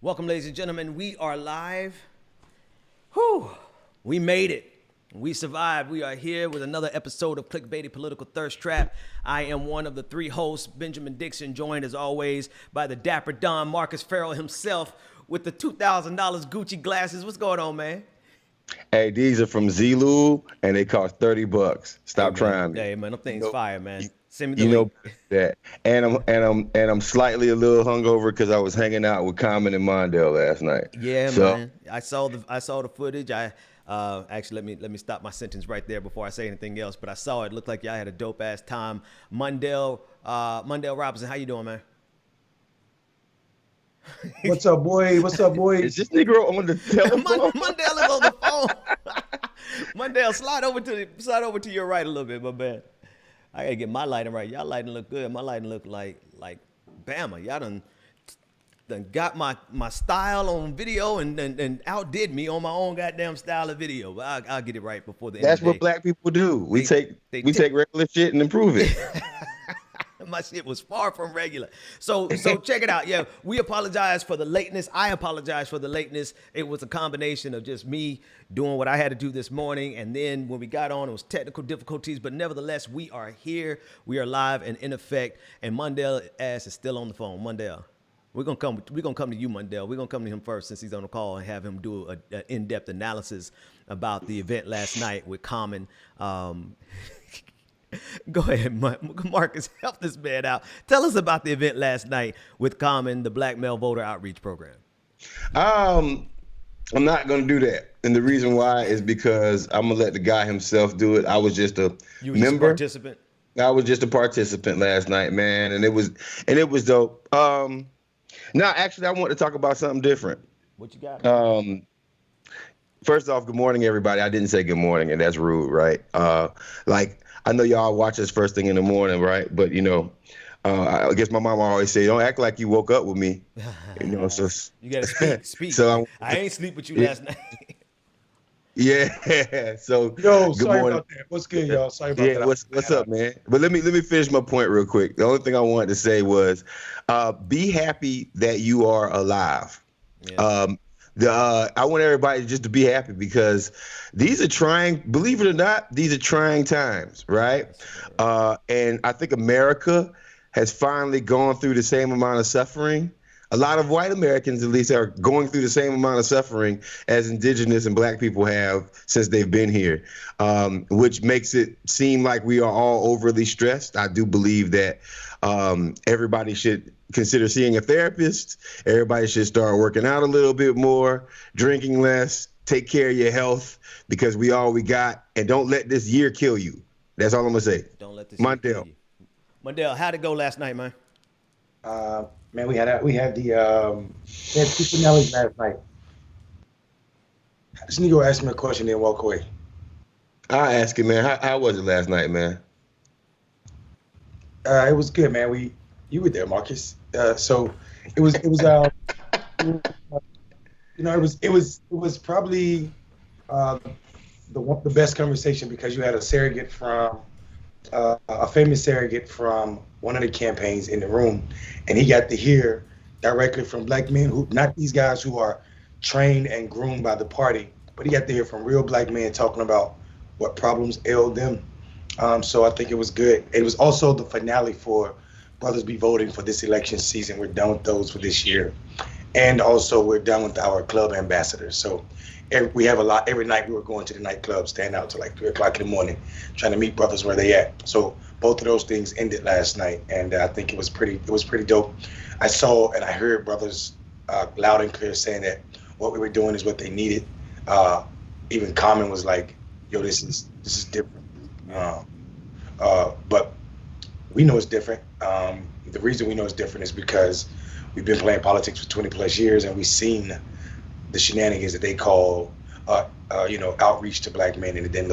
Welcome, ladies and gentlemen. We are live. Whew. We made it. We survived. We are here with another episode of Clickbaity Political Thirst Trap. I am one of the three hosts, Benjamin Dixon, joined as always by the dapper Don Marcus Farrell himself with the $2,000 Gucci glasses. What's going on, man? Hey, these are from Zulu, and they cost $30. Stop trying me. Hey, man, them things fire, man. Send me the you link. know that, and I'm slightly a little hungover because I was hanging out with Common and Mondale last night. Yeah, man. I saw the footage. Actually, let me stop my sentence right there before I say anything else. But I saw it. Looked like y'all had a dope ass time. Mondale Robinson, how you doing, man? What's up, boy? What's up, boy? Is this Negro on the telephone? Mondale is on the phone. Mondale, slide over to your right a little bit, my man. I gotta get my lighting right. Y'all lighting look good. My lighting look like Bama. Y'all done got my style on video and outdid me on my own goddamn style of video. But I'll get it right before the end That's of the day. what black people do. We take regular shit and improve it. My shit was far from regular. So check it out. Yeah, we apologize for the lateness. I apologize for the lateness. It was a combination of just me doing what I had to do this morning. And then when we got on, it was technical difficulties. But nevertheless, we are here. We are live and in effect. And Mondale ass is still on the phone. Mondale, we're gonna come to you, Mondale. We're gonna come to him first since he's on the call and have him do an in-depth analysis about the event last night with Common. Go ahead, Marcus, help this man out. Tell us about the event last night with Common, the Black Male Voter Outreach Program. I'm not going to do that. And the reason why is because I'm going to let the guy himself do it. I was just a member. Participant? I was just a participant last night, man. And it was dope. Now, actually, I want to talk about something different. What you got? First off, good morning, everybody. I didn't say good morning, and that's rude, right? I know y'all watch us first thing in the morning, right? But, I guess my mom always say, don't act like you woke up with me. So you got to speak. So I ain't sleep with you last night. Yeah. So good sorry morning. About that. What's good, y'all? Sorry about that. What's up, man? But let me finish my point real quick. The only thing I wanted to say was, be happy that you are alive. Yeah. I want everybody just to be happy because these are trying, believe it or not, these are trying times, right? And I think America has finally gone through the same amount of suffering. A lot of white Americans, at least, are going through the same amount of suffering as indigenous and black people have since they've been here, which makes it seem like we are all overly stressed. I do believe that everybody should consider seeing a therapist. Everybody should start working out a little bit more, drinking less, take care of your health, because we all we got. And don't let this year kill you. That's all I'm going to say. Don't let this year kill you. Mondale, how'd it go last night, man? Man, we had two finales last night. This nigga asked me a question and walk away. I'll ask you, man. How was it last night, man? It was good, man. You were there, Marcus. So it was probably the best conversation because you had a surrogate from a famous surrogate from one of the campaigns in the room, and he got to hear directly from black men who, not these guys who are trained and groomed by the party, but he got to hear from real black men talking about what problems ailed them. So I think it was good. It was also the finale for Brothers Be Voting for this election season. We're done with those for this year. And also we're done with our club ambassadors. So we have a lot. Every night we were going to the nightclub, staying out till like 3 o'clock in the morning, trying to meet brothers where they at. So both of those things ended last night. And I think it was pretty dope. I saw and I heard brothers loud and clear saying that what we were doing is what they needed. Even Common was like, yo, this is different. But we know it's different. The reason we know it's different is because we've been playing politics for 20 plus years and we've seen the shenanigans that they call, outreach to black men, and it don't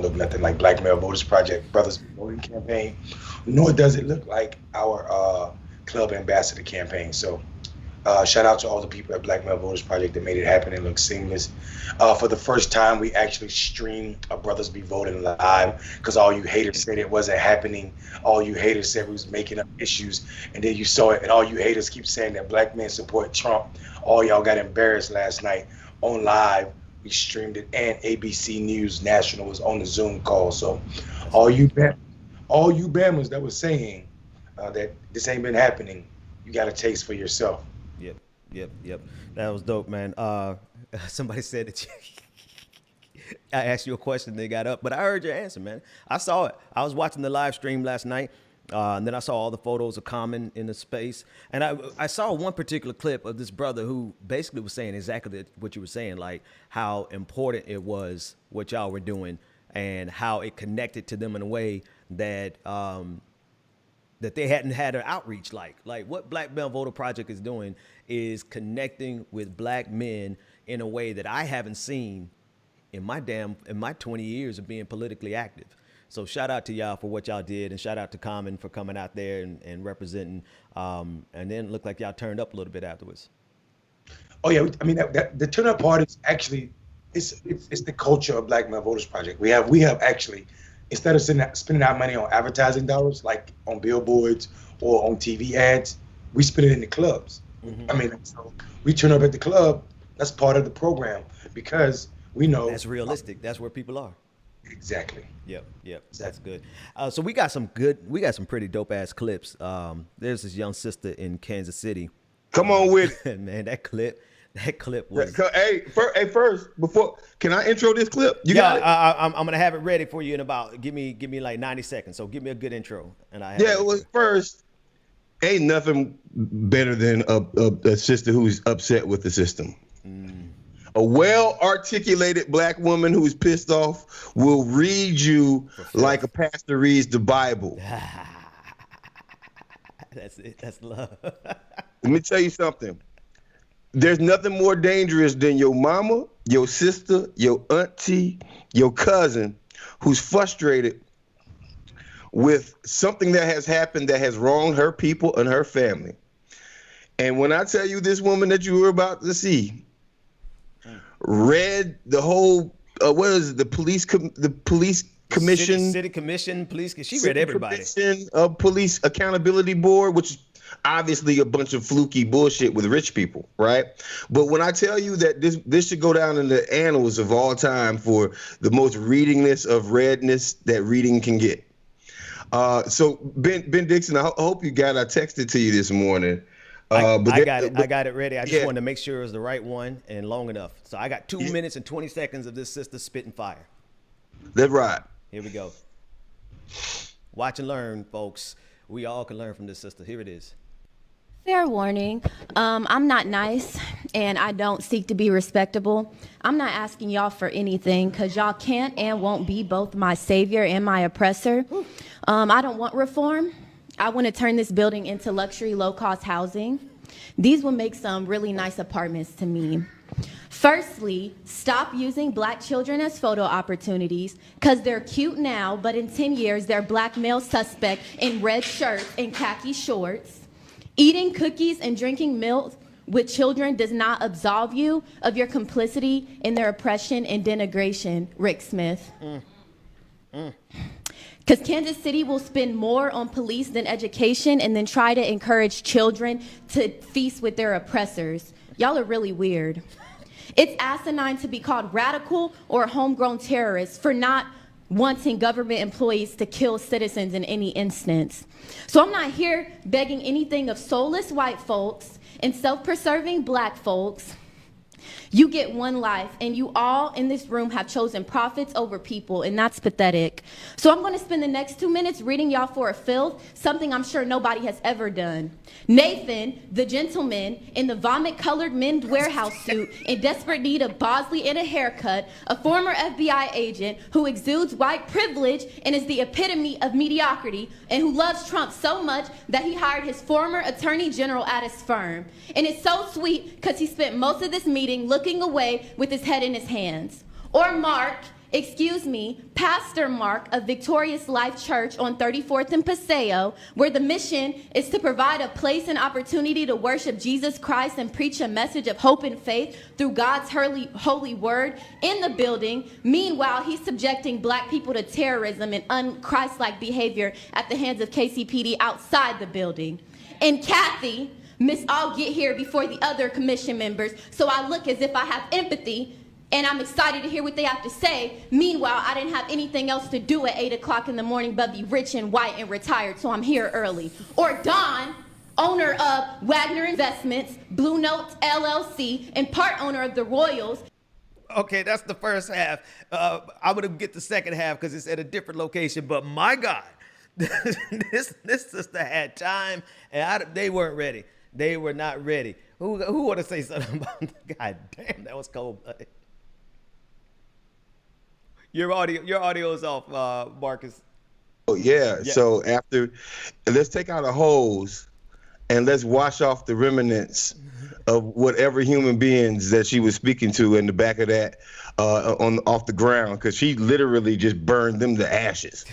look nothing like Black Male Voters Project, Brothers Voting Campaign, nor does it look like our club ambassador campaign. So Shout out to all the people at Black Male Voters Project that made it happen and look seamless. For the first time, we actually streamed a Brothers Be Voting live because all you haters said it wasn't happening. All you haters said we was making up issues, and then you saw it, and all you haters keep saying that black men support Trump. All y'all got embarrassed last night on live. We streamed it, and ABC News National was on the Zoom call. So all you Bammers that was saying that this ain't been happening, you got a taste for yourself. Yep. That was dope, man. Somebody said that I asked you a question, they got up, but I heard your answer, man. I saw it. I was watching the live stream last night, and then I saw all the photos of Common in the space, and I saw one particular clip of this brother who basically was saying exactly what you were saying, like how important it was what y'all were doing and how it connected to them in a way that that they hadn't had an outreach like what Black Male Voter Project is doing is connecting with black men in a way that I haven't seen in my 20 years of being politically active. So shout out to y'all for what y'all did, and shout out to Common for coming out there and representing. And then it looked like y'all turned up a little bit afterwards. Oh yeah, I mean the turn up part is actually it's the culture of Black Male Voters Project. We have actually, instead of spending our money on advertising dollars like on billboards or on TV ads, we spend it in the clubs. Mm-hmm. I mean, so we turn up at the club. That's part of the program because we know that's realistic. That's where people are. Exactly. Yep. Exactly. That's good. So we got some pretty dope ass clips. There's this young sister in Kansas City. Come on with it. Man, that clip was. Hey, first, before, can I intro this clip? You got it? I'm gonna have it ready for you in about give me like 90 seconds. So give me a good intro, and first. Ain't nothing better than a sister who's upset with the system. A well-articulated black woman who's pissed off will read you like a pastor reads the Bible. That's it. That's love. Let me tell you something. There's nothing more dangerous than your mama, your sister, your auntie, your cousin who's frustrated with something that has happened that has wronged her people and her family. And when I tell you this woman that you were about to see read the whole, the police commission? City commission, police, she read everybody. Commission of Police Accountability Board, which is obviously a bunch of fluky bullshit with rich people, right? But when I tell you that this should go down in the annals of all time for the most readingness of redness that reading can get. So Ben Dixon, I hope you got. I texted to you this morning. I got it ready. I just wanted to make sure it was the right one and long enough. So I got 2 minutes and 20 seconds of this sister spitting fire. That's right. Here we go. Watch and learn, folks. We all can learn from this sister. Here it is. Fair warning. I'm not nice, and I don't seek to be respectable. I'm not asking y'all for anything because y'all can't and won't be both my savior and my oppressor. I don't want reform. I want to turn this building into luxury, low-cost housing. These will make some really nice apartments to me. Firstly, stop using black children as photo opportunities because they're cute now, but in 10 years, they're black male suspect in red shirts and khaki shorts. Eating cookies and drinking milk with children does not absolve you of your complicity in their oppression and denigration, Rick Smith. Because Kansas City will spend more on police than education and then try to encourage children to feast with their oppressors. Y'all are really weird. It's asinine to be called radical or homegrown terrorists for not wanting government employees to kill citizens in any instance. So I'm not here begging anything of soulless white folks and self-preserving black folks. You get one life, and you all in this room have chosen profits over people, and that's pathetic. So I'm going to spend the next 2 minutes reading y'all for a filth, something I'm sure nobody has ever done. Nathan, the gentleman in the vomit-colored men's warehouse suit in desperate need of Bosley and a haircut, a former FBI agent who exudes white privilege and is the epitome of mediocrity, and who loves Trump so much that he hired his former attorney general at his firm. And it's so sweet because he spent most of this meeting looking away with his head in his hands. Or Mark, excuse me, Pastor Mark of Victorious Life Church on 34th and Paseo, where the mission is to provide a place and opportunity to worship Jesus Christ and preach a message of hope and faith through God's holy word in the building. Meanwhile, he's subjecting black people to terrorism and un-Christ-like behavior at the hands of KCPD outside the building. And Kathy, Miss, I'll get here before the other commission members, so I look as if I have empathy, and I'm excited to hear what they have to say. Meanwhile, I didn't have anything else to do at 8 o'clock in the morning but be rich and white and retired, so I'm here early. Or Don, owner of Wagner Investments, Blue Notes LLC, and part owner of the Royals. Okay, that's the first half. I'm going to get the second half because it's at a different location, but my God, this sister had time, and they weren't ready. They were not ready. Who want to say something about that? God damn, that was cold. Your audio is off, Marcus. Oh yeah. So let's take out a hose and let's wash off the remnants of whatever human beings that she was speaking to in the back of that off the ground, because she literally just burned them to ashes.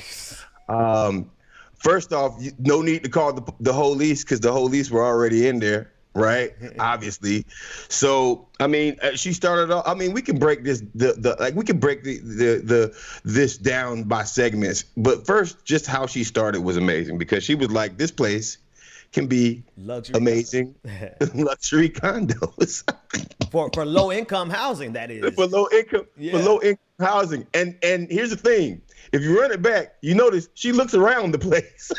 First off, no need to call the police because the police were already in there. Right, obviously. So I mean, she started off. I mean, we can break this this down by segments. But first, just how she started was amazing, because she was like, "This place can be amazing, luxury condos for low income housing. That is for low income housing." And here's the thing. If you run it back, you notice she looks around the place.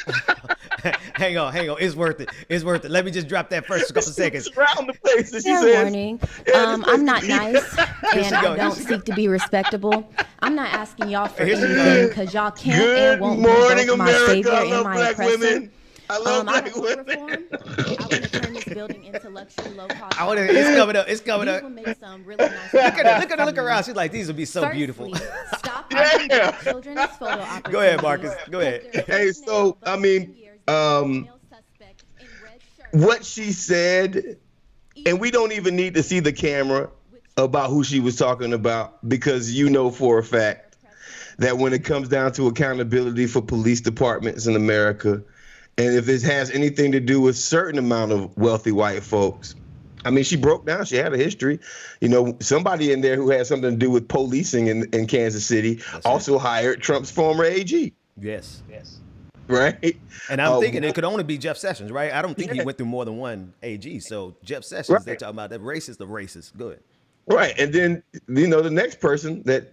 Hang on. It's worth it. Let me just drop that first couple seconds. Around the place. And Fair warning. I'm not nice, and I don't seek to be respectable. I'm not asking y'all for anything because y'all can't and won't be both my savior and my oppressor. Women. I love black women. Reform. I want to turn this building into luxury, low cost. It's coming up. These will make some really nice. Look around. She's like, these would be so Firstly, beautiful. Stop offering black children as photo opportunities. Go ahead, Marcus. Go ahead. Hey, so I mean, what she said, and we don't even need to see the camera about who she was talking about, because you know for a fact that when it comes down to accountability for police departments in America, and if it has anything to do with a certain amount of wealthy white folks, I mean, she broke down. She had a history. You know, somebody in there who had something to do with policing in Kansas City also hired Trump's former AG. Yes. Right. And I'm thinking it could only be Jeff Sessions, right? I don't think he went through more than one AG. So Jeff Sessions, They're talking about that racist of racists. Good. Right. And then, you know, the next person that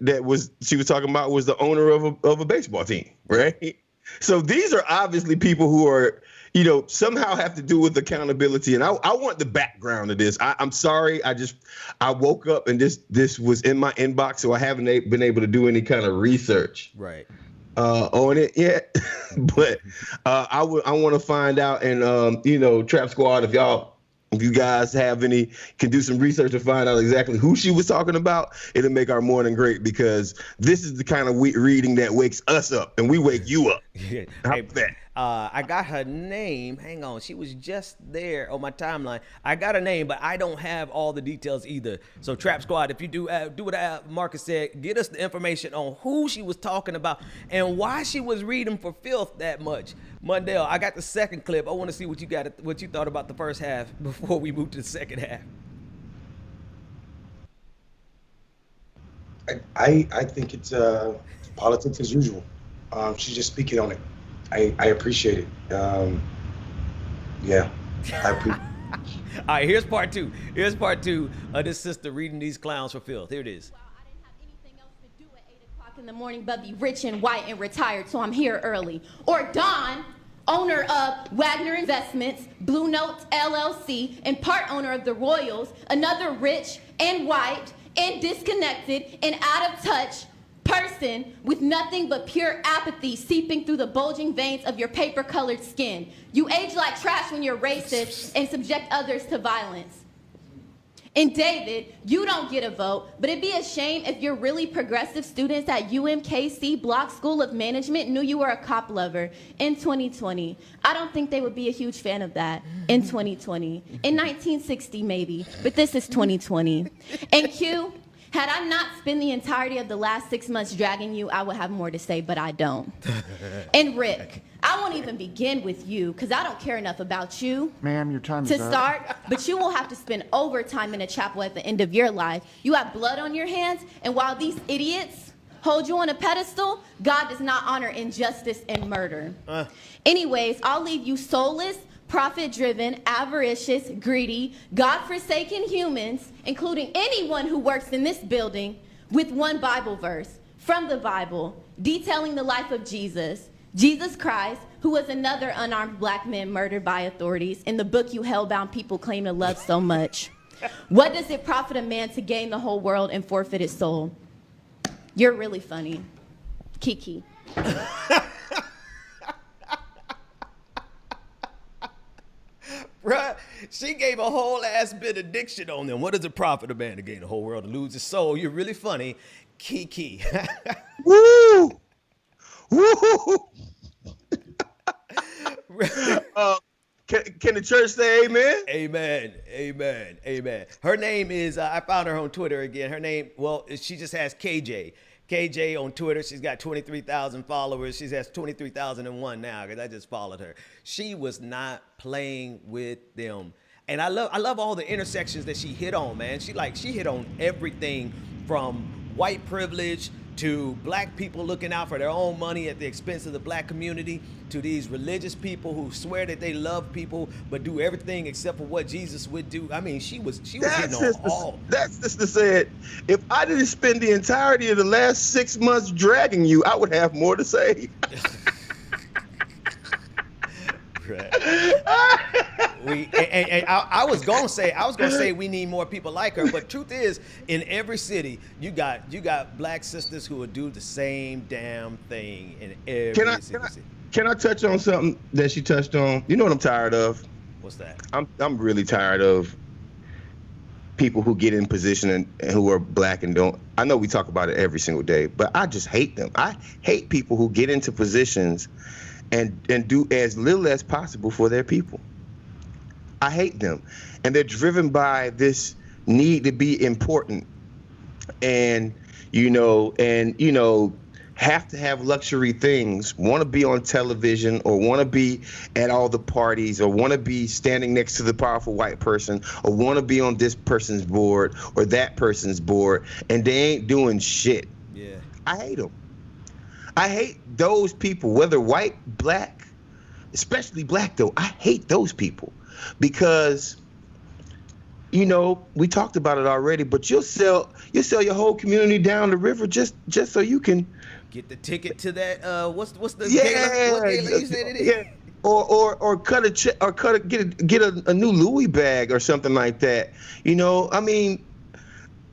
she was talking about was the owner of a baseball team. Right. So these are obviously people who are, you know, somehow have to do with accountability. And I want the background of this. I'm sorry. I woke up and this was in my inbox, so I haven't been able to do any kind of research on it yet. But I want to find out. And, you know, Trap Squad, if you guys can do some research to find out exactly who she was talking about, it'll make our morning great, because this is the kind of reading that wakes us up, and we wake you up. How about that? I got her name. Hang on. She was just there on my timeline. I got her name, but I don't have all the details either. So Trap Squad, if you do what Marcus said, get us the information on who she was talking about and why she was reading for filth that much. Mundell, I got the second clip. I want to see what you thought about the first half before we move to the second half. I think it's politics as usual. She's just speaking on it. I appreciate it. Yeah, I appreciate it. All right, here's part two. Here's part two of this sister reading these clowns for filth. Here it is. Wow, I didn't have anything else to do at 8 o'clock in the morning but be rich and white and retired, so I'm here early. Or Don, owner of Wagner Investments, Blue Notes LLC, and part owner of the Royals, another rich and white and disconnected and out of touch person with nothing but pure apathy seeping through the bulging veins of your paper-colored skin. You age like trash when you're racist and subject others to violence. And David, you don't get a vote, but it'd be a shame if your really progressive students at UMKC Block School of Management knew you were a cop lover in 2020. I don't think they would be a huge fan of that in 2020. In 1960 maybe, but this is 2020. And Q, Had I not spent the entirety of the last 6 months dragging you, I would have more to say, but I don't. And Rick, I won't even begin with you, because I don't care enough about you. Ma'am, your time is to up. start, but you will have to spend overtime in a chapel at the end of your life. You have blood on your hands, and while these idiots hold you on a pedestal, God does not honor injustice and murder. Anyways, I'll leave you soulless, profit-driven, avaricious, greedy, God-forsaken humans, including anyone who works in this building, with one Bible verse from the Bible detailing the life of Jesus Christ, who was another unarmed black man murdered by authorities in the book you hellbound people claim to love so much. What does it profit a man to gain the whole world and forfeit his soul? You're really funny. Kiki. Bruh, she gave a whole ass benediction on them. What does it profit a man to gain the whole world and lose his soul? You're really funny. Kiki. Woo! Woo! Can the church say amen? Amen. Amen. Amen. Her name is, I found her on Twitter again. Her name, well, she just has KJ. KJ on Twitter. She's got 23,000 followers. She has 23,001 now because I just followed her. She was not playing with them. And I love all the intersections that she hit on, man. She hit on everything from white privilege to black people looking out for their own money at the expense of the black community, to these religious people who swear that they love people but do everything except for what Jesus would do. I mean, she was hitting on all. That sister said, if I didn't spend the entirety of the last 6 months dragging you, I would have more to say. Right. I was gonna say we need more people like her, but truth is, in every city you got black sisters who will do the same damn thing in every city. Can I touch on something that she touched on? You know what I'm tired of? What's that? I'm really tired of people who get in position and who are black and don't. I know we talk about it every single day, but I just hate them. I hate people who get into positions and do as little as possible for their people. I hate them. And they're driven by this need to be important and have to have luxury things, want to be on television or want to be at all the parties or want to be standing next to the powerful white person or want to be on this person's board or that person's board, and they ain't doing shit. Yeah. I hate them. I hate those people, whether white, black, especially black though. I hate those people because, we talked about it already, but you'll sell your whole community down the river just so you can get the ticket to that. What's the yeah, what gala you said it is? Yeah. Or cut a check or get a new Louis bag or something like that. I mean,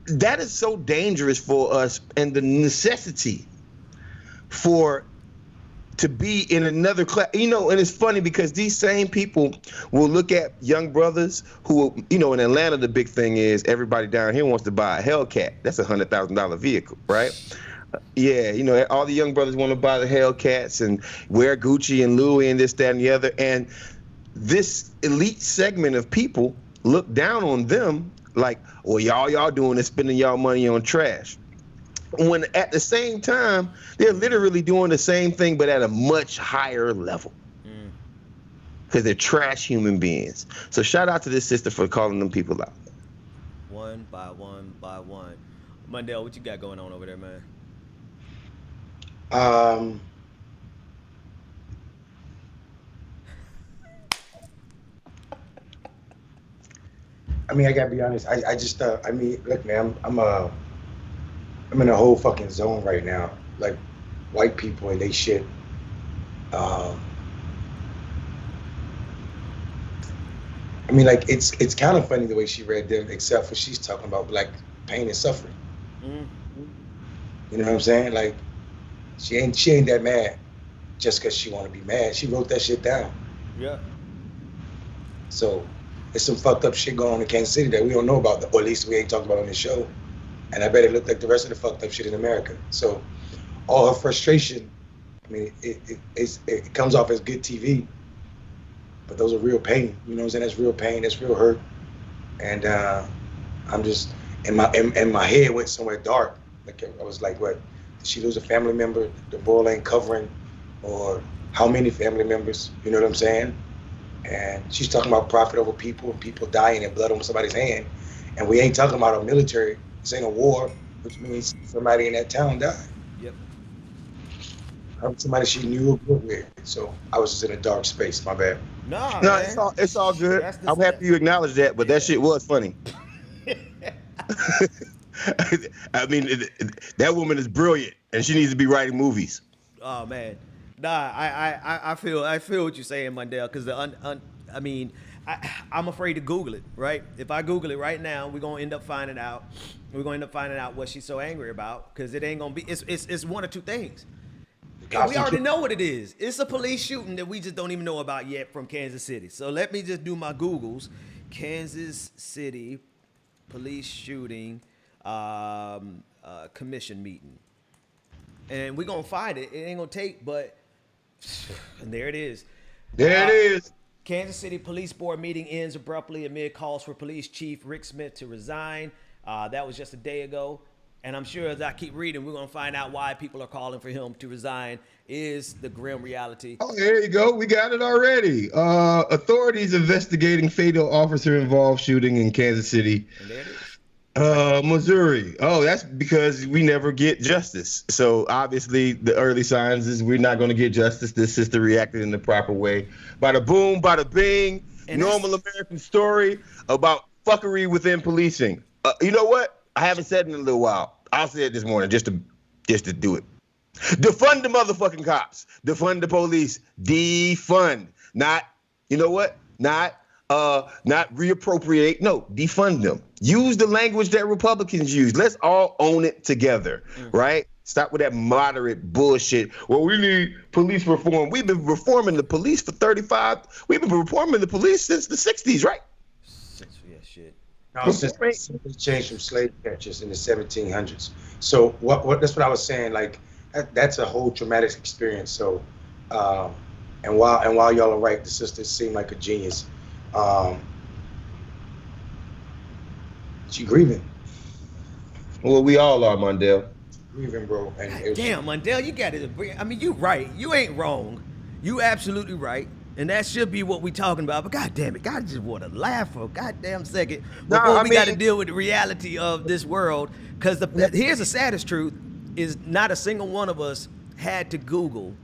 that is so dangerous for us, and the necessity to be in another class, and it's funny because these same people will look at young brothers who, in Atlanta, the big thing is everybody down here wants to buy a Hellcat. That's a $100,000 vehicle, right? Yeah, all the young brothers want to buy the Hellcats and wear Gucci and Louis and this, that, and the other. And this elite segment of people look down on them like, well, y'all doing is spending y'all money on trash. When at the same time, they're literally doing the same thing, but at a much higher level. Because they're trash human beings. So shout out to this sister for calling them people out. One by one by one. Mundell, what you got going on over there, man? I mean, I gotta be honest. I just look, man, I'm in a whole fucking zone right now. Like white people and they shit. I mean, like it's kind of funny the way she read them, except for she's talking about black pain and suffering. You know what I'm saying? Like she ain't that mad just because she want to be mad. She wrote that shit down. Yeah. So there's some fucked up shit going on in Kansas City that we don't know about, or at least we ain't talking about on this show. And I bet it looked like the rest of the fucked up shit in America. So all her frustration, I mean, it comes off as good TV, but those are real pain. You know what I'm saying? That's real pain. That's real hurt. And I'm just, And my head went somewhere dark. Like I was like, what? Did she lose a family member? The bull ain't covering, or how many family members? You know what I'm saying? And she's talking about profit over people and people dying and blood on somebody's hand. And we ain't talking about a military. This ain't a war, which means somebody in that town died. Yep. Somebody she knew or grew up with. So I was just in a dark space. My bad. Nah, No, man. it's all good. That's the I'm happy you acknowledged that, but that shit was funny. I mean, that woman is brilliant, and she needs to be writing movies. Oh man, nah. I feel what you're saying, Mundell. Because I'm afraid to Google it. Right? If I Google it right now, we're gonna end up finding out. We're gonna end up finding out what she's so angry about. Because it ain't gonna be. It's one or two things. And we already know what it is. It's a police shooting that we just don't even know about yet from Kansas City. So let me just do my Googles. Kansas City police shooting commission meeting. And we're going to find it. It ain't going to take, but and there it is. There it is. Kansas City Police Board meeting ends abruptly amid calls for Police Chief Rick Smith to resign. That was just a day ago. And I'm sure as I keep reading, we're going to find out why people are calling for him to resign is the grim reality. Oh, there you go. We got it already. Authorities investigating fatal officer-involved shooting in Kansas City, And there it is. Missouri. Oh, that's because we never get justice. So obviously the early signs is we're not going to get justice. This system reacted in the proper way. Bada boom, bada bing. And normal American story about fuckery within policing. You know what? I haven't said it in a little while. I'll say it this morning just to do it. Defund the motherfucking cops. Defund the police. Defund. Not, you know what? Not reappropriate. No, defund them. Use the language that Republicans use. Let's all own it together, right? Stop with that moderate bullshit. Well, we need police reform. We've been reforming the police for 35. We've been reforming the police since the 60s, right? Yeah, shit. No, it's just it changed from slave catchers in the 1700s. So what that's what I was saying. Like that's a whole traumatic experience. So, and while y'all are right, the sisters seem like a genius. She grieving. Well, we all are, Mondale. Grieving, bro. And Damn, Mundell, you got it. I mean, you right. You ain't wrong. You absolutely right. And that should be what we talking about. But God damn it, God just want to laugh for a goddamn second before we got to deal with the reality of this world. Because here's the saddest truth: is not a single one of us had to Google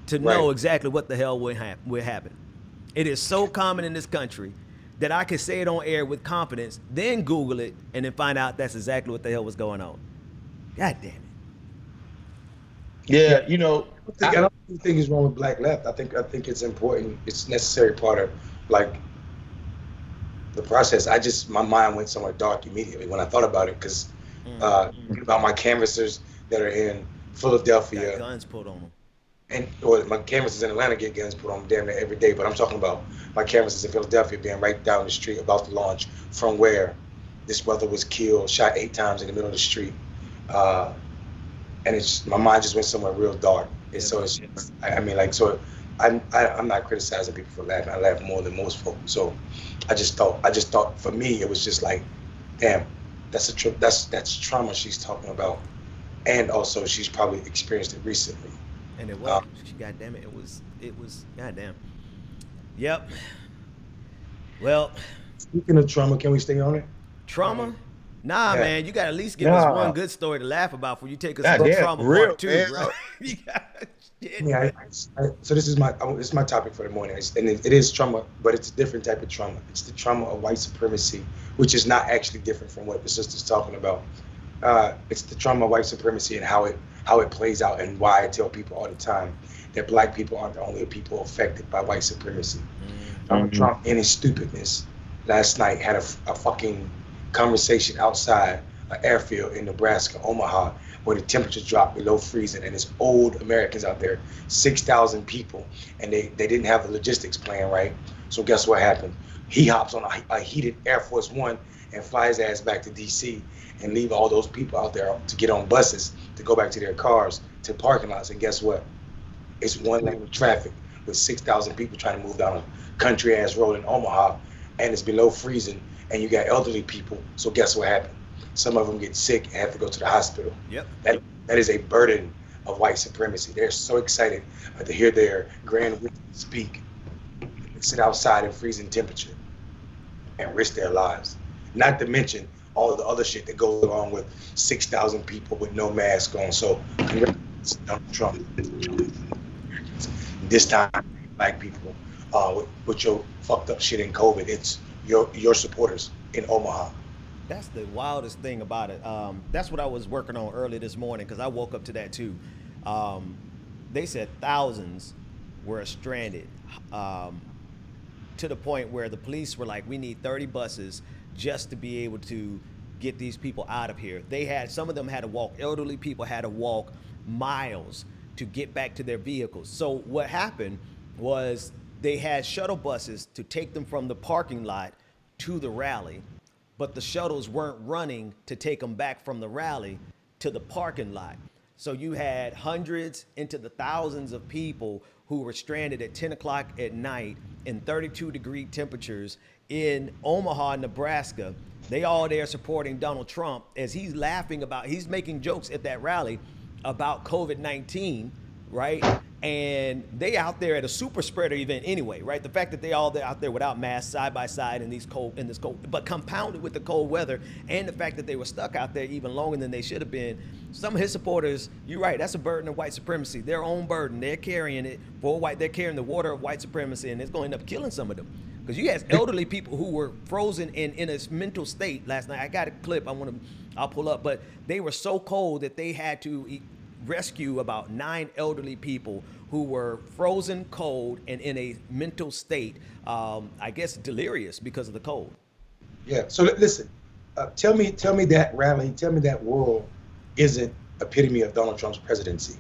to know exactly what the hell would happen. It is so common in this country that I can say it on air with confidence, then Google it, and then find out that's exactly what the hell was going on. God damn it. Yeah, you know, I don't think it's wrong with black left. I think it's important. It's a necessary part of like the process. My mind went somewhere dark immediately when I thought about it because about my canvassers that are in Philadelphia. Got guns put on them. Or my canvassers in Atlanta get guns put on them damn near every day. But I'm talking about my canvassers in Philadelphia being right down the street about to launch from where this brother was killed, shot 8 times in the middle of the street. And it's my mind just went somewhere real dark. And so it's, I mean, like, so I'm not criticizing people for laughing. I laugh more than most folks. So I just thought for me, it was just like, damn, that's trauma she's talking about. And also she's probably experienced it recently. And it was, goddamn it, it was, goddamn. Yep. Well. Speaking of trauma, can we stay on it? Trauma? Nah, yeah. Man, you got to at least give us one good story to laugh about before you take us to trauma part 2, bro. So this is my topic for the morning, and it is trauma, but it's a different type of trauma. It's the trauma of white supremacy, which is not actually different from what the sister's talking about. It's the trauma of white supremacy and how it plays out, and why I tell people all the time that black people aren't the only people affected by white supremacy. Trump, in his stupidness, last night had a fucking conversation outside an airfield in Nebraska, Omaha, where the temperature dropped below freezing, and it's old Americans out there, 6,000 people, and they didn't have the logistics plan right. So guess what happened? He hops on a heated Air Force One and flies ass back to DC and leave all those people out there to get on buses to go back to their cars, to parking lots, and guess what? It's one lane of traffic with 6,000 people trying to move down a country ass road in Omaha, and it's below freezing, and you got elderly people. So guess what happened? Some of them get sick and have to go to the hospital. Yep. That is a burden of white supremacy. They're so excited to hear their grand witness speak. They sit outside in freezing temperature and risk their lives. Not to mention all of the other shit that goes along with 6,000 people with no mask on. So congratulations, Donald Trump. This time, black people, with your fucked up shit in COVID, it's your supporters in Omaha. That's the wildest thing about it. That's what I was working on early this morning because I woke up to that too. They said thousands were stranded to the point where the police were like, we need 30 buses just to be able to get these people out of here. Some of them had to walk, elderly people had to walk miles to get back to their vehicles. So what happened was they had shuttle buses to take them from the parking lot to the rally, but the shuttles weren't running to take them back from the rally to the parking lot. So you had hundreds into the thousands of people who were stranded at 10 o'clock at night in 32-degree temperatures in Omaha, Nebraska. They all there supporting Donald Trump as he's making jokes at that rally about COVID-19, right? And they out there at a super spreader event anyway, right? The fact that they all out there without masks side by side in this cold, but compounded with the cold weather and the fact that they were stuck out there even longer than they should have been. Some of his supporters, you're right, that's a burden of white supremacy. Their own burden. They're carrying it they're carrying the water of white supremacy, and it's going to end up killing some of them. Because you had elderly people who were frozen in a mental state last night. I got a clip I'll pull up, but they were so cold that they had to rescue about 9 elderly people who were frozen cold and in a mental state, I guess delirious because of the cold. Yeah. So listen, tell me that rally, tell me that world isn't epitome of Donald Trump's presidency.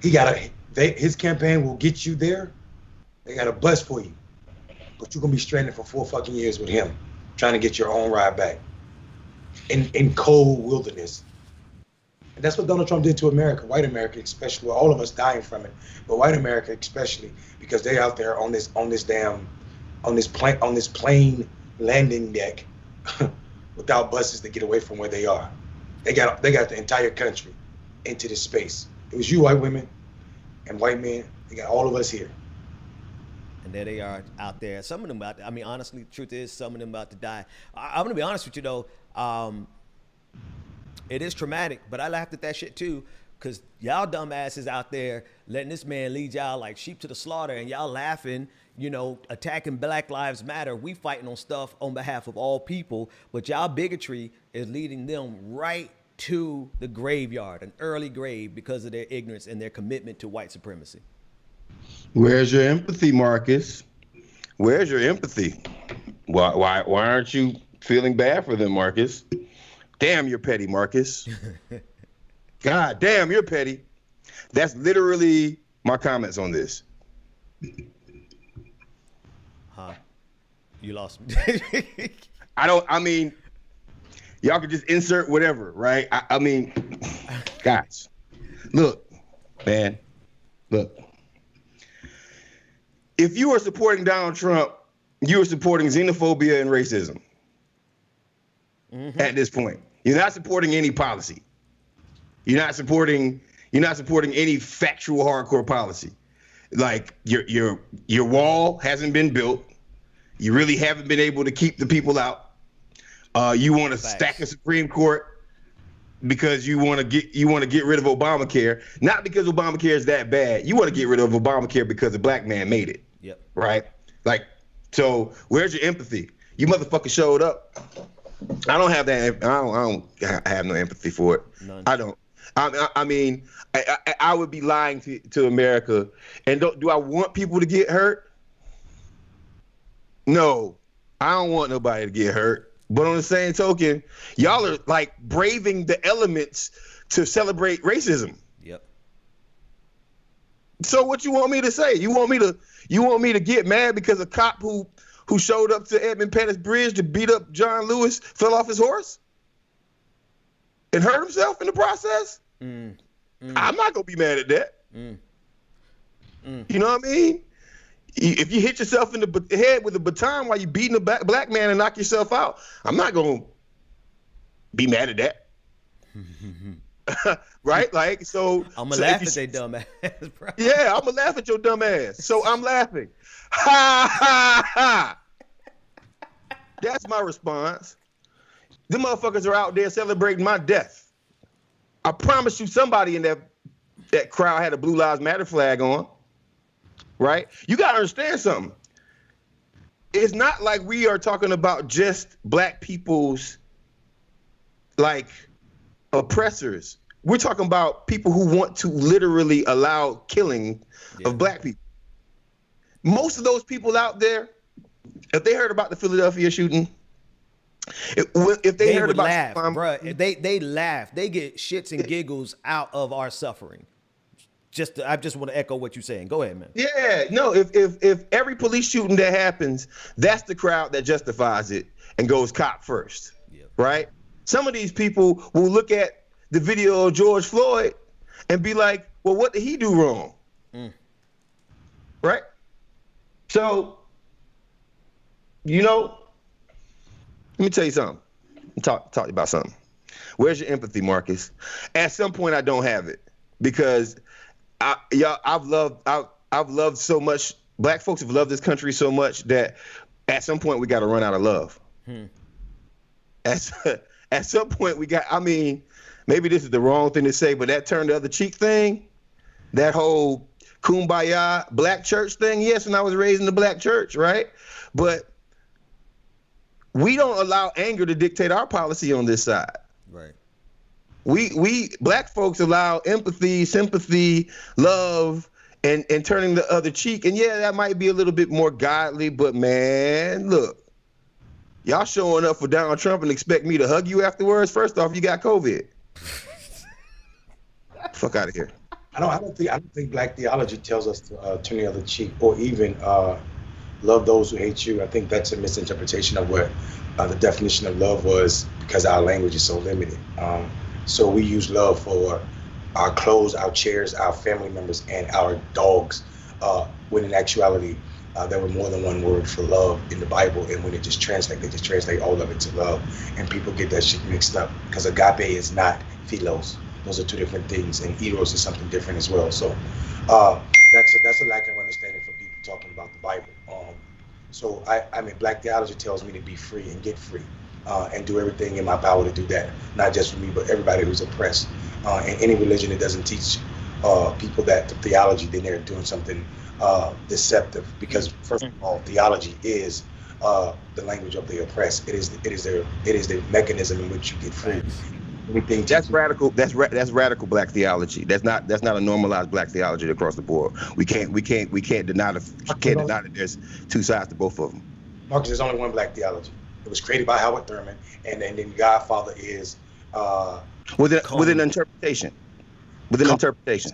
His campaign will get you there. They got a bus for you, but you're gonna be stranded for 4 fucking years with him, trying to get your own ride back in cold wilderness. And that's what Donald Trump did to America, white America especially. All of us dying from it, but white America especially, because they're out there on this plane landing deck without buses to get away from where they are. They got the entire country into this space. It was you, white women and white men. They got all of us here. And there they are out there. Some of them honestly, the truth is, some of them about to die. I'm gonna be honest with you though. It is traumatic, but I laughed at that shit too, because y'all dumbasses out there letting this man lead y'all like sheep to the slaughter, and y'all laughing, attacking Black Lives Matter. We fighting on stuff on behalf of all people, but y'all bigotry is leading them right to the graveyard, an early grave, because of their ignorance and their commitment to white supremacy. Where's your empathy, Marcus? Where's your empathy? Why aren't you feeling bad for them, Marcus? Damn, you're petty, Marcus. God damn, you're petty. That's literally my comments on this. You lost me. Y'all could just insert whatever, right? Guys, look, man, look. If you are supporting Donald Trump, you are supporting xenophobia and racism. At this point, you're not supporting any policy. You're not supporting any factual hardcore policy. Like your wall hasn't been built. You really haven't been able to keep the people out. You want to stack the Supreme Court because you want to get rid of Obamacare, not because Obamacare is that bad. You want to get rid of Obamacare because a black man made it. Yep. Right? Like, so where's your empathy? You motherfucker showed up. I don't have that. I have no empathy for it. None. I don't. I would be lying to America. And do I want people to get hurt? No, I don't want nobody to get hurt. But on the same token, y'all are like braving the elements to celebrate racism. Yep. So what you want me to say? You want me to get mad because a cop who showed up to Edmund Pettus Bridge to beat up John Lewis fell off his horse and hurt himself in the process? I'm not gonna be mad at that. You know what I mean? If you hit yourself in the head with a baton while you're beating a black man and knock yourself out, I'm not gonna be mad at that. Right? Like, so I'm gonna so laugh if at you- they dumb ass, bro. Yeah, I'm gonna laugh at your dumb ass. So I'm laughing. Ha ha ha. That's my response. Them motherfuckers are out there celebrating my death. I promise you, somebody in that crowd had a Blue Lives Matter flag on. Right? You gotta understand something. It's not like we are talking about just black people's like oppressors. We're talking about people who want to literally allow killing of black people. Most of those people out there, if they heard about the Philadelphia shooting, if they heard would about laugh, bruh. They laugh. They get shits and giggles out of our suffering. I just want to echo what you're saying. Go ahead, man. Yeah, no, if every police shooting that happens, that's the crowd that justifies it and goes cop first, right? Some of these people will look at the video of George Floyd and be like, well, what did he do wrong? Right? So, let me tell you something. Talk to you about something. Where's your empathy, Marcus? At some point, I don't have it because I've loved so much. Black folks have loved this country so much that at some point we got to run out of love. At some point maybe this is the wrong thing to say, but that turn the other cheek thing, that whole kumbaya black church thing. Yes, and I was raised in the black church, right? But we don't allow anger to dictate our policy on this side. Right. We black folks allow empathy, sympathy, love, and turning the other cheek. And yeah, that might be a little bit more godly, but man, look, y'all showing up for Donald Trump and expect me to hug you afterwards. First off, you got COVID. Fuck out of here. I don't think black theology tells us to turn the other cheek or even love those who hate you. I think that's a misinterpretation of what the definition of love was, because our language is so limited. So we use love for our clothes, our chairs, our family members, and our dogs. When in actuality, there were more than one word for love in the Bible, and when they just translate all of it to love. And people get that shit mixed up because agape is not philos. Those are two different things, and eros is something different as well. So that's a lack of understanding for people talking about the Bible. So I mean, black theology tells me to be free and get free, and do everything in my power to do that. Not just for me, but everybody who's oppressed. And any religion that doesn't teach people that the theology, then they're doing something deceptive. Because first of all, theology is the language of the oppressed. It is the mechanism in which you get free. That's radical. That's radical black theology. That's not a normalized black theology across the board. We can't deny that there's two sides to both of them. Marcus, there's only one black theology. It was created by Howard Thurman, and then Godfather is within interpretation. Interpretation.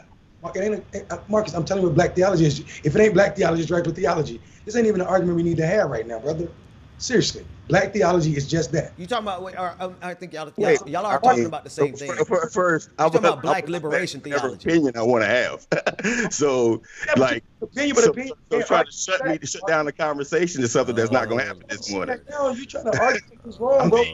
Marcus, I'm telling you what black theology is. If it ain't black theology, it's radical theology. This ain't even an argument we need to have right now, brother. Seriously, black theology is just that. You talking about? I think y'all are talking about the same thing. First, I'm talking about black liberation theology. Opinion I want to have. So, like, trying to shut down the conversation is something that's not going to happen this morning. No, you trying to argue something's wrong, bro.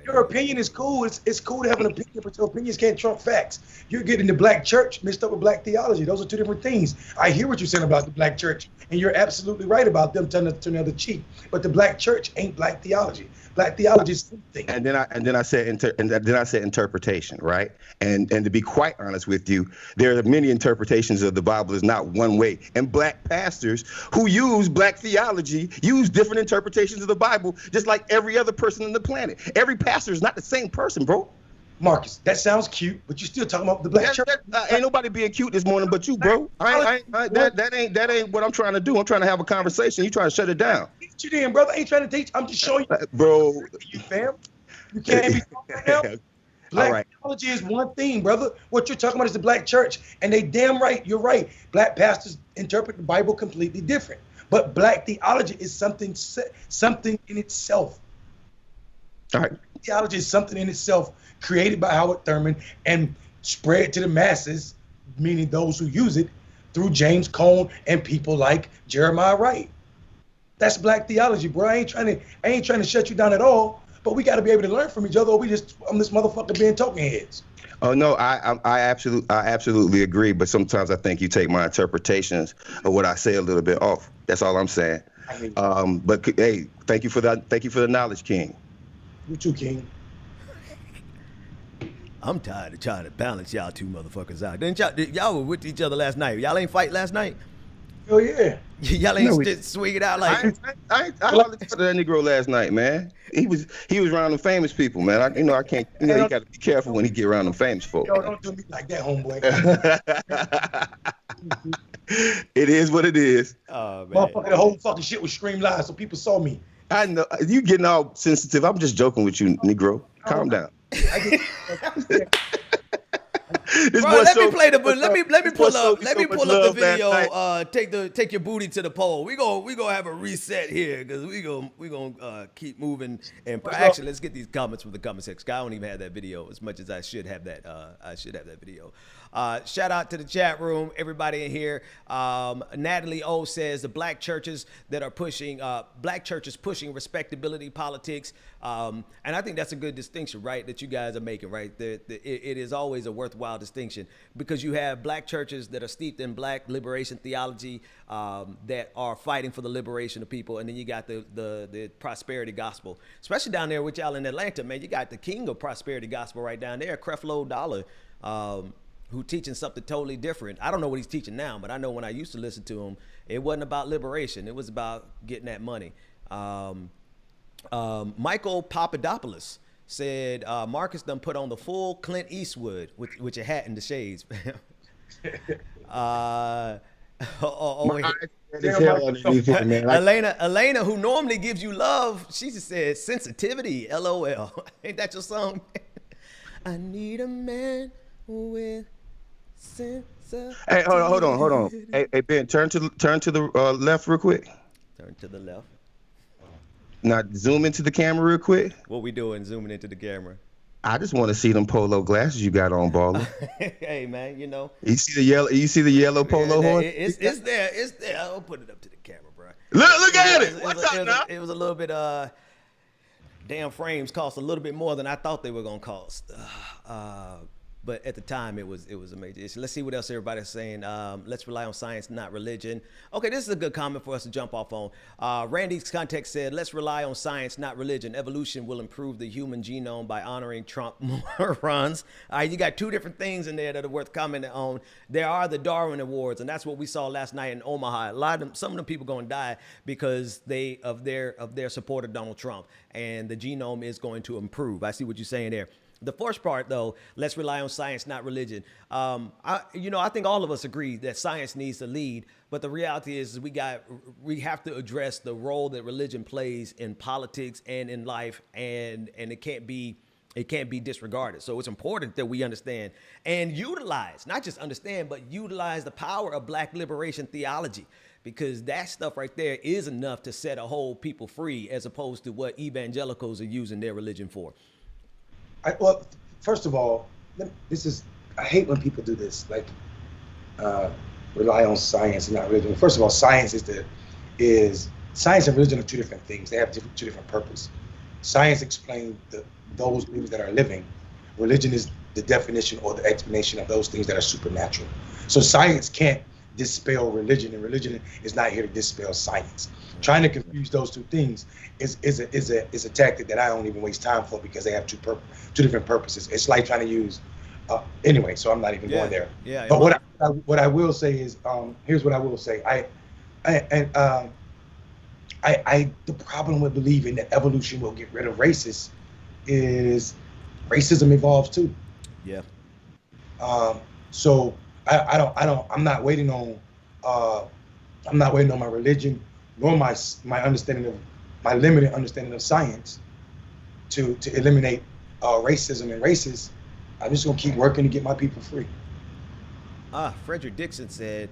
Your opinion is cool. It's cool to have an opinion, but your opinions can't trump facts. You're getting the black church mixed up with black theology. Those are two different things. I hear what you're saying about the black church, and you're absolutely right about them turning the other cheek. But the black church ain't black theology. Black theology is something. And then I said interpretation, right? And to be quite honest with you, there are many interpretations of the Bible. Is not one way. And black pastors who use black theology use different interpretations of the Bible, just like every other person on the planet. Every pastor is not the same person, bro. Marcus, that sounds cute, but you're still talking about the black church. Ain't nobody being cute this morning but you, bro. That ain't what I'm trying to do. I'm trying to have a conversation. You trying to shut it down. Teach you then, brother. I ain't trying to teach. I'm just showing you. Bro. You fam. You can't be talking now. Black theology is one thing, brother. What you're talking about is the black church. And they damn right, you're right. Black pastors interpret the Bible completely different. But black theology is something in itself. All right. Theology is something in itself, created by Howard Thurman and spread to the masses, meaning those who use it, through James Cone and people like Jeremiah Wright. That's black theology, bro. I ain't trying to shut you down at all, but we got to be able to learn from each other. Or I'm this motherfucker being token heads. Oh no, I absolutely agree. But sometimes I think you take my interpretations of what I say a little bit off. That's all I'm saying. But hey, thank you for that. Thank you for the knowledge, King. You too, King. I'm tired of trying to balance y'all two motherfuckers out. Didn't y'all were with each other last night? Y'all ain't fight last night? Oh yeah. Y'all ain't swing it out like. I hollered at that Negro last night, man. He was around the famous people, man. I can't. You got to be careful when he get around them famous folk. Yo, don't do me like that, homeboy. It is what it is. Oh man. Motherfucker, the whole fucking shit was streamed live, so people saw me. I know you getting all sensitive. I'm just joking with you, Negro. Calm down. Bro, let me pull up the video. Take your booty to the pole. We gonna have a reset here because we gonna keep moving. And actually, let's get these comments from the comment section. I don't even have that video as much as I should have that. I should have that video. Shout out to the chat room, everybody in here. Natalie O says the black churches pushing respectability politics. And I think that's a good distinction, right? That you guys are making, right? It is always a worthwhile distinction because you have black churches that are steeped in black liberation theology that are fighting for the liberation of people. And then you got the prosperity gospel, especially down there with y'all in Atlanta, man. You got the king of prosperity gospel right down there, Creflo Dollar. Who teaching something totally different. I don't know what he's teaching now, but I know when I used to listen to him, it wasn't about liberation. It was about getting that money. Michael Papadopoulos said, Marcus done put on the full Clint Eastwood with your hat and the shades. Elena, who normally gives you love, she just said sensitivity, LOL. Ain't that your song? I need a man with sensitivity. Hey, hold on. Hey, Ben, turn to the left real quick. Turn to the left. Now zoom into the camera real quick. What we doing? Zooming into the camera. I just want to see them polo glasses you got on, baller. Hey man, you know. You see the yellow polo horn? It's there. I'll put it up to the camera, bro. Look at it. What's up now? It was a little bit. Damn frames cost a little bit more than I thought they were gonna cost. But at the time, it was a major issue. Let's see what else everybody's saying. Let's rely on science, not religion. Okay, this is a good comment for us to jump off on. Randy's context said, let's rely on science, not religion. Evolution will improve the human genome by honoring Trump morons. All right, you got two different things in there that are worth commenting on. There are the Darwin Awards, and that's what we saw last night in Omaha. Some of them people going to die because of their support of Donald Trump, and the genome is going to improve. I see what you're saying there. The first part, though, let's rely on science, not religion. I think all of us agree that science needs to lead, but the reality is we have to address the role that religion plays in politics and in life, and it can't be disregarded. So it's important that we understand and utilize, not just understand, but utilize the power of black liberation theology, because that stuff right there is enough to set a whole people free, as opposed to what evangelicals are using their religion for. Well, first of all, I hate when people do this, like rely on science and not religion. First of all, science science and religion are two different things. They have two different purposes. Science explains those things that are living. Religion is the definition or the explanation of those things that are supernatural. So science can't dispel religion, and religion is not here to dispel science. Trying to confuse those two things is a tactic that I don't even waste time for, because they have two different purposes. It's like trying to use anyway. So I'm not even going there. Yeah. But what I will say is, here's what I will say. The problem with believing that evolution will get rid of racists is racism evolves too. Yeah. So I'm not waiting on my religion nor my understanding of my limited understanding of science to eliminate racism and racists. I'm just gonna keep working to get my people free. Frederick Dixon said,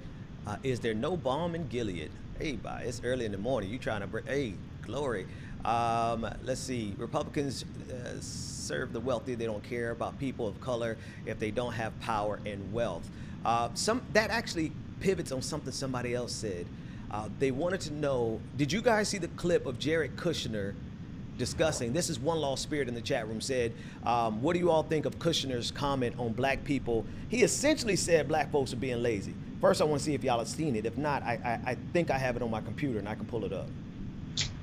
is there no balm in Gilead? Hey, it's early in the morning. You trying to break? Hey, glory. Let's see. Republicans serve the wealthy. They don't care about people of color if they don't have power and wealth. That actually pivots on something somebody else said. They wanted to know, did you guys see the clip of Jared Kushner discussing. This is One Lost Spirit in the chat room said, what do you all think of Kushner's comment on black people? He essentially said black folks are being lazy. First, I want to see if y'all have seen it. If not, I think I have it on my computer and I can pull it up.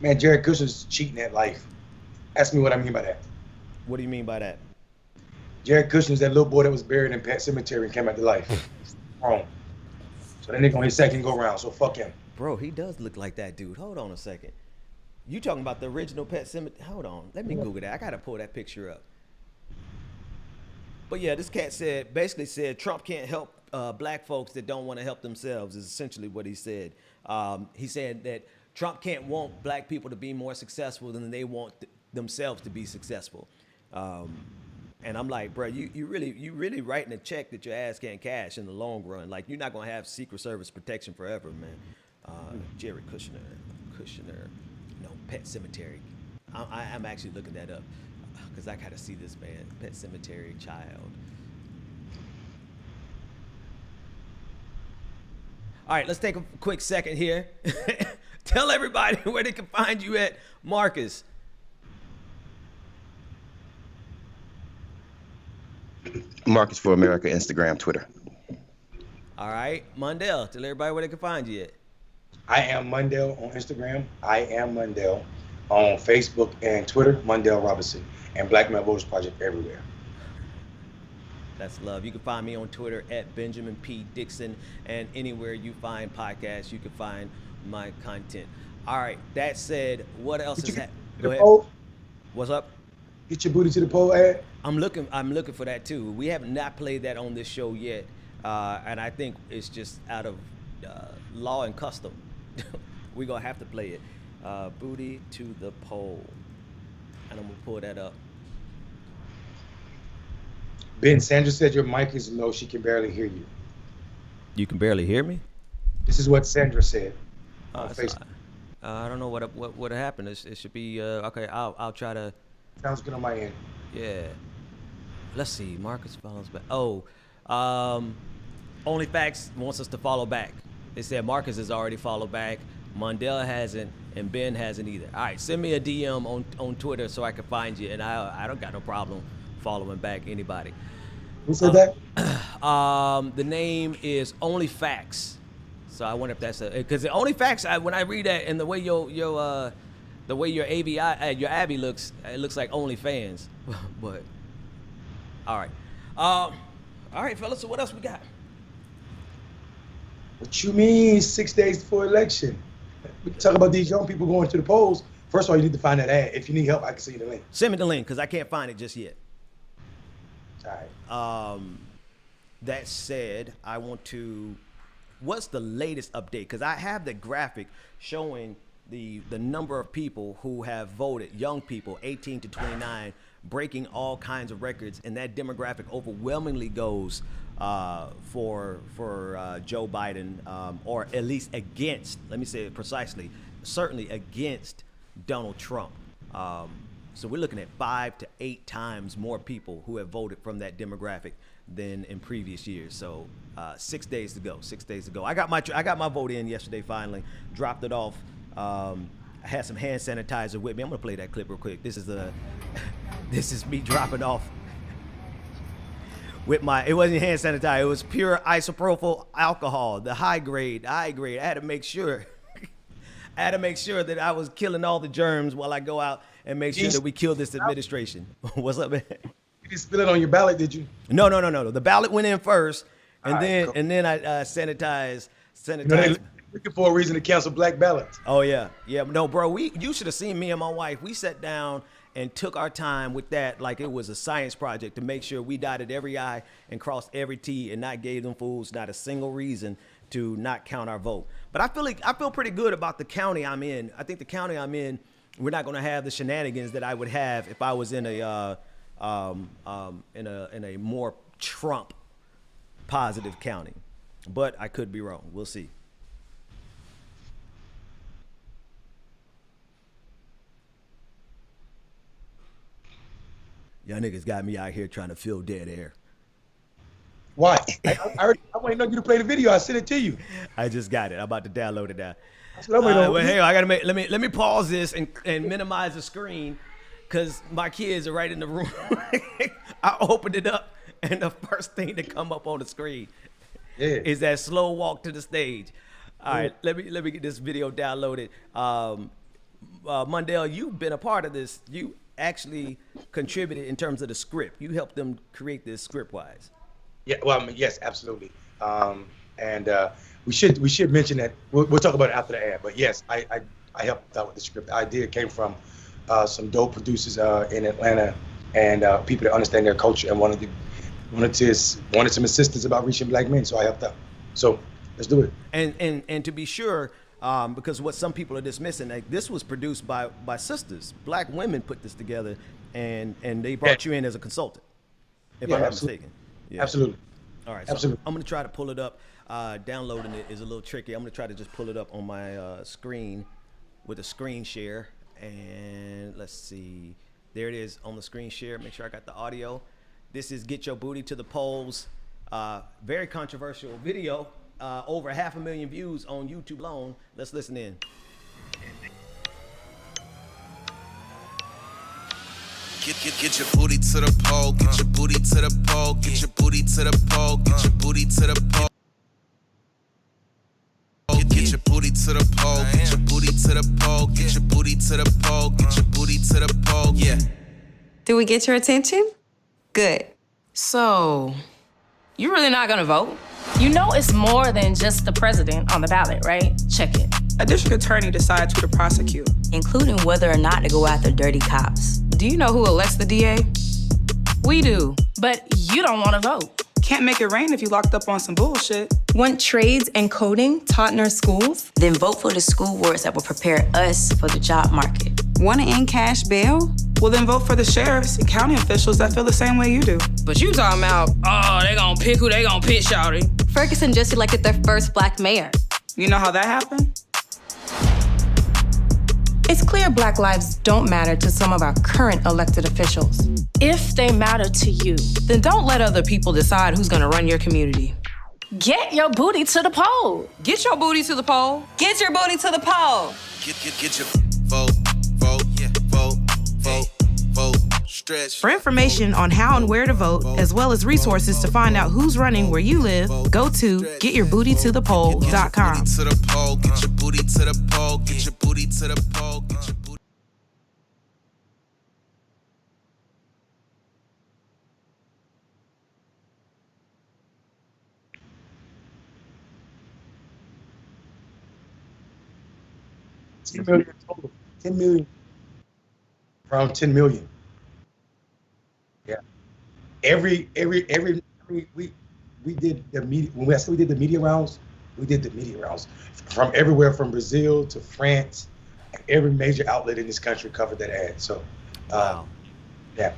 Man, Jared Kushner's cheating at life. Ask me what I mean by that. What do you mean by that? Jared Kushner's that little boy that was buried in Pet Cemetery and came back to life. Wrong. So then they're going to his second go round, so fuck him. Bro, he does look like that dude. Hold on a second. You talking about the original Pet Cemetery? Hold on. Let me Google that. I got to pull that picture up. But yeah, this cat basically said Trump can't help black folks that don't want to help themselves is essentially what he said. He said that Trump can't want black people to be more successful than they want themselves to be successful. And I'm like, bro, you really writing a check that your ass can't cash in the long run. Like, you're not gonna have Secret Service protection forever, man. Jared Kushner, no, Pet Cemetery. I'm actually looking that up because I gotta see this, man. Pet Cemetery child. All right, let's take a quick second here. Tell everybody where they can find you at, Marcus. Marcus for America, Instagram, Twitter. All right, Mundell, tell everybody where they can find you at. I am Mundell on Instagram. I am Mundell on Facebook and Twitter, Mundell Robinson, and Black Man Voters Project everywhere. That's love. You can find me on Twitter at Benjamin P. Dixon, and anywhere you find podcasts, you can find my content. All right, that said, what else is happening? Go ahead. Poll? What's up? Get your booty to the poll ad. I'm looking for that too. We have not played that on this show yet, and I think it's just out of law and custom. We're gonna have to play it. Booty to the poll, and I'm gonna pull that up. Ben, Sandra said your mic is low. She can barely hear you. You can barely hear me? This is what Sandra said on Facebook. I don't know what happened. It should be okay. I'll try to. Sounds good on my end. Yeah. Let's see. Marcus follows back. Oh, OnlyFacts wants us to follow back. They said Marcus has already followed back. Mundell hasn't, and Ben hasn't either. All right, send me a DM on Twitter so I can find you, and I don't got no problem following back anybody. Who said that? The name is OnlyFacts. So I wonder if that's because the OnlyFacts. When I read that and the way your Abby looks, it looks like OnlyFans. But all right, fellas. So what else we got? What you mean 6 days before election? We can talk about these young people going to the polls. First of all, you need to find that ad. If you need help, I can send you the link. Send me the link because I can't find it just yet. All right. That said, I want to. What's the latest update? Because I have the graphic showing the number of people who have voted, young people, 18 to 29, breaking all kinds of records, and that demographic overwhelmingly goes for Joe Biden, or at least against. Let me say it precisely. Certainly against Donald Trump. So we're looking at 5 to 8 times more people who have voted from that demographic than in previous years. So 6 days to go. 6 days to go. I got my vote in yesterday. Finally, dropped it off. I had some hand sanitizer with me. I'm gonna play that clip real quick. This is me dropping off with my. It wasn't hand sanitizer. It was pure isopropyl alcohol, the high grade. I had to make sure. I had to make sure that I was killing all the germs while I go out and make sure that we kill this administration. What's up, man? You didn't spill it on your ballot, did you? No. The ballot went in first, and All then right, I sanitized. You know, they're looking for a reason to cancel black ballots. Oh yeah. No, bro. You should have seen me and my wife. We sat down and took our time with that like it was a science project to make sure we dotted every I and crossed every T and not gave them fools not a single reason to not count our vote. But I feel pretty good about the county I'm in. I think the county I'm in, we're not going to have the shenanigans that I would have if I was in a more Trump positive county. But I could be wrong. We'll see. Y'all niggas got me out here trying to fill dead air. Why? I want to know you to play the video. I sent it to you. I just got it. I'm about to download it now. All right, well, hey, I gotta let me pause this and minimize the screen, cause my kids are right in the room. I opened it up, and the first thing that come up on the screen is that slow walk to the stage. All right, let me get this video downloaded. Mundell, you've been a part of this. You actually contributed in terms of the script. You helped them create this script-wise. Yeah, well, I mean, yes, absolutely. And we should mention that we'll talk about it after the ad. But yes, I helped out with the script. The idea came from some dope producers in Atlanta and people that understand their culture and wanted some assistance about reaching Black men. So I helped out. So let's do it. And to be sure, because what some people are dismissing, like, this was produced by sisters. Black women put this together, and they brought you in as a consultant, if I'm not mistaken. Yeah. Absolutely. All right. So absolutely. I'm going to try to pull it up. Downloading it is a little tricky. I'm going to try to just pull it up on my screen with a screen share. And let's see. There it is on the screen share. Make sure I got the audio. This is Get Your Booty to the Polls. Very controversial video. Over 500,000 views on YouTube alone. Let's listen in. Get your booty to the pole, get your booty to the pole, get your booty to the pole, get your booty to the pole. Get your booty to the pole, get your booty to the pole, get your booty to the pole, get your booty to the pole. Yeah. Did we get your attention? Good. So, you're really not gonna vote? You know it's more than just the president on the ballot, right? Check it. A district attorney decides who to prosecute, Including whether or not to go after dirty cops. Do you know who elects the DA? We do, but you don't want to vote. can't make it rain if you locked up on some bullshit. Want trades and coding taught in our schools? Then vote for the school boards that will prepare us for the job market. Want to end cash bail? Well, then vote for the sheriffs and county officials that feel the same way you do. But you talking about, oh, they gonna pick who they gonna pick, shawty. Ferguson just elected their first black mayor. You know how that happened? It's clear black lives don't matter to some of our current elected officials. If they matter to you, then don't let other people decide who's gonna run your community. Get your booty to the poll. Get your booty to the poll. Get your booty to the poll. Get your vote, yeah, vote, stretch. For information on how and where to vote, as well as resources to find out who's running where you live, go to getyourbootytothepoll.com. Get your booty to the poll, get your booty to the poll, get your booty. $10 million total. 10 million. Around 10 million. Yeah. We did the media, when I said we did the media rounds, we did the media rounds from everywhere from Brazil to France. Every major outlet in this country covered that ad. So, Wow. yeah.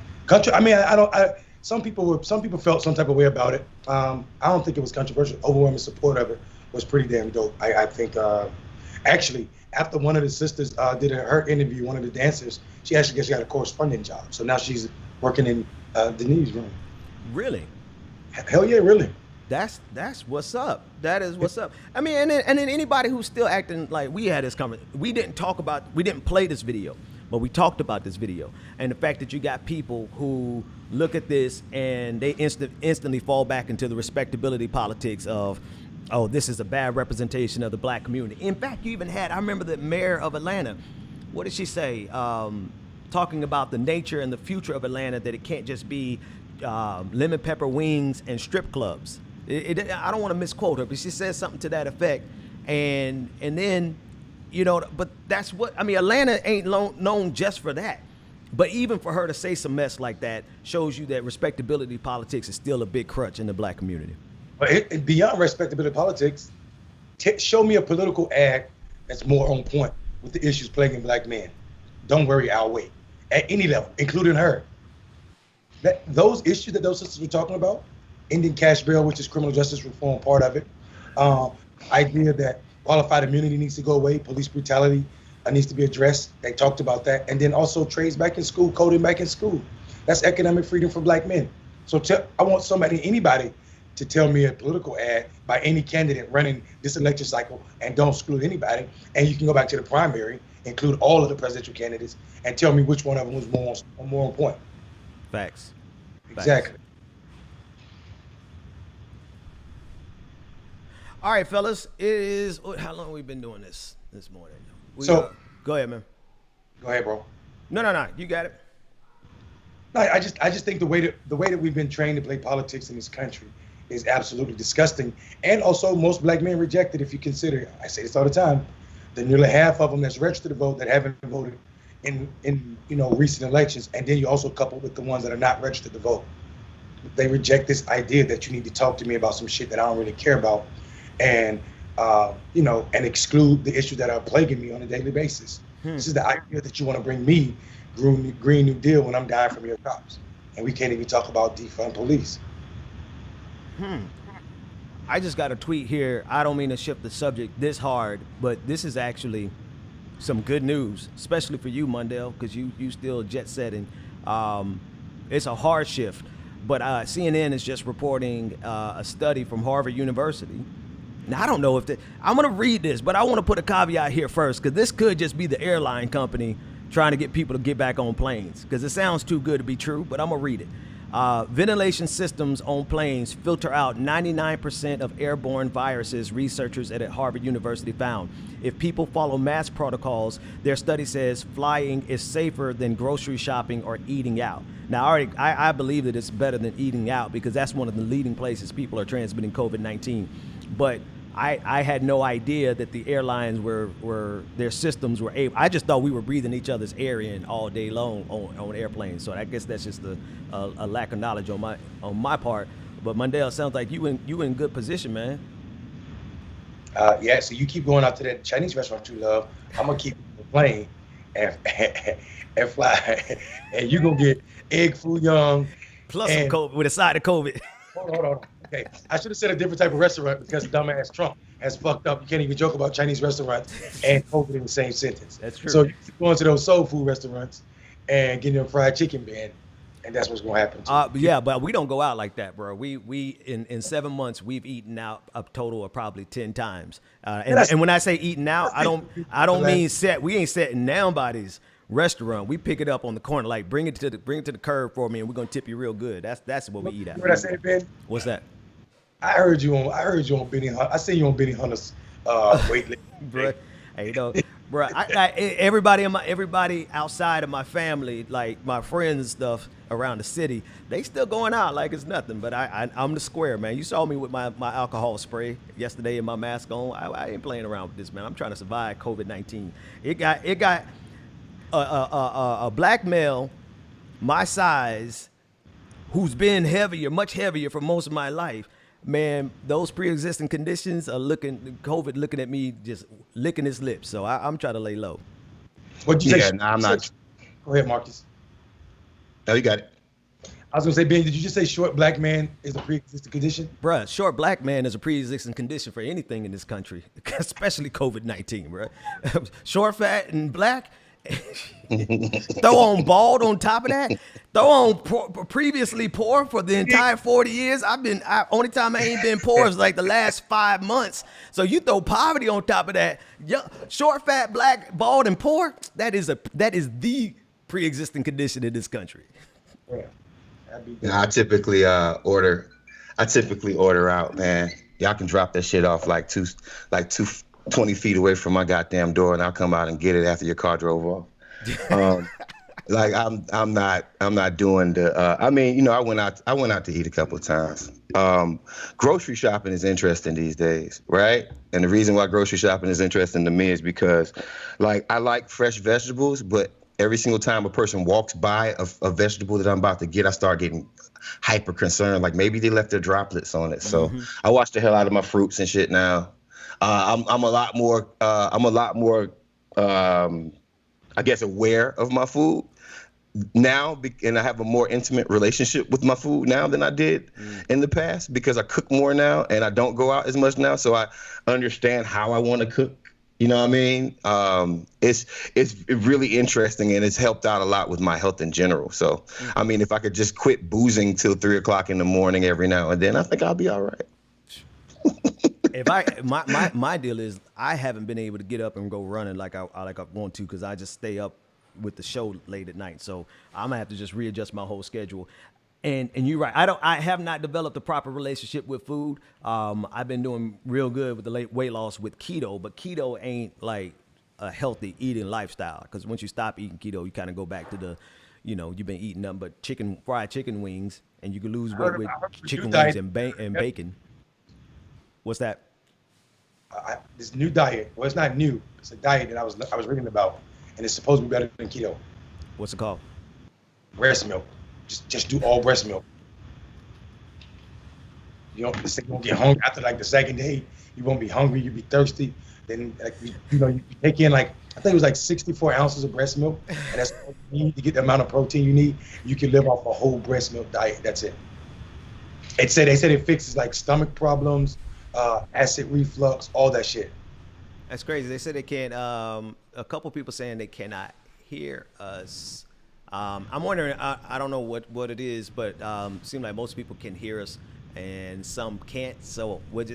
Some people felt some type of way about it. I don't think it was controversial. Overwhelming support of it was pretty damn dope. I think, actually, after one of the sisters did her interview, one of the dancers, she actually got a corresponding job. So now she's working in Denise's room. Really? Hell yeah, really. That's what's up. That is what's up. I mean, and then anybody who's still acting like we had this conversation, we didn't play this video, but we talked about this video. And the fact that you got people who look at this and they instantly fall back into the respectability politics of, oh, this is a bad representation of the black community. In fact, you even had, I remember the mayor of Atlanta, what did she say? Talking about the nature and the future of Atlanta, that it can't just be lemon pepper wings and strip clubs. I don't want to misquote her, but she said something to that effect. And then, but that's what, I mean, Atlanta ain't known just for that. But even for her to say some mess like that shows you that respectability politics is still a big crutch in the black community. But beyond respectability politics, show me a political ad that's more on point with the issues plaguing black men. Don't worry, I'll wait. At any level, including her. Those issues that those sisters were talking about, ending cash bail, which is criminal justice reform, part of it. Idea that qualified immunity needs to go away, police brutality needs to be addressed. They talked about that. And then also trades back in school, coding back in school. That's economic freedom for black men. So I want anybody to tell me a political ad by any candidate running this election cycle and don't exclude anybody. And you can go back to the primary, include all of the presidential candidates, and tell me which one of them was more on point. Facts. Exactly. All right, fellas. It is, how long have we been doing this morning? Go ahead, man. Go ahead, bro. No. You got it. No, I just think the way that we've been trained to play politics in this country is absolutely disgusting. And also, most black men reject it. If you consider, I say this all the time, the nearly half of them that's registered to vote that haven't voted in recent elections, and then you also couple with the ones that are not registered to vote. They reject this idea that you need to talk to me about some shit that I don't really care about, and and exclude the issues that are plaguing me on a daily basis. This is the idea that you want to bring me Green New Deal when I'm dying from your cops, and we can't even talk about defund police. I just got a tweet here. I don't mean to shift the subject this hard, but this is actually some good news, especially for you, Mundell, because you still jet setting. It's a hard shift, but CNN is just reporting a study from Harvard University. Now, I don't know if I'm going to read this, but I want to put a caveat here first, because this could just be the airline company trying to get people to get back on planes, because it sounds too good to be true, but I'm going to read it. Ventilation systems on planes filter out 99% of airborne viruses, researchers at Harvard University found. If people follow mask protocols, their study says flying is safer than grocery shopping or eating out. Now, I believe that it's better than eating out, because that's one of the leading places people are transmitting COVID-19. But I had no idea that the airlines their systems were able. I just thought we were breathing each other's air in all day long on airplanes. So I guess that's just a lack of knowledge on my part. But Mundell, sounds like you in good position, man. Yeah. So you keep going out to that Chinese restaurant you love. I'm gonna keep the plane and fly, and you gonna get egg foo young plus some COVID with a side of COVID. Hold on. Okay, I should have said a different type of restaurant, because dumbass Trump has fucked up. You can't even joke about Chinese restaurants and COVID in the same sentence. That's true. So you keep going to those soul food restaurants and getting them fried chicken, man, and that's what's gonna happen. Yeah, but we don't go out like that, bro. We in 7 months we've eaten out a total of probably 10 times. And when I say eating out, I don't mean set. We ain't setting down bodies. Restaurant, we pick it up on the corner, like bring it to the curb for me, and we're gonna tip you real good. That's what we eat at. What I said, Ben? What's that? I heard you on Benny Hunt. I seen you on Benny Hunter's weightlifting. Bro, hey, bro, everybody outside of my family, like my friends and stuff around the city, they still going out like it's nothing. But I'm the square, man. You saw me with my alcohol spray yesterday and my mask on. I ain't playing around with this, man. I'm trying to survive COVID-19. It got a black male my size who's been much heavier for most of my life. Man, those pre-existing conditions are COVID looking at me, just licking his lips. So I'm trying to lay low. What'd you say? I'm not. Go ahead, Marcus. No, you got it. I was gonna say, Ben, did you just say short black man is a pre-existing condition? Bruh, short black man is a pre-existing condition for anything in this country, especially COVID-19, bruh. Short, fat, and black. Throw on bald on top of that. Throw on previously poor for the entire 40 years. Only time I ain't been poor is like the last 5 months. So you throw poverty on top of that. Short, fat, black, bald, and poor. That is the pre-existing condition in this country. Yeah. I typically order out, man. Y'all can drop that shit off like 20 feet away from my goddamn door, and I'll come out and get it after your car drove off. Like I'm not doing the. I mean, I went out to eat a couple of times. Grocery shopping is interesting these days, right? And the reason why grocery shopping is interesting to me is because, like, I like fresh vegetables, but every single time a person walks by a vegetable that I'm about to get, I start getting hyper concerned. Like maybe they left their droplets on it. So I wash the hell out of my fruits and shit now. I'm a lot more, I guess, aware of my food now, and I have a more intimate relationship with my food now than I did in the past, because I cook more now and I don't go out as much now. So I understand how I want to cook You know what I mean? It's really interesting, and it's helped out a lot with my health in general. So, I mean, if I could just quit boozing till 3 o'clock in the morning every now and then, I think I'll be all right. My deal is I haven't been able to get up and go running like I want to, because I just stay up with the show late at night. So I'm gonna have to just readjust my whole schedule. And you're right. I have not developed a proper relationship with food. I've been doing real good with the weight loss with keto, but keto ain't like a healthy eating lifestyle, because once you stop eating keto, you kind of go back to the, you've been eating nothing but fried chicken wings, and you can lose weight with chicken wings and bacon. What's that? This new diet. Well, it's not new. It's a diet that I was reading about, and it's supposed to be better than keto. What's it called? Breast milk. Just do all breast milk. You won't get hungry after like the second day. You won't be hungry. You'll be thirsty. Then you take in like, I think it was like 64 ounces of breast milk, and that's all you need to get the amount of protein you need. You can live off a whole breast milk diet. That's it. They said it fixes like stomach problems, acid reflux, all that shit. That's crazy. They said they can't. A couple people saying they cannot hear us. I'm wondering. I don't know what it is, but it seems like most people can hear us, and some can't. So we'll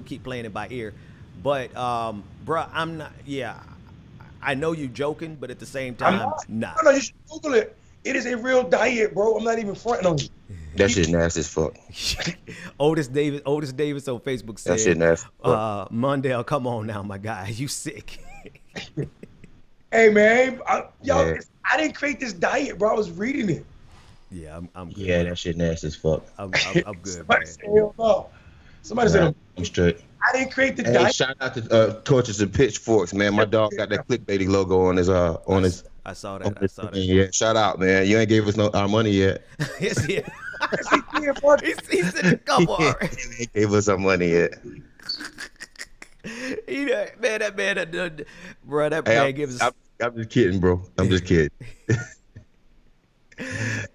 keep playing it by ear. But bruh, I'm not. Yeah, I know you joking, but at the same time, nah. No, you should Google it. It is a real diet, bro. I'm not even fronting on you. That shit nasty as fuck. Otis Davis on Facebook said, that shit nasty. Mundell, come on now, my guy. You sick. Hey, man. I didn't create this diet, bro. I was reading it. Yeah, I'm good. Yeah, that shit nasty as fuck. I'm good, Somebody said, hell no. Somebody said, I'm straight. I didn't create the diet. Shout out to Torches and Pitchforks, man. My dog got that clickbaity logo on his I saw that. Yeah, shout out, man. You ain't gave us our money yet. Yes, yeah. He sent a couple. He ain't gave us our money yet. That man gives us. I'm just kidding, bro. I'm just kidding.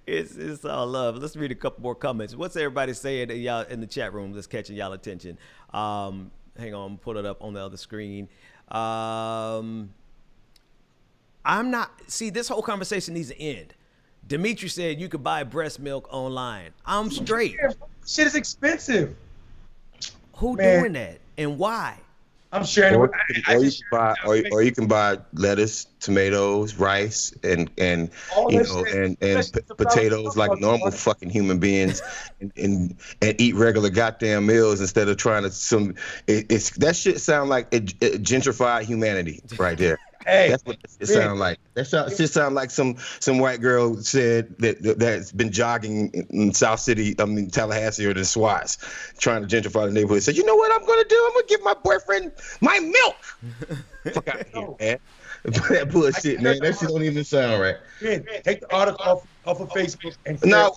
It's all love. Let's read a couple more comments. What's everybody saying y'all in the chat room that's catching y'all attention? Hang on, pull it up on the other screen. This whole conversation needs to end. Dimitri said you could buy breast milk online. I'm straight. Yeah, shit is expensive. Who doing that and why? I'm sharing it with or you can buy lettuce, tomatoes, rice, and potatoes like normal fucking human beings, and eat regular goddamn meals instead of trying to that shit sound like it gentrified humanity right there. Hey, that's what it sounds like. That shit sound like some white girl said that's been jogging in South City, Tallahassee or the SWATs, trying to gentrify the neighborhood. Said, you know what I'm gonna do? I'm gonna give my boyfriend my milk. Fuck out of here, man. That bullshit, man. That shit don't even sound right. Man, take the article off of Facebook. And I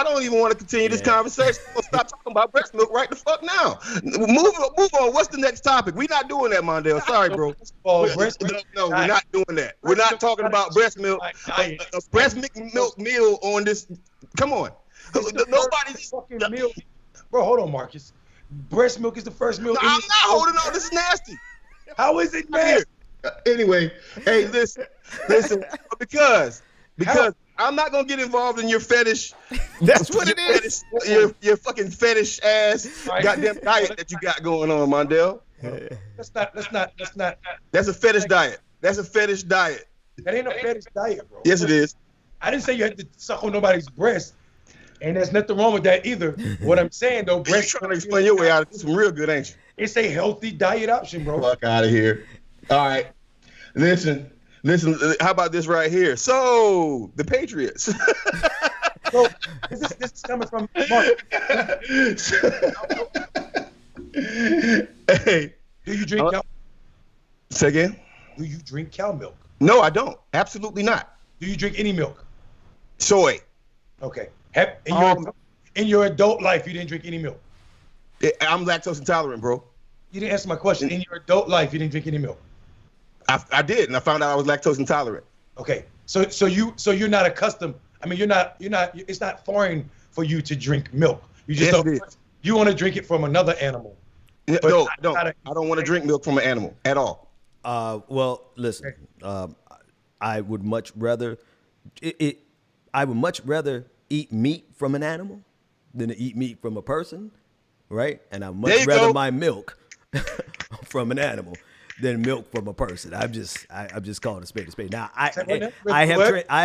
don't even want to continue this conversation. We'll stop talking about breast milk right the fuck now. Move on. What's the next topic? We're not doing that, Mondale. Sorry, bro. No, we're not doing that. We're not talking about breast milk. A breast milk meal on this. Come on. Nobody's fucking meal. Bro, hold on, Marcus. Breast milk is the first meal. No, I'm not holding on. This is nasty. How is it nasty? Anyway, hey, listen, because I'm not gonna get involved in your fetish. That's what it is. Your fucking fetish ass goddamn diet that you got going on, Mondale. That's not. That's a fetish diet. That's a fetish diet. That ain't no fetish diet, bro. Yes, it is. I didn't say you had to suck on nobody's breast, and there's nothing wrong with that either. What I'm saying though, breast. You're trying to explain your way out of some real good, ain't you? It's a healthy diet option, bro. Fuck out of here. All right, listen. How about this right here? So the Patriots. So this is coming from Mark. Hey, do you drink cow? Say again? Do you drink cow milk? No, I don't. Absolutely not. Do you drink any milk? Soy. Okay. In your adult life, you didn't drink any milk? I'm lactose intolerant, bro. You didn't answer my question. In your adult life, you didn't drink any milk? I did, and I found out I was lactose intolerant. Okay, so you're not accustomed. I mean, you're not. It's not foreign for you to drink milk. You just don't. You want to drink it from another animal. No, I don't want to drink milk from an animal at all. Well, listen. I would much rather I would much rather eat meat from an animal than to eat meat from a person, right? And I much rather my milk from an animal than milk from a person. I'm just calling a spade a spade. Now I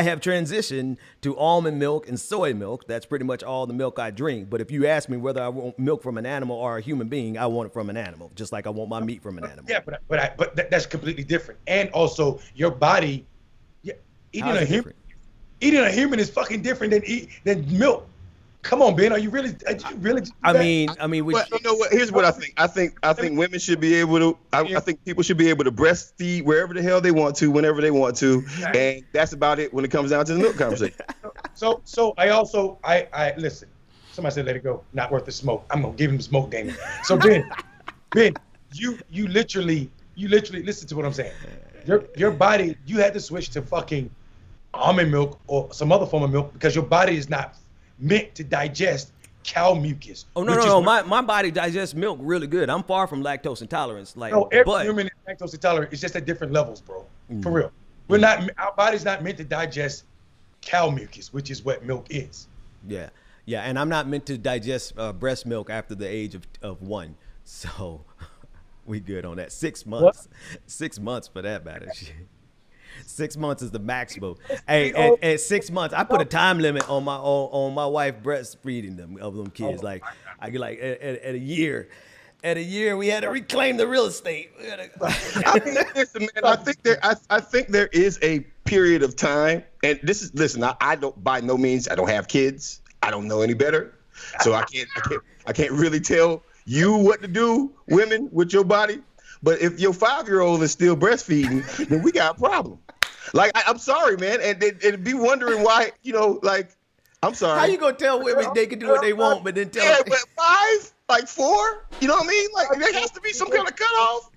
have transitioned to almond milk and soy milk. That's pretty much all the milk I drink. But if you ask me whether I want milk from an animal or a human being, I want it from an animal, just like I want my meat from an animal. Yeah, but that's completely different. And also, your body, eating a human is fucking different than milk. Come on, Ben. Are you really? I mean, well, you know what? Here's what I think. I think women should be able to. I think people should be able to breastfeed wherever the hell they want to, whenever they want to, and that's about it when it comes down to the milk conversation. So I listen. Somebody said let it go. Not worth the smoke. I'm gonna give him smoke, Damon. So Ben, you literally listen to what I'm saying. Your body, you had to switch to fucking almond milk or some other form of milk because your body is not meant to digest cow mucus. Oh no. My body digests milk really good. I'm far from lactose intolerance. Like, no, every human is lactose intolerant. It's just at different levels, bro. For real. Our body's not meant to digest cow mucus, which is what milk is. Yeah, and I'm not meant to digest breast milk after the age of 1. So we good on that. 6 months. What? 6 months for that matter. 6 months is the maximum. Hey, at 6 months, I put a time limit on my wife breastfeeding them kids. Like I get like at a year. At a year, we had to reclaim the real estate. I mean, listen, man. I think there is a period of time, and listen. I don't by no means. I don't have kids. I don't know any better, so I can't really tell you what to do, women, with your body. But if your 5-year-old is still breastfeeding, then we got a problem. Like, I'm sorry, man. And be wondering why, like, I'm sorry. How you going to tell women they can do what they want, but then tell them? But 5, like 4, you know what I mean? Like, there has to be some kind of cutoff.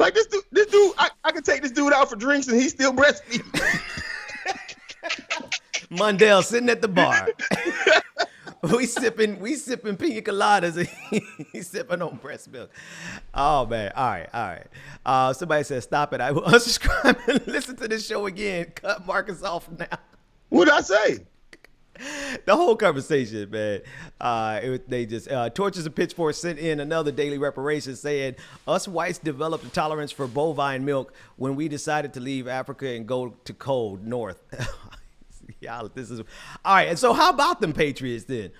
Like, this dude, I can take this dude out for drinks and he's still breastfeeding. Mundell sitting at the bar. We sipping pina coladas and he's sipping on breast milk. Oh man. All right. Somebody said stop it. I will unsubscribe and listen to this show again. Cut Marcus off now. What'd I say? The whole conversation, man. They just Torches and Pitchforks sent in another daily reparation saying us whites developed a tolerance for bovine milk when we decided to leave Africa and go to cold north. Yeah, this is all right. And so, how about them Patriots then?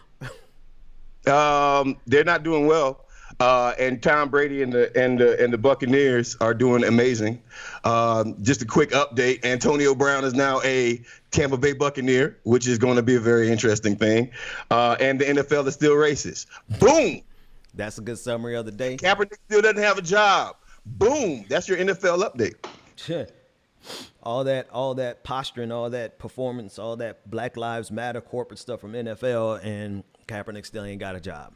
They're not doing well, and Tom Brady and the Buccaneers are doing amazing. Just a quick update: Antonio Brown is now a Tampa Bay Buccaneer, which is going to be a very interesting thing. And the NFL is still racist. Boom. That's a good summary of the day. Kaepernick still doesn't have a job. Boom. That's your NFL update. All that posturing, all that performance, all that Black Lives Matter corporate stuff from NFL, and Kaepernick still ain't got a job.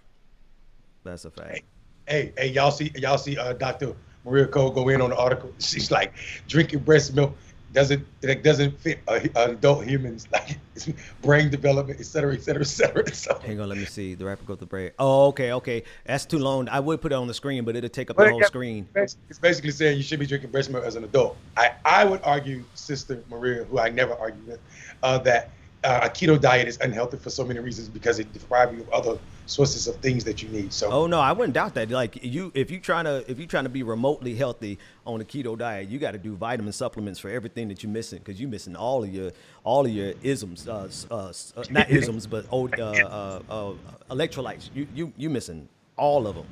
That's a fact. Hey, y'all see Dr. Maria Cole go in on the article. She's like, drinking breast milk doesn't fit adult humans, like brain development, et cetera, et cetera, et cetera. So, hang on, let me see. The rapper go to break. Oh, okay. That's too long. I would put it on the screen, but it'll take up the whole screen. It's basically saying you should be drinking breast milk as an adult. I would argue, Sister Maria, who I never argue with, that a keto diet is unhealthy for so many reasons because it deprives you of other sources of things that you need. So, oh no, I wouldn't doubt that. Like if you're trying to be remotely healthy on a keto diet, you got to do vitamin supplements for everything that you're missing, because you're missing all of your isms, not isms, but electrolytes. You missing all of them,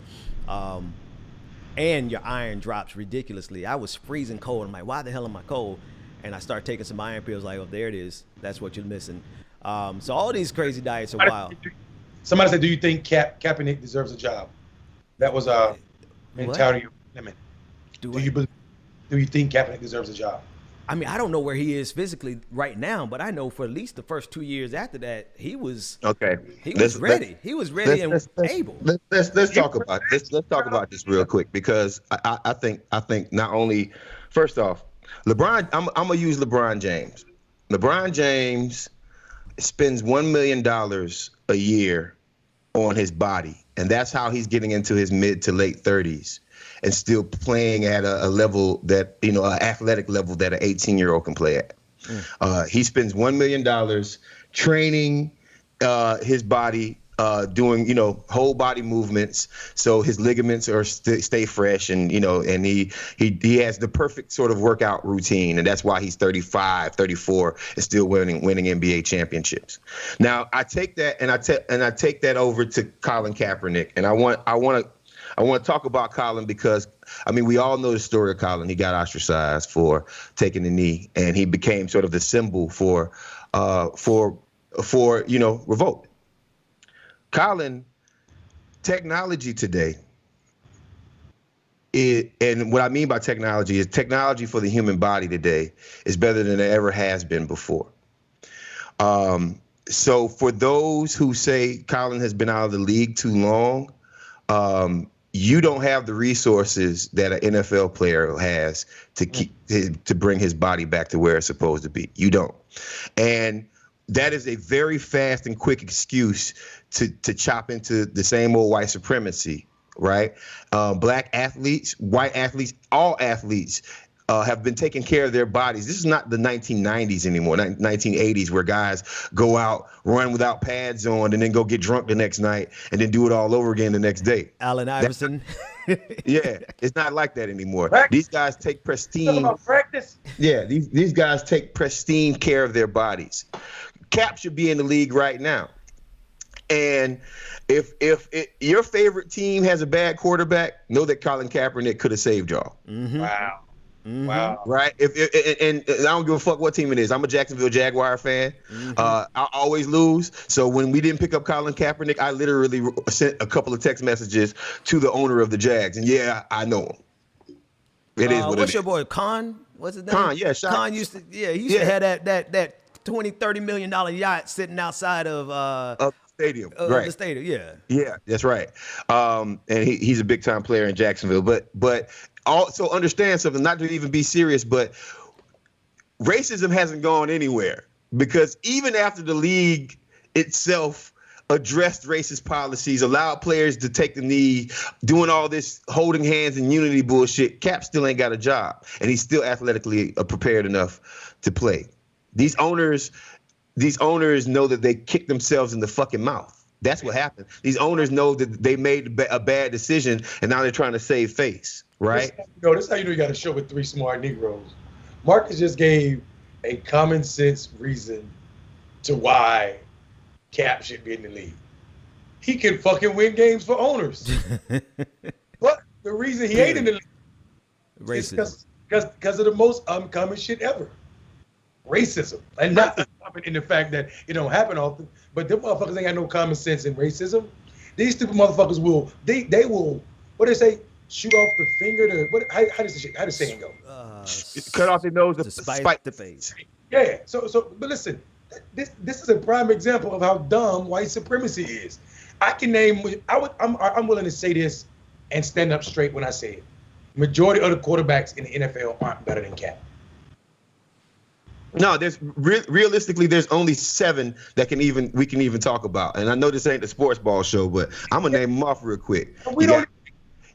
and your iron drops ridiculously. I was freezing cold. I'm like, why the hell am I cold? And I start taking some iron pills. Like, oh, there it is. That's what you're missing. So all these crazy diets are wild. Somebody said, do you think Kaepernick deserves a job? That was mentality of women. Do you think Kaepernick deserves a job? I mean, I don't know where he is physically right now, but I know for at least the first 2 years after that, he was okay. He was ready. He was ready and able. Let's talk about this. Let's talk about this real quick, because I think not only, first off, LeBron. I'm gonna use LeBron James. LeBron James spends $1 million a year on his body. And that's how he's getting into his mid to late 30s and still playing at a level that, an athletic level that an 18-year-old can play at. He spends $1 million training his body, doing, whole body movements, so his ligaments are stay fresh, and and he has the perfect sort of workout routine, and that's why he's 35, 34, and still winning NBA championships. Now I take that and I take that over to Colin Kaepernick, and I want to talk about Colin because we all know the story of Colin. He got ostracized for taking the knee, and he became sort of the symbol for revolt. Colin, technology today, and what I mean by technology is technology for the human body today is better than it ever has been before. So for those who say Colin has been out of the league too long, you don't have the resources that an NFL player has to bring his body back to where it's supposed to be. You don't. And that is a very fast and quick excuse to chop into the same old white supremacy, right? Black athletes, white athletes, all athletes have been taking care of their bodies. This is not the 1990s anymore, 1980s, where guys go out, run without pads on, and then go get drunk the next night and then do it all over again the next day. Allen Iverson. Yeah, it's not like that anymore. Practice. These guys take pristine. Practice. Yeah, these guys take pristine care of their bodies. Cap should be in the league right now. And if your favorite team has a bad quarterback, know that Colin Kaepernick could have saved y'all. Mm-hmm. Wow. Mm-hmm. Wow. Right? And I don't give a fuck what team it is. I'm a Jacksonville Jaguar fan. Mm-hmm. I always lose. So when we didn't pick up Colin Kaepernick, I literally sent a couple of text messages to the owner of the Jags. And yeah, I know him. It is what it is. What's your boy, Khan? What's his name? Khan, yeah. Khan used to have that $20-30 million yacht sitting outside of stadium. Right. The stadium, yeah. Yeah, that's right. And he's a big time player in Jacksonville. But also understand something, not to even be serious, but racism hasn't gone anywhere, because even after the league itself addressed racist policies, allowed players to take the knee, doing all this holding hands and unity bullshit, Cap still ain't got a job, and he's still athletically prepared enough to play. These owners know that they kicked themselves in the fucking mouth. That's what happened. These owners know that they made a bad decision, and now they're trying to save face, right? This is how you know you got a show with three smart Negroes. Marcus just gave a common sense reason to why Cap should be in the league. He can fucking win games for owners. But the reason he ain't in the league is because of the most uncommon shit ever. Racism. And not uncommon in the fact that it don't happen often, but them motherfuckers ain't got no common sense in racism. These stupid motherfuckers will, they will, what do they say? Shoot off the finger to, how does the saying go? Cut off their nose to spite the face. Yeah, but listen, this is a prime example of how dumb white supremacy is. I can name, I'm willing to say this and stand up straight when I say it. Majority of the quarterbacks in the NFL aren't better than Cap. No, there's realistically there's only 7 that we can even talk about. And I know this ain't the sports ball show, but I'm gonna name them off real quick.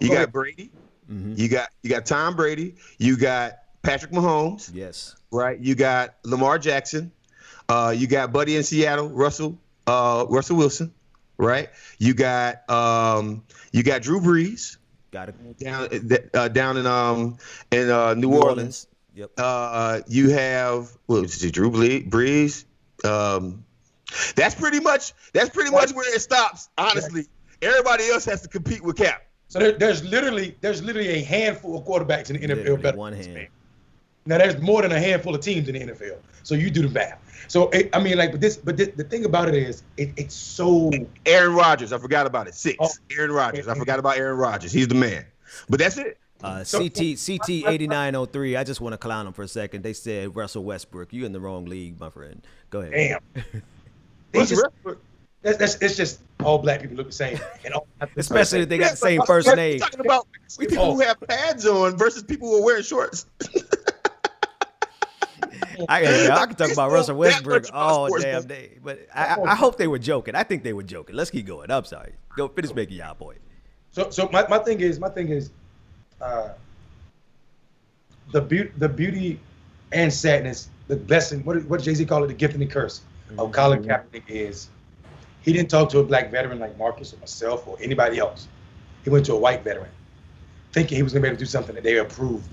You got Brady, mm-hmm. you got Tom Brady, you got Patrick Mahomes, yes, right? You got Lamar Jackson, you got Buddy in Seattle, Russell Wilson, right? You got Drew Brees, got it down in New Orleans. Yep. You have Drew Brees. That's pretty much where it stops. Honestly, everybody else has to compete with Cap. So there's literally a handful of quarterbacks in the NFL better. One hand. Now there's more than a handful of teams in the NFL. So you do the math. So the thing about it is it's so. Aaron Rodgers, I forgot about it. 6. Aaron Rodgers, I forgot about Aaron Rodgers. He's the man. But that's it. CT 8903. I just want to clown him for a second. They said Russell Westbrook. You in the wrong league, my friend. Go ahead. Damn. It's just all black people look the same, especially if they got the same first name. Talking about people who have pads on versus people who are wearing shorts. I can talk about Russell Westbrook all sports, damn day, but I hope they were joking. I think they were joking. Let's keep going. I'm sorry. Go finish making y'all point. So my thing is the beauty and sadness, the blessing. What Jay-Z called it, the gift and the curse of Colin Kaepernick is he didn't talk to a black veteran like Marcus or myself or anybody else. He went to a white veteran, thinking he was gonna be able to do something that they approved.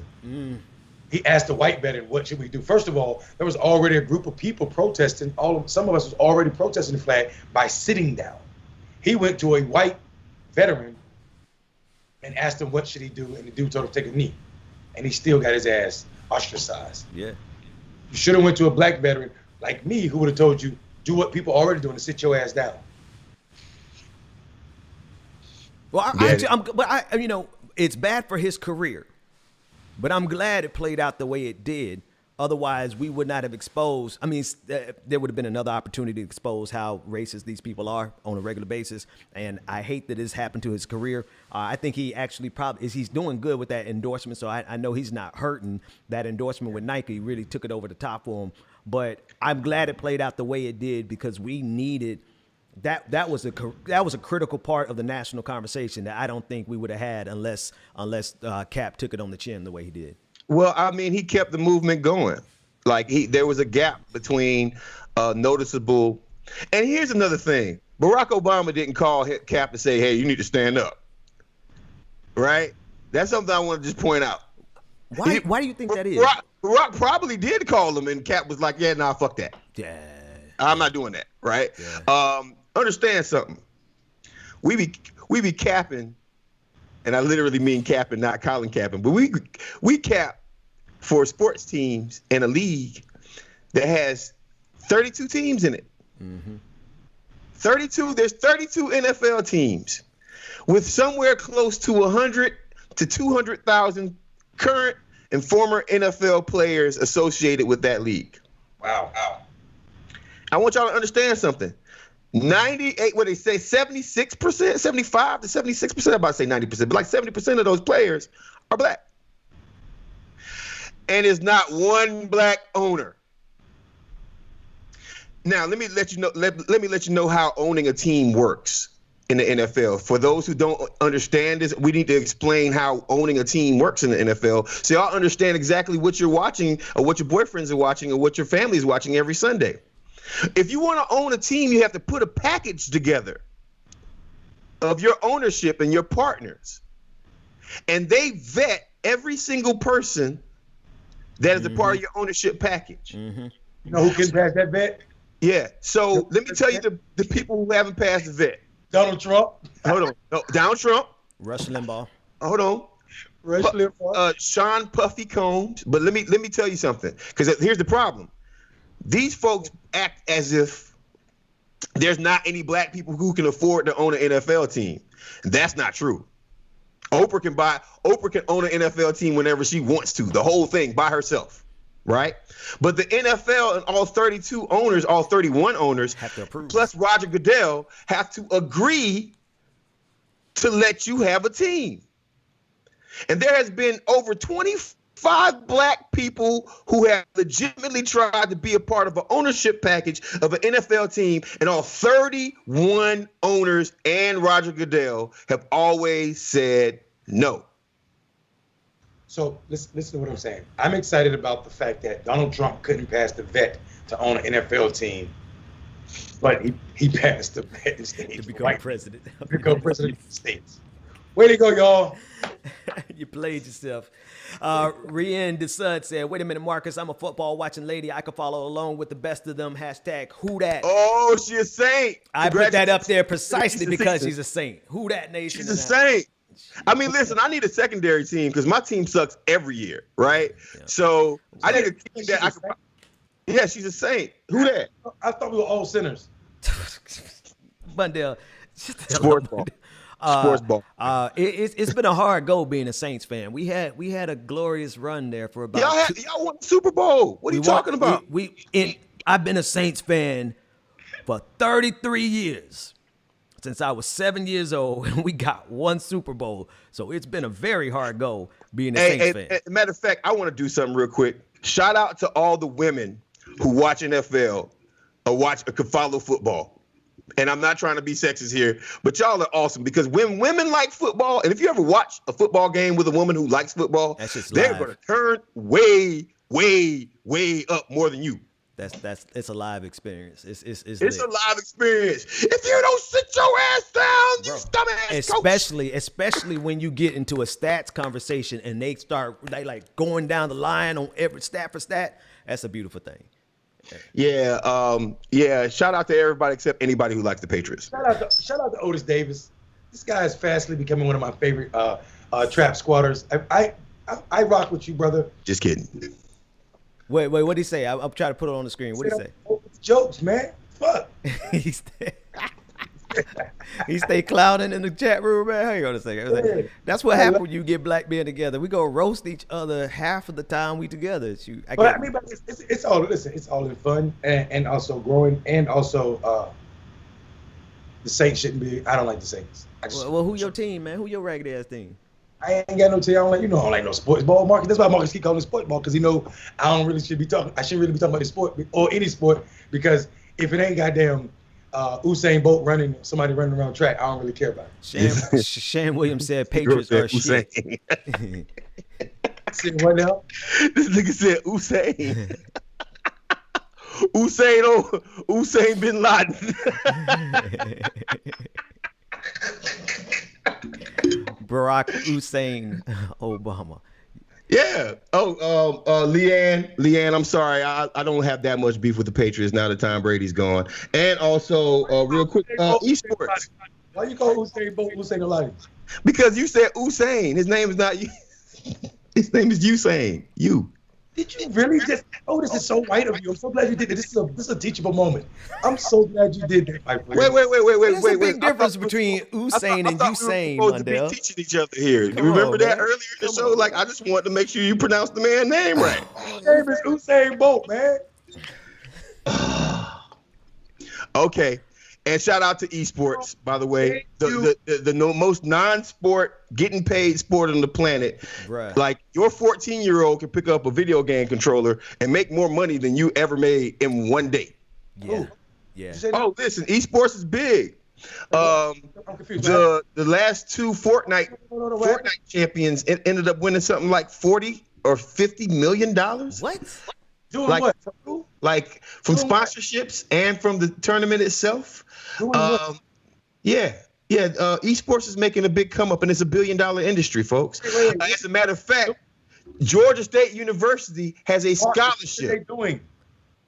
He asked the white veteran, "What should we do?" First of all, there was already a group of people protesting. Some of us was already protesting the flag by sitting down. He went to a white veteran and asked him what should he do, and the dude told him to take a knee, and he still got his ass ostracized. Yeah. You should have went to a black veteran like me who would have told you, do what people already doing and sit your ass down. Well, it's bad for his career, but I'm glad it played out the way it did. Otherwise, we would not have exposed. I mean, there would have been another opportunity to expose how racist these people are on a regular basis. And I hate that this happened to his career. I think he actually he's doing good with that endorsement. So I know he's not hurting. That endorsement with Nike really took it over the top for him. But I'm glad it played out the way it did because we needed that. That was a critical part of the national conversation that I don't think we would have had unless Cap took it on the chin the way he did. Well, I mean, he kept the movement going. Like there was a gap between noticeable. And here's another thing: Barack Obama didn't call Cap to say, "Hey, you need to stand up." Right? That's something I want to just point out. Why do you think that is? Barack probably did call him, and Cap was like, "Yeah, nah, fuck that. Yeah, I'm not doing that." Right? Yeah. Understand something. We be capping. And I literally mean capping, not Colin capping. But we cap for sports teams in a league that has 32 teams in it. 32. There's 32 NFL teams with somewhere close to 100 to 200,000 current and former NFL players associated with that league. Wow. I want y'all to understand something. 98, what they say, 76%, 75 to 76%, I'm about to say 90%, but like 70% of those players are black. And there's not one black owner. Now, let me let you know how owning a team works in the NFL. For those who don't understand this, we need to explain how owning a team works in the NFL so y'all understand exactly what you're watching or what your boyfriends are watching or what your family is watching every Sunday. If you want to own a team, you have to put a package together of your ownership and your partners. And they vet every single person that is a part of your ownership package. You know who can pass that vet? Yeah. So let me tell you the people who haven't passed the vet. Donald Trump. Hold on. No, Donald Trump. Rush Limbaugh. Hold on. Rush Limbaugh. Sean Puffy Combs. But let me tell you something. Because here's the problem. These folks act as if there's not any black people who can afford to own an NFL team. That's not true. Oprah can own an NFL team whenever she wants to, the whole thing by herself, right? But the NFL and all 32 owners, all 31 owners, have to approve. Plus Roger Goodell have to agree to let you have a team. And there has been over 25 black people who have legitimately tried to be a part of an ownership package of an NFL team, and all 31 owners and Roger Goodell have always said no. So listen to what I'm saying. I'm excited about the fact that Donald Trump couldn't pass the vet to own an NFL team, but he passed the vet to become president. Become president of the States. Way to go, y'all. You played yourself. Rian Desud said, wait a minute, Marcus, I'm a football watching lady. I can follow along with the best of them. Hashtag who that? Oh, she a saint. I put that up there precisely because she's a saint. Who that nation? She's a saint. I mean, listen, I need a secondary team because my team sucks every year, right? Yeah. So I need a team that I can. Yeah, she's a saint. Who that? I thought we were all sinners. Bundell. Sports ball. Sports ball. It's been a hard go being a Saints fan. We had a glorious run there for about. Y'all won the Super Bowl. What are you talking about? I've been a Saints fan for 33 years. Since I was 7 years old, and we got one Super Bowl. So it's been a very hard go being a Saints fan. Matter of fact, I want to do something real quick. shout out to all the women who watch NFL or could follow football. And I'm not trying to be sexist here, but y'all are awesome because when women like football, and if you ever watch a football game with a woman who likes football, they're going to turn way, way, way up more than you. It's a live experience. It's a live experience. If you don't sit your ass down, you dumbass especially when you get into a stats conversation and they like going down the line on every stat for stat. That's a beautiful thing. Yeah. Shout out to everybody except anybody who likes the Patriots. Shout out to Otis Davis. This guy is fastly becoming one of my favorite trap squatters. I rock with you, brother. Just kidding. Wait, what did he say? I'm trying to put it on the screen. What did he say? It's jokes, man. Fuck. He stay clouding in the chat room, man. Hang on a second. That's what happens when you get black men together. We go roast each other half of the time we together. But it's all in fun and also growing, and also the Saints shouldn't be. I don't like the Saints. Well, who your team, man? Who your raggedy ass team? I ain't got no team. I don't like no sports ball, Marcus. That's why Marcus keep calling it sports ball, because I shouldn't really be talking about the sport or any sport, because if it ain't goddamn Usain Bolt somebody running around track, I don't really care about it. Shan Williams said Patriots are shit. Said what now? This nigga said Usain. Usain bin Laden. Barack Hussein Obama. Yeah. Leanne, I'm sorry. I don't have that much beef with the Patriots now that Tom Brady's gone. And also, real quick, esports. Why you call Usain Bolt Usain Aladdin? Because you said Usain. His name is not you. His name is Usain. You. Did you really just? Oh, this is so white of you. I'm so glad you did it. This is a teachable moment. I'm so glad you did that, my friend. Wait. There's a big difference between Usain and Usain, we were supposed to be teaching each other here. Remember that earlier in the show? Like, I just wanted to make sure you pronounce the man's name right. His name is Usain Bolt, man. Okay. And shout out to esports, by the way, the most non-sport, getting paid sport on the planet. Right. Like, your 14-year-old can pick up a video game controller and make more money than you ever made in one day. Yeah. Yeah. Oh, listen, esports is big. I'm confused. The last two Fortnite champions ended up winning something like $40 or $50 million. What? Doing like, what? Like from sponsorships and from the tournament itself. Esports is making a big come up, and it's $1 billion industry, folks. As a matter of fact, Georgia State University has a scholarship. What are they doing?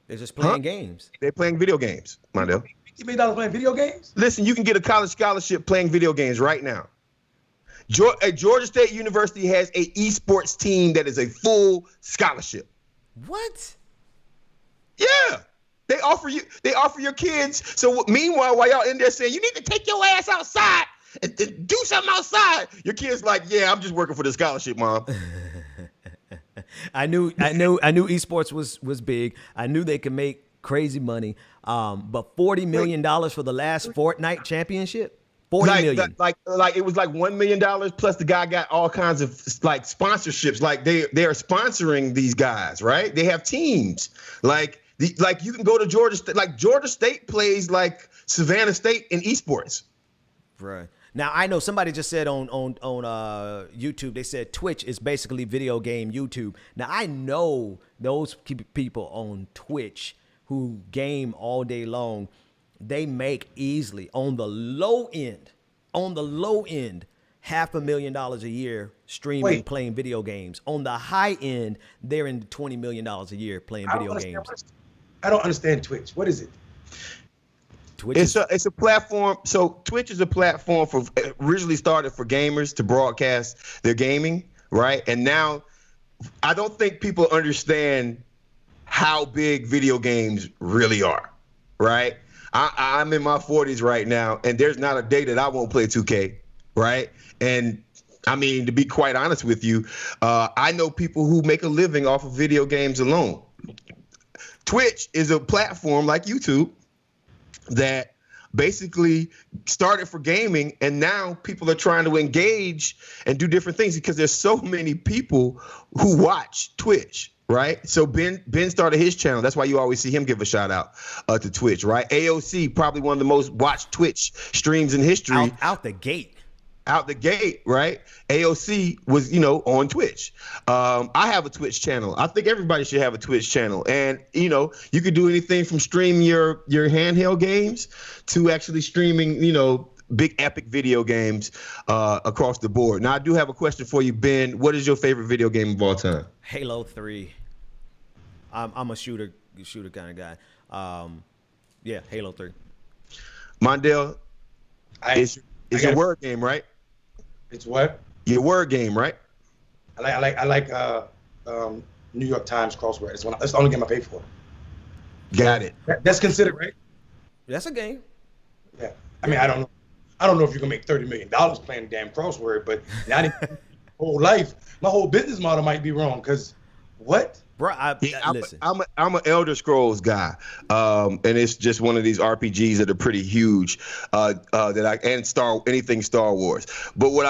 They're just playing games. They're playing video games, Mondale. $50 million playing video games? Listen, you can get a college scholarship playing video games right now. Georgia State University has a esports team that is a full scholarship. What? Yeah. They offer your kids. So meanwhile, while y'all in there saying you need to take your ass outside and do something outside, your kid's like, yeah, I'm just working for the scholarship, Mom. I knew esports was big. I knew they could make crazy money. But $40 million for the last Fortnite championship. $40 million. Like it was like $1 million plus the guy got all kinds of like sponsorships. Like they are sponsoring these guys, right? They have teams. Like you can go to Georgia State. Like Georgia State plays like Savannah State in esports. Right. Now I know somebody just said on YouTube, they said Twitch is basically video game YouTube. Now I know those people on Twitch who game all day long, they make easily on the low end, $500,000 a year streaming, playing video games. On the high end, they're in $20 million a year playing video games. I don't understand Twitch. What is it? Twitch it's a platform. So Twitch is a platform originally started for gamers to broadcast their gaming, right? And now I don't think people understand how big video games really are, right? I'm in my 40s right now, and there's not a day that I won't play 2K, right? And I mean, to be quite honest with you, I know people who make a living off of video games alone. Twitch is a platform like YouTube that basically started for gaming, and now people are trying to engage and do different things because there's so many people who watch Twitch. Right. So Ben started his channel. That's why you always see him give a shout out to Twitch. Right. AOC, probably one of the most watched Twitch streams in history. Out the gate. Out the gate, right? AOC was, on Twitch. I have a Twitch channel. I think everybody should have a Twitch channel. And, you could do anything from stream your handheld games to actually streaming, big epic video games across the board. Now, I do have a question for you, Ben. What is your favorite video game of all time? Halo 3. I'm a shooter kind of guy. Yeah, Halo 3. Mondale, it's a word game, right? It's what? Your word game, right? I like New York Times crossword. It's the only game I pay for. Got it. That's considered, right? That's a game. Yeah. I mean, I don't know if you can make $30 million playing a damn crossword, but my whole business model might be wrong. Because what? Bro, listen. I'm an Elder Scrolls guy, and it's just one of these RPGs that are pretty huge. Anything Star Wars. But what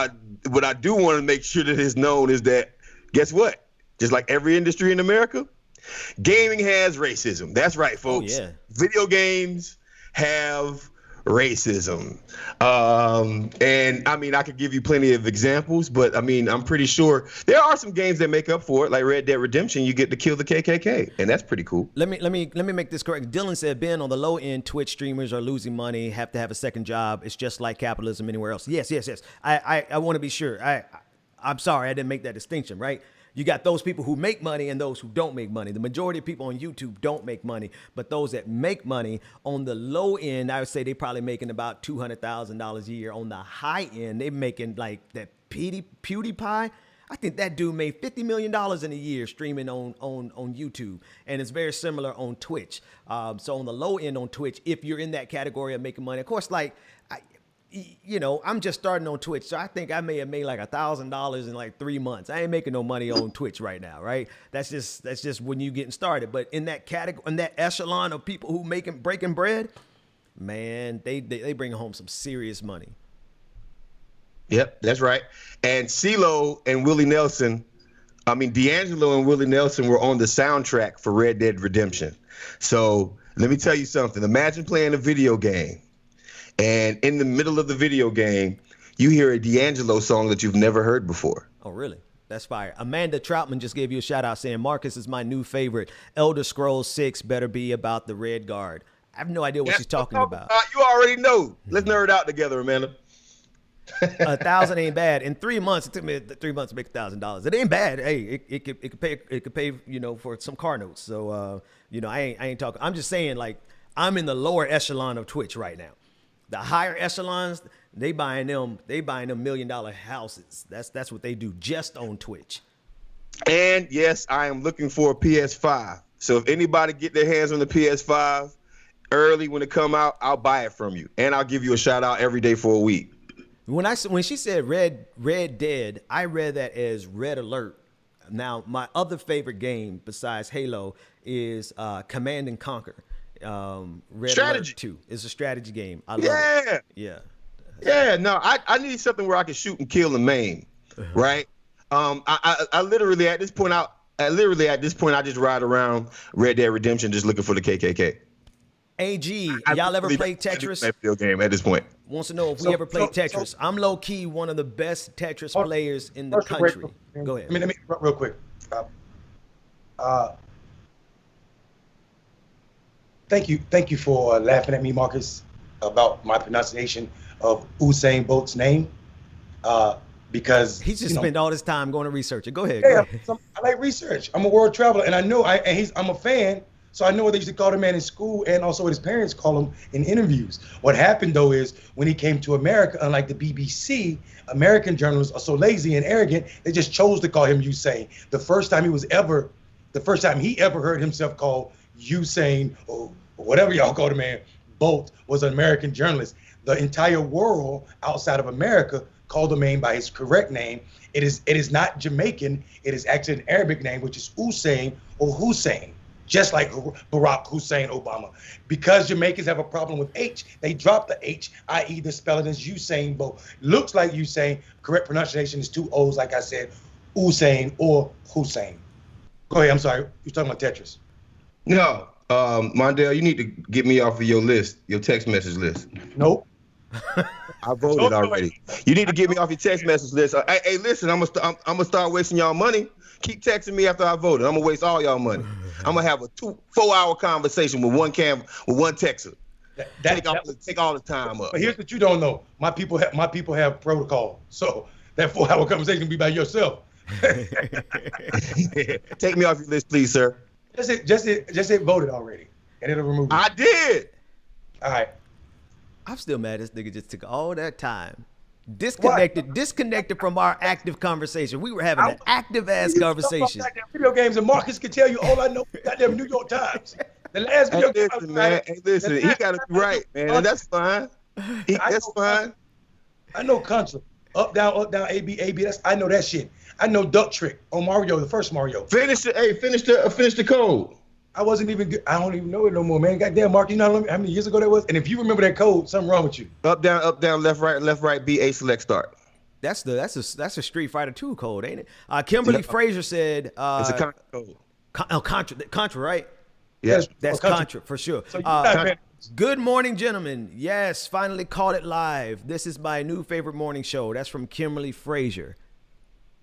I do want to make sure that is known is that, guess what? Just like every industry in America, gaming has racism. That's right, folks. Oh, yeah. Video games have racism. And I mean, I could give you plenty of examples, but I mean, I'm pretty sure there are some games that make up for it, like Red Dead Redemption. You get to kill the KKK, and that's pretty cool. Let me make this correct. Dylan said, Ben, on the low end, Twitch streamers are losing money, have to have a second job. It's just like capitalism anywhere else. Yes. I want to be sure. I'm sorry, I didn't make that distinction, right? You got those people who make money and those who don't make money. The majority of people on YouTube don't make money, but those that make money on the low end, I would say they probably making about $200,000 a year. On the high end, they're making like that PewDiePie. I think that dude made $50 million in a year streaming on YouTube, and it's very similar on Twitch. So on the low end on Twitch, if you're in that category of making money, of course, like, I'm just starting on Twitch, so I think I may have made like $1,000 in like 3 months. I ain't making no money on Twitch right now, right? That's just when you getting started. But in that category, in that echelon of people who breaking bread, man, they bring home some serious money. Yep, that's right. And CeeLo and Willie Nelson, D'Angelo and Willie Nelson were on the soundtrack for Red Dead Redemption. So let me tell you something. Imagine playing a video game, and in the middle of the video game, you hear a D'Angelo song that you've never heard before. Oh, really? That's fire. Amanda Troutman just gave you a shout out saying, Marcus is my new favorite. Elder Scrolls 6 better be about the Red Guard. I have no idea what she's talking about. You already know. Let's nerd out together, Amanda. 1,000 ain't bad. In 3 months, it took me 3 months to make $1,000. It ain't bad. Hey, it could pay for some car notes. So I ain't talking. I'm just saying, like, I'm in the lower echelon of Twitch right now. The higher echelons, they buying them $1 million houses. That's what they do just on Twitch. And yes, I am looking for a PS5. So if anybody get their hands on the PS5 early when it come out, I'll buy it from you, and I'll give you a shout out every day for a week. When she said Red Dead, I read that as Red Alert. Now, my other favorite game besides Halo is Command and Conquer. Red Strategy. Alert 2. It's a strategy game. I love it. Yeah. Yeah. No, I need something where I can shoot and kill and maim. Right. I literally at this point I just ride around Red Dead Redemption just looking for the KKK. AG, y'all ever played Tetris? Video game at this point. Wants to know if we ever played Tetris. I'm low key one of the best Tetris players in the country. Go ahead. Let me real quick. Thank you for laughing at me, Marcus, about my pronunciation of Usain Bolt's name. Because he just spent all this time going to research it. Go ahead. Yeah, I like research. I'm a world traveler, and I know I'm a fan. So I know what they used to call the man in school, and also what his parents call him in interviews. What happened though is when he came to America, unlike the BBC, American journalists are so lazy and arrogant, they just chose to call him Usain. The first time he ever heard himself called Usain or whatever y'all call the man, Bolt, was an American journalist. The entire world outside of America called the man by his correct name. It is not Jamaican. It is actually an Arabic name, which is Usain or Hussein. Just like Barack Hussein Obama. Because Jamaicans have a problem with H, they drop the H, i.e. the spelling is Usain Bolt. Looks like Usain, correct pronunciation is two O's, like I said, Usain or Hussein. Go ahead. I'm sorry. You're talking about Tetris. No, Mondale, you need to get me off of your list, your text message list. Nope. I voted already. You need to get me off your text message list. Hey, listen, I'm gonna start wasting y'all money. Keep texting me after I voted. I'm gonna waste all y'all money. I'm gonna have a 4-hour conversation with one texter. Take all the time up. But here's what you don't know. My people have protocol. So that 4-hour conversation can be by yourself. Take me off your list, please, sir. Just hit voted already, and it'll remove it. I did. All right. I'm still mad this nigga just took all that time. Disconnected from our active conversation. We were having an active ass conversation. Video games, and Marcus can tell you all I know. Goddamn New York Times. The last video game. Listen, he got to be right, man, and that's fine. That's fine. I know Contra. Up, down, A, B. I know that shit. I know Duck Trick on Mario, the first Mario. Finish the code. I wasn't even good. I don't even know it no more, man. Goddamn, Mark, you know how many years ago that was? And if you remember that code, something wrong with you. Up, down, left, right, B, A, select, start. That's a Street Fighter 2 code, ain't it? Kimberly Fraser said. It's a Contra code. Contra, right? Yes, that's Contra for sure. So good morning, gentlemen. Yes, finally caught it live. This is my new favorite morning show. That's from Kimberly Fraser.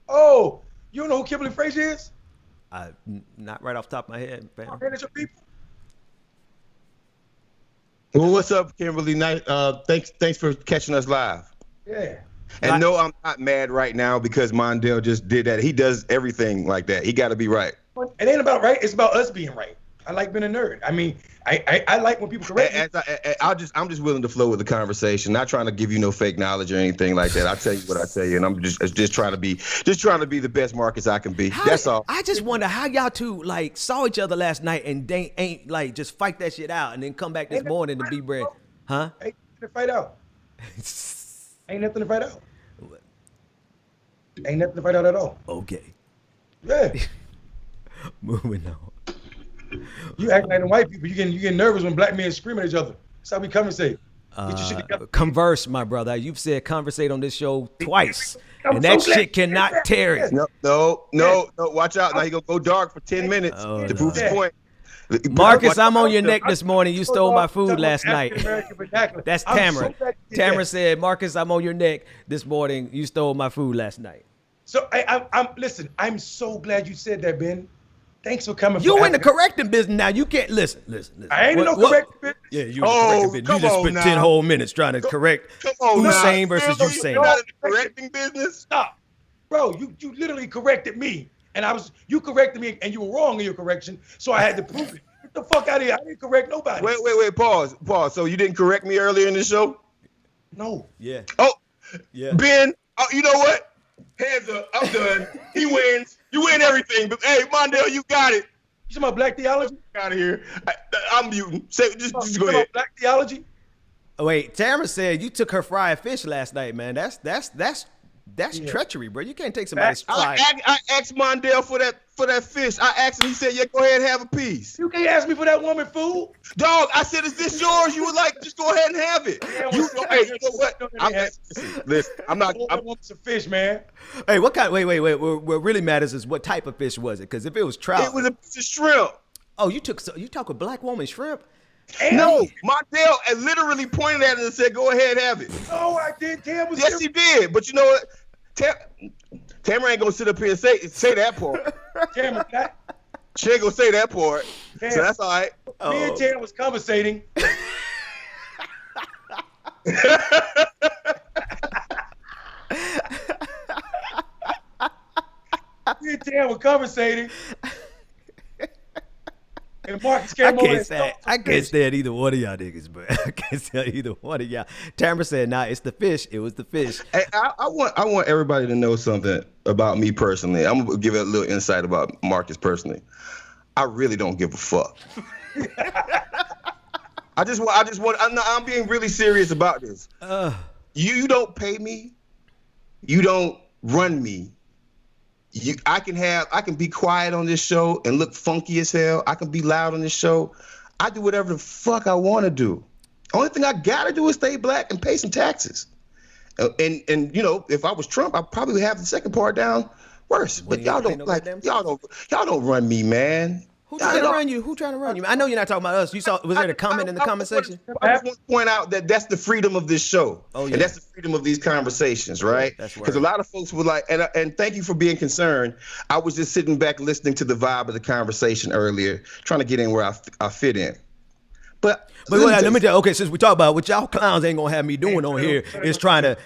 Oh, you don't know who Kimberly Fraser is? Not right off the top of my head, fam. Well, what's up, Kimberly? Thanks for catching us live. Yeah. And no, I'm not mad right now because Mondale just did that. He does everything like that. He got to be right. It ain't about right. It's about us being right. I like being a nerd. I mean, I like when people correct me. I'm just willing to flow with the conversation, not trying to give you no fake knowledge or anything like that. I tell you what I tell you, and I'm just trying to be the best Marcus I can be. That's all. I just wonder how y'all two like saw each other last night and they ain't like just fight that shit out and then come back this morning to be bread, huh? Ain't nothing to fight out. Ain't nothing to fight out. Ain't nothing to fight out at all. Okay. Yeah. Moving on. You act like the white people. You get nervous when black men scream at each other. That's how we come and say. Get your shit together. Converse, my brother. You've said conversate on this show twice, and that shit cannot tear it. No. Watch out. Now he gonna go dark for 10 minutes to prove his point. Marcus, I'm on your neck this morning. You stole my food last night. That's Tamara. Tamara said, Marcus, I'm on your neck this morning. You stole my food last night. So listen. I'm so glad you said that, Ben. Thanks for coming. You in the correcting business now. You can't listen. I ain't in no correcting business. Yeah, you in the correcting business. You just spent 10 whole minutes trying to correct Hussein versus Hussein. You're not in the correcting business. Stop, bro. You literally corrected me, and you corrected me, and you were wrong in your correction. So I had to prove it. Get the fuck out of here. I didn't correct nobody. Wait. Pause. So you didn't correct me earlier in the show? No. Yeah. Oh. Yeah. Ben. You know what? Hands up. I'm done. He wins. You win everything. But hey, Mondale, you got it. You talking about black theology? Out of here. I'm muting. Just go ahead. Black theology? Oh, wait, Tamara said you took her fried fish last night, man. That's treachery, bro. You can't take somebody's fried. I asked Mondale for that fish. I asked him. He said, "Yeah, go ahead and have a piece." You can't ask me for that woman food. Dog, I said, "Is this yours?" You were like, "Just go ahead and have it." You know what? Listen, I'm not. I want some fish, man. Hey, what kind? Wait. What really matters is what type of fish was it? Because if it was trout, it was a piece of shrimp. Oh, you talk a black woman shrimp? No, Mondale literally pointed at it and said, "Go ahead and have it." No, I didn't. Yes, he did. But you know what? Tamara ain't gonna sit up here and say that part. Tamara, she ain't gonna say that part. Tam, so that's all right. Me and Tamara was conversating. Me and Tamara were conversating. And Marcus came over. I can't stand either one of y'all niggas, bro. I can't stand either one of y'all. Tamara said, "Nah, it's the fish. It was the fish." Hey, I want everybody to know something about me personally. I'm gonna give it a little insight about Marcus personally. I really don't give a fuck. I'm being really serious about this. You don't pay me. You don't run me. I can be quiet on this show and look funky as hell. I can be loud on this show. I do whatever the fuck I want to do. Only thing I gotta do is stay black and pay some taxes. And you know, if I was Trump, I'd probably have the second part down Worse. But y'all don't y'all don't run me, man. Who trying to run you? Who trying to run you? I know you're not talking about us. You saw, was there a comment in the comment section? I just want to point out that that's the freedom of this show. Oh, yeah. And that's the freedom of these conversations, right? That's right. Because a lot of folks were like, and thank you for being concerned. I was just sitting back listening to the vibe of the conversation earlier, trying to get in where I fit in. But let me tell you, okay, since we talk about what y'all clowns ain't gonna have me doing on here is trying to,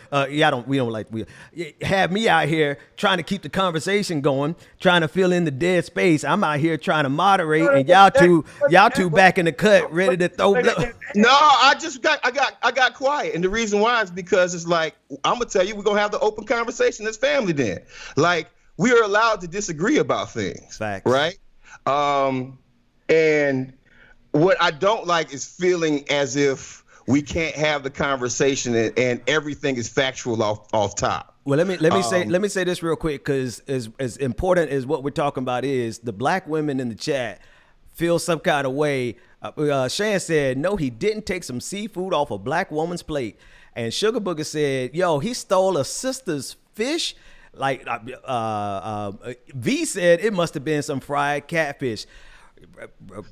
have me out here trying to keep the conversation going, trying to fill in the dead space. I'm out here trying to moderate, and y'all two back in the cut, ready to throw. No, I got quiet, and the reason why is because it's like I'm gonna tell you, we're gonna have the open conversation as family. Then, like, we are allowed to disagree about things, facts, right? And what I don't like is feeling as if we can't have the conversation and everything is factual off top. Well, let me say this real quick, because as important as what we're talking about is, the black women in the chat feel some kind of way. Shan said, no, he didn't take some seafood off a black woman's plate. And Sugar Booger said, yo, he stole a sister's fish. Like V said, it must have been some fried catfish.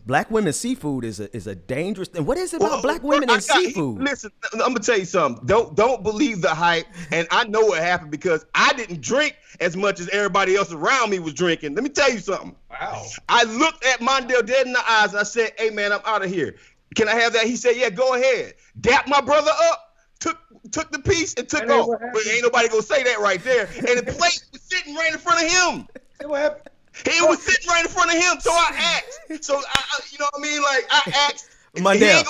Black women's seafood is a dangerous thing. What is it about black women and seafood? Listen, I'm gonna tell you something. Don't believe the hype. And I know what happened because I didn't drink as much as everybody else around me was drinking. Let me tell you something. Wow. I looked at Mondale dead in the eyes and I said, "Hey man, I'm out of here. Can I have that?" He said, "Yeah, go ahead." Dapped my brother up, took the piece and took off. But ain't nobody gonna say that right there. And the plate was sitting right in front of him. What happened? He was sitting right in front of him, so I asked. So I you know what I mean? Like, I asked. Mondale,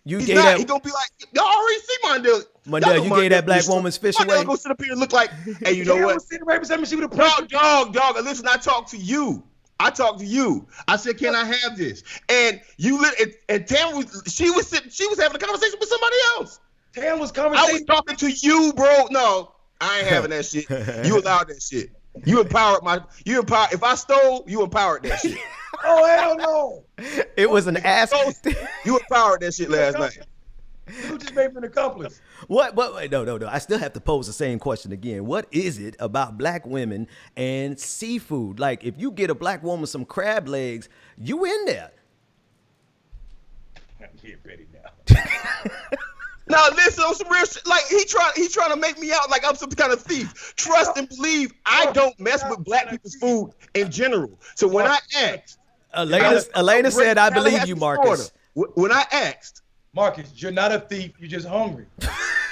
you gave that. He gonna be like, y'all already see Mondale. Mondale, you gave that black woman's fish away. Mondale gonna sit up here and look like, hey, you know what? Sitting right beside me, she would have Dog. Listen, I talked to you. I said, can I have this? And and Tam she was having a conversation with somebody else. Tam was I was talking to you, bro. No, I ain't having that shit. You allowed that shit. If I stole, you empowered that shit. Oh, hell no. It was an ass. You empowered that shit last night. You just made me an accomplice. What? Wait, no. I still have to pose the same question again. What is it about black women and seafood? Like, if you get a black woman some crab legs, you in there. I'm here, Betty now. Now listen, on some real shit. Like, he trying to make me out like I'm some kind of thief. Trust and believe, I don't mess with black people's food in general. So when I asked, Elena said, "I believe you, Marcus." When I asked, Marcus, you're not a thief. You're just hungry.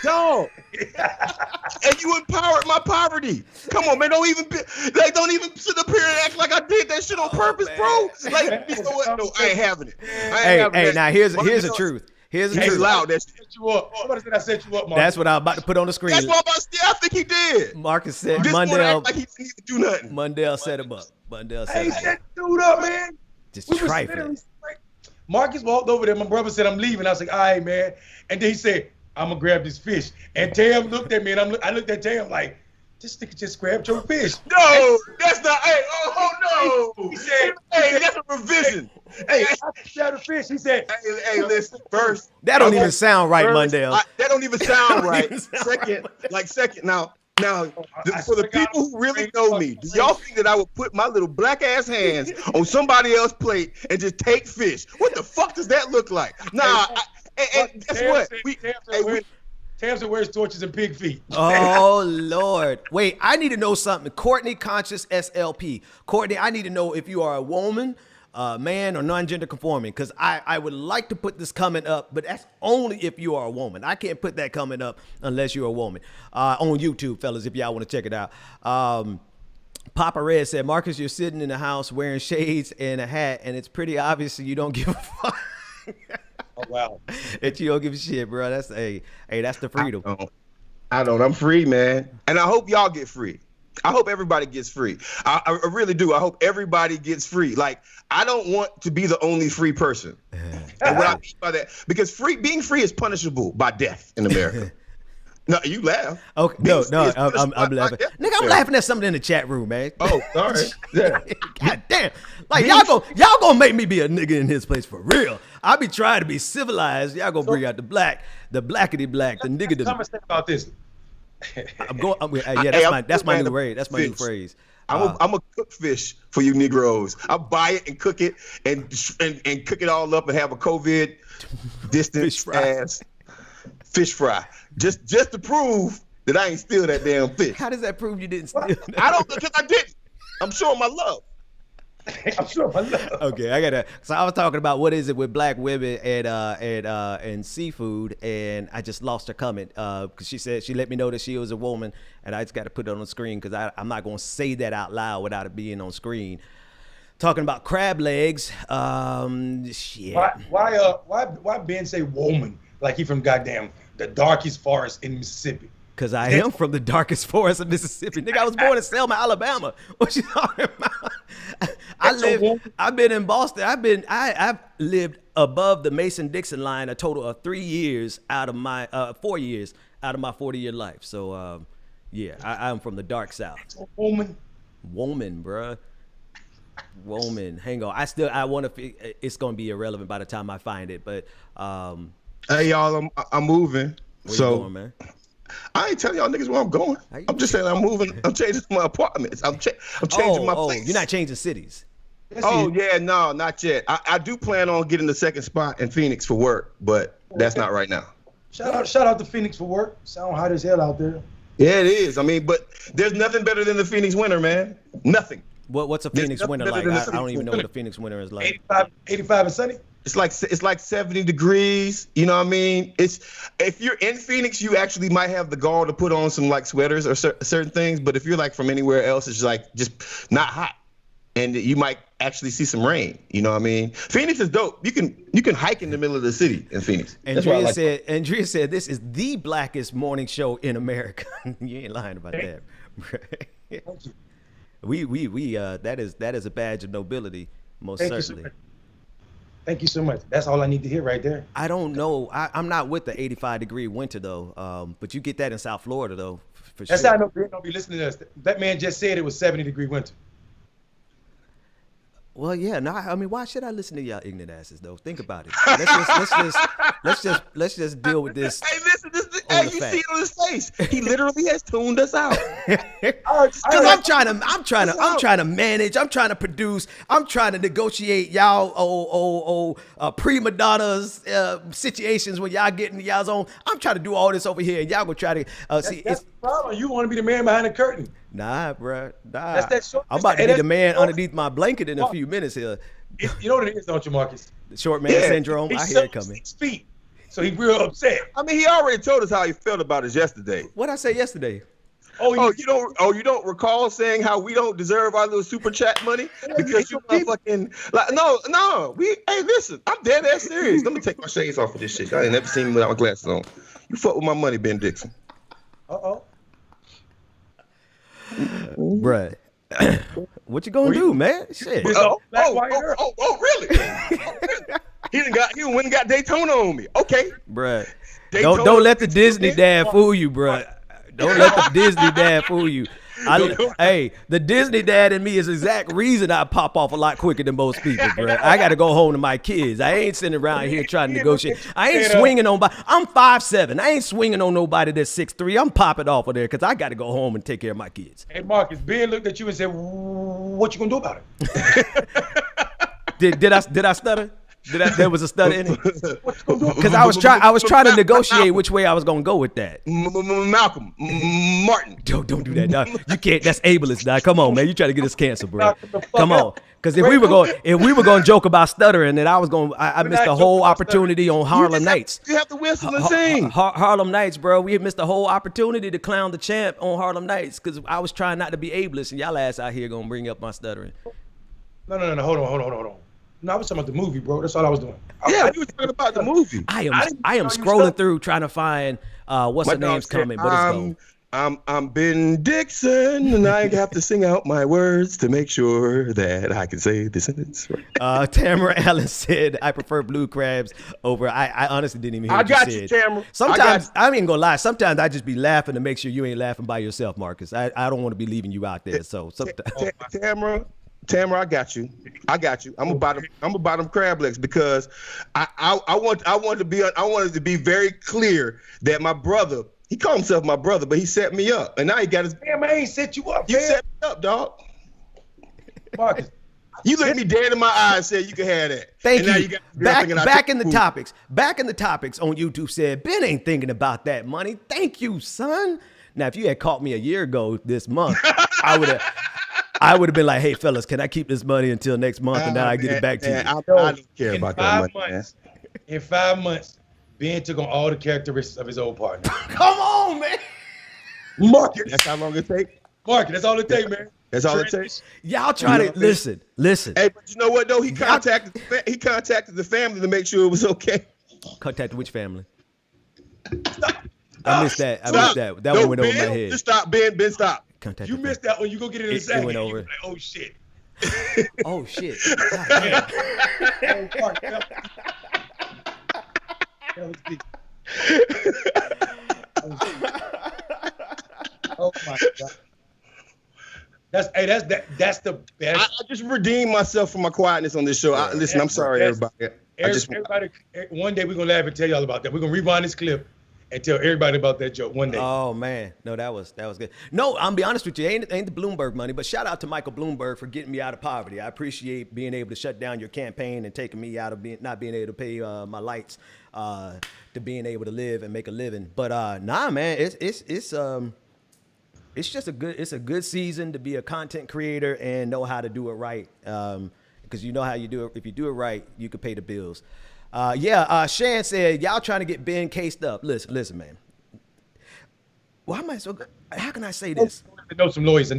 Dog. And you empowered my poverty. Come on, man. Don't even sit up here and act like I did that shit on purpose, bro. Like, you know what? No, I ain't having it. Hey, now here's the truth. Here's the truth. Loud. That set you up. Somebody said I set you up, Marcus. That's what I'm about to put on the screen. That's what I'm about to say. I think he did. Marcus said Mondale. Like he didn't even do nothing. Mondale set him up. Hey, set dude up, man. Just trifling. Marcus walked over there. My brother said, "I'm leaving." I was like, "All right, man." And then he said, "I'm gonna grab this fish." And Tam looked at me, and I looked at Tam like, "This nigga just grabbed your fish." No, that's not. Hey, oh no. He said, "Hey, that's a revision." Hey, I grabbed the fish. He said, "Hey, listen. First, that don't even sound right, Mondale. That don't even sound right. Second. Now, for the people who really know me, do y'all think that I would put my little black ass hands on somebody else's plate and just take fish? What the fuck does that look like? Nah, and guess what? Tamsin wears torches and pig feet. Oh, Lord. Wait, I need to know something. Courtney Conscious SLP. Courtney, I need to know if you are a woman, man, or non-gender conforming, because I would like to put this comment up, but that's only if you are a woman. I can't put that comment up unless you're a woman. On YouTube, fellas, if y'all want to check it out. Papa Red said, Marcus, you're sitting in the house wearing shades and a hat, and it's pretty obvious you don't give a fuck. Oh, wow. That you don't give a shit, bro. That's that's the freedom. I don't. I'm free, man. And I hope y'all get free. I hope everybody gets free. I really do. I hope everybody gets free. Like, I don't want to be the only free person. And what I mean by that, because being free is punishable by death in America. No, you laugh. Okay, I'm laughing. Nigga, I'm laughing at something in the chat room, man. Oh, sorry. Yeah. God damn. Like, y'all gonna make me be a nigga in his place for real. I be trying to be civilized. Y'all gonna bring out the blackity black, the nigga. Conversation about this. I'm going. Yeah, that's my new phrase. That's my new phrase. I'm a cook fish for you Negroes. I buy it and cook it and cook it all up and have a COVID distance ass fish fry. Just to prove that I ain't steal that damn fish. How does that prove you didn't steal it? I don't, because I didn't. I'm showing my love. Okay, I gotta. So I was talking about what is it with black women and seafood, and I just lost her comment because she let me know that she was a woman, and I just got to put it on the screen because I'm not gonna say that out loud without it being on screen. Talking about crab legs. Shit. Why Ben say woman like he from goddamn the darkest forest in Mississippi? Because I am from the darkest forest of Mississippi. Nigga, I was born in Selma, Alabama. What you talking about? I've been in Boston. I've lived above the Mason-Dixon line a total of 3 years out of my 4 years out of my 40-year life. So yeah, I'm from the dark South. Woman, bruh. Woman. Hang on. I want to. It's gonna be irrelevant by the time I find it. But hey y'all, I'm moving. Where you going, man? I ain't telling y'all niggas where I'm going. I'm just saying I'm moving. I'm changing my apartments. I'm changing my place. You're not changing cities. Yeah, no, not yet. I do plan on getting the second spot in Phoenix for work, but that's not right now. Shout out to Phoenix for work. Sound hot as hell out there. Yeah, it is. I mean, but there's nothing better than the Phoenix winter, man. Nothing. What's a Phoenix winter like? I don't even know what a Phoenix winter is like. 85 and sunny. It's like 70 degrees. You know what I mean? If you're in Phoenix, you actually might have the gall to put on some like sweaters or certain things. But if you're like from anywhere else, it's like just not hot, and you might actually see some rain. You know what I mean? Phoenix is dope. You can hike in the middle of the city in Phoenix. Andrea said this is the blackest morning show in America. You ain't lying about that. We that is a badge of nobility, most certainly. Thank you so much. That's all I need to hear right there. I don't know. I'm not with the 85-degree winter though. But you get that in South Florida though, for That's sure. how I know they don't be listening to us. That man just said it was 70-degree winter. Well, yeah. No, I mean, why should I listen to y'all ignorant asses though? Think about it. Let's just deal with this. Hey, listen, you see it on his face. He literally has tuned us out. Because I'm trying to manage. I'm trying to produce. I'm trying to negotiate y'all prima donnas situations when y'all get in y'all's own. I'm trying to do all this over here, and y'all gonna try to see. That's the problem. You want to be the man behind the curtain. Nah, bro. Nah. That's that short. I'm about to be the man underneath my blanket in a few minutes here. You know what it is, don't you, Marcus? The short man syndrome. I hear it coming. 6 feet. So he's real upset. I mean, he already told us how he felt about us yesterday. What'd I say yesterday? You don't recall saying how we don't deserve our little super chat money because you fucking like no. Hey, listen, I'm dead ass serious. Let me take my shades off of this shit. I ain't never seen me without my glasses on. You fuck with my money, Ben Dixon. Bruh. What you gonna do, man? Shit. Really? He went and got Daytona on me. Okay. Bruh. Don't let the Disney dad fool you, bruh. Don't let the Disney dad fool you. Hey, the Disney dad in me is the exact reason I pop off a lot quicker than most people, bro. I got to go home to my kids. I ain't sitting around here trying to negotiate. I ain't swinging on I'm 5'7". I ain't swinging on nobody that's 6'3". I'm popping off of there because I got to go home and take care of my kids. Hey, Marcus, Ben looked at you and said, "What you gonna do about it?" Did I stutter? There was a stutter in it? Because I was trying to negotiate which way I was gonna go with that. Malcolm Martin. Don't do that, dog. You can't. That's ableist, dog. Come on, man. You try to get us canceled, bro. Come on. Because if we were going to joke about stuttering, then I missed the whole opportunity on Harlem Nights. You have to whistle and sing. Harlem Nights, bro. We had missed the whole opportunity to clown the champ on Harlem Nights because I was trying not to be ableist, and y'all ass out here gonna bring up my stuttering. No. Hold on. No, I was talking about the movie, bro. That's all I was doing. Yeah, you were talking about the movie. I am scrolling through trying to find what's her name's coming, but it's gone. I'm Ben Dixon, and I have to sing out my words to make sure that I can say the sentence right. Tamara Allen said, "I prefer blue crabs over." I honestly didn't even hear what you said. I got you, Tamara. Sometimes I ain't gonna lie. Sometimes I just be laughing to make sure you ain't laughing by yourself, Marcus. I don't want to be leaving you out there. So sometimes. Tamara, I got you. I'm about them crab legs because I wanted to be very clear that my brother He called himself my brother, but he set me up, and now he got his. Damn, I ain't set you up. You man. set me up, dog. Marcus. You looked me dead in my eyes and said you can have that. Thank and you. Now you got Back in the topics. Back in the topics on YouTube said, Ben ain't thinking about that money. Thank you, son. Now, if you had caught me a year ago this month, I would have been like, hey, fellas, can I keep this money until next month and then I get it back to you? I don't care about that money, man. In 5 months, Ben took on all the characteristics of his old partner. Come on, man. Marcus. That's how long it take? Marcus, that's all it takes, man. That's all it takes? Y'all try to listen. Hey, but you know what, though? He contacted the family to make sure it was okay. Contacted which family? Stop. I missed that. That one went over my head. Just stop, Ben. Ben, stop. Contacted You missed that one. You go get it in a second. It went over. Like, oh, shit. Oh, shit. Oh my God. That's the best. I just redeemed myself from my quietness on this show. Listen, I'm sorry, everybody. Everybody, one day we're gonna laugh and tell y'all about that. We're gonna rewind this clip and tell everybody about that joke one day. Oh man, no, that was good. No, I'm be honest with you, ain't the Bloomberg money, but shout out to Michael Bloomberg for getting me out of poverty. I appreciate being able to shut down your campaign and taking me out of not being able to pay my lights to being able to live and make a living. But nah, man, it's just a good season to be a content creator and know how to do it right. Because you know how you do it. If you do it right, you can pay the bills. Shan said, y'all trying to get Ben cased up. Listen, man. Why am I so good? How can I say this? Know some lawyers.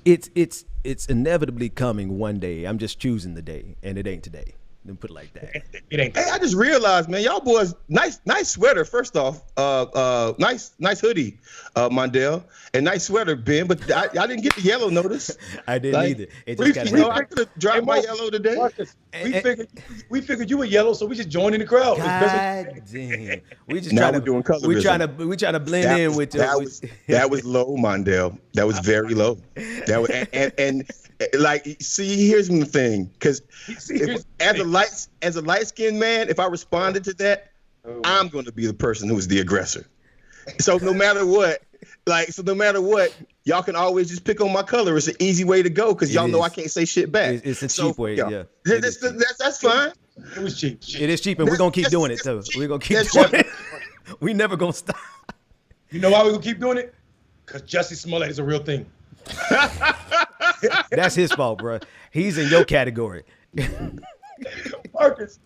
It's inevitably coming one day. I'm just choosing the day, and it ain't today. Let me put it like that. It ain't. Hey, I just realized, man, y'all boys, nice sweater. First off, nice hoodie, Mondale, and nice sweater, Ben. But I didn't get the yellow notice. I didn't either. It just I could have dropped my yellow today. Marcus, we figured you were yellow, so we just joined in the crowd. God damn. We just trying to we trying to blend in with that was low, Mondale. That was very low. That was and like, see, here's the thing, because as a light-skinned man, if I responded to that, I'm going to be the person who's the aggressor. So no matter what, y'all can always just pick on my color. It's an easy way to go because y'all know I can't say shit back. It's a cheap way, yeah. That's fine. It was cheap. It is cheap, and we're going to keep doing it, too. We're going to keep doing it. We never going to stop. You know why we're going to keep doing it? Because Jussie Smollett is a real thing. That's his fault, bro. He's in your category. Marcus.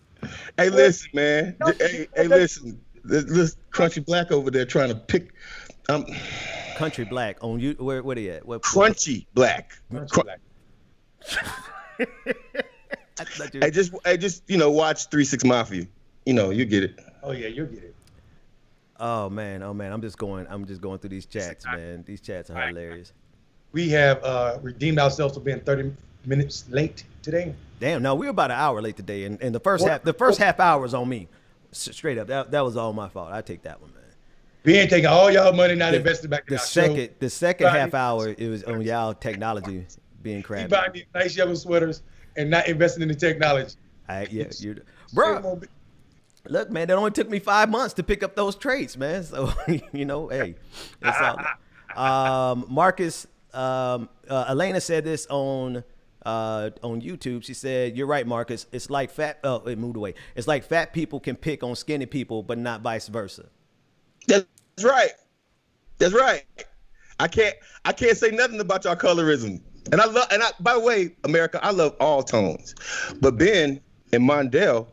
Hey, listen, man. Hey, listen. This Crunchy Black over there trying to pick. Country Black on you. Where they at? Crunchy Black. Hey, just watch 3-6 Mafia. You get it. Oh yeah, you'll get it. Oh man. I'm just going through these chats, man. These chats are hilarious. We have redeemed ourselves for being 30 minutes late today. Damn, no, we were about an hour late today, and the first half hour was on me. Straight up, that was all my fault. I take that one, man. We ain't taking all y'all money, not invested back in our show. The second half hour, it was on y'all technology being crappy. You buying these nice yellow sweaters and not investing in the technology. Bro. Look, man, that only took me 5 months to pick up those traits, man. So hey, it's all. Marcus. Elena said this on YouTube. She said, "You're right, Marcus. It's like fat. Oh, it moved away. It's like fat people can pick on skinny people, but not vice versa." That's right. That's right. I can't say nothing about y'all colorism. And by the way, America, I love all tones, but Ben and Mondale,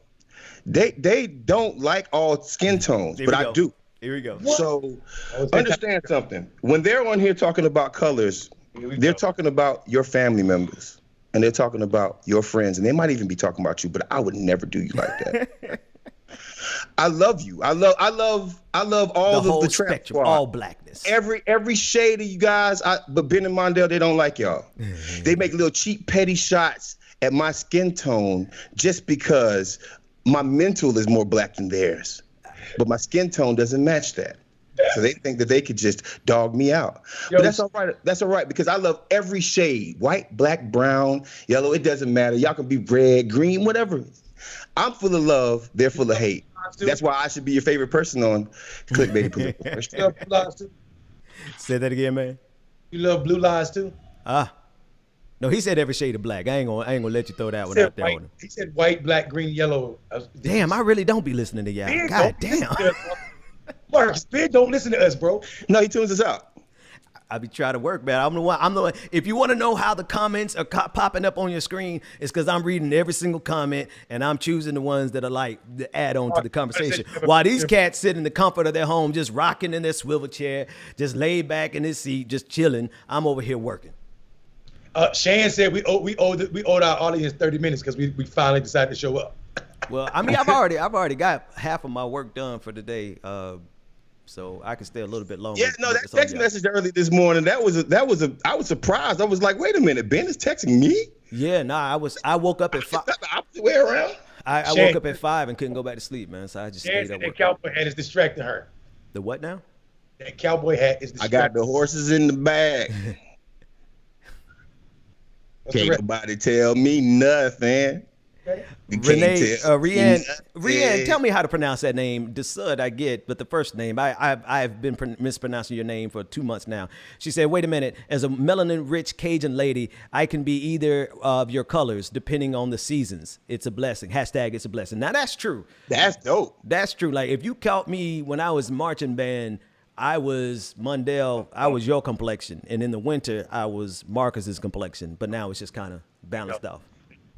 they don't like all skin tones, but I do. Here we go. So understand something. When they're on here talking about colors, they're talking about your family members and they're talking about your friends, and they might even be talking about you, but I would never do you like that. I love you. I love all the whole of the trap spectrum, squad. all blackness. Every shade of you guys, but Ben and Mondale, they don't like y'all. They make little cheap petty shots at my skin tone just because my mental is more black than theirs. But my skin tone doesn't match that. So they think that they could just dog me out. But that's all right. That's all right, because I love every shade. White, black, brown, yellow. It doesn't matter. Y'all can be red, green, whatever. I'm full of love. They're full of hate. That's why I should be your favorite person on Clickbaity Politics. You love Blue Lies too? Say that again, man. You love Blue Lies too? No, he said every shade of black. I ain't gonna let you throw that one out there on him. He said white, black, green, yellow. Damn, I really don't be listening to y'all. God damn. Marcus, Ben don't listen to us, bro. No, he tunes us out. I be trying to work, man. I'm the one. If you want to know how the comments are popping up on your screen, it's because I'm reading every single comment and I'm choosing the ones that are like the add on to the conversation. While these cats sit in the comfort of their home, just rocking in their swivel chair, just laid back in his seat, just chilling. I'm over here working. Shan said we owed our audience 30 minutes because we finally decided to show up. Well, I mean, I've already got half of my work done for the day. So I can stay a little bit longer. Yeah, no, that text message early this morning, I was surprised. I was like, wait a minute, Ben is texting me? Yeah, nah, I woke up at 5. That's the opposite way around. I woke up at 5 and couldn't go back to sleep, man. So I just stayed up. That cowboy hat is distracting her. The what now? That cowboy hat is distracting. I got the horses in the bag. Can't nobody tell me nothing. Rianne, tell me how to pronounce that name. Desud, I get, but the first name, I've been mispronouncing your name for 2 months now. She said, wait a minute, as a melanin-rich Cajun lady, I can be either of your colors, depending on the seasons. It's a blessing. Hashtag it's a blessing. Now, that's true. That's dope. That's true. Like, if you caught me when I was marching band, I was Mundell, I was your complexion. And in the winter, I was Marcus's complexion. But now it's just kind of balanced off.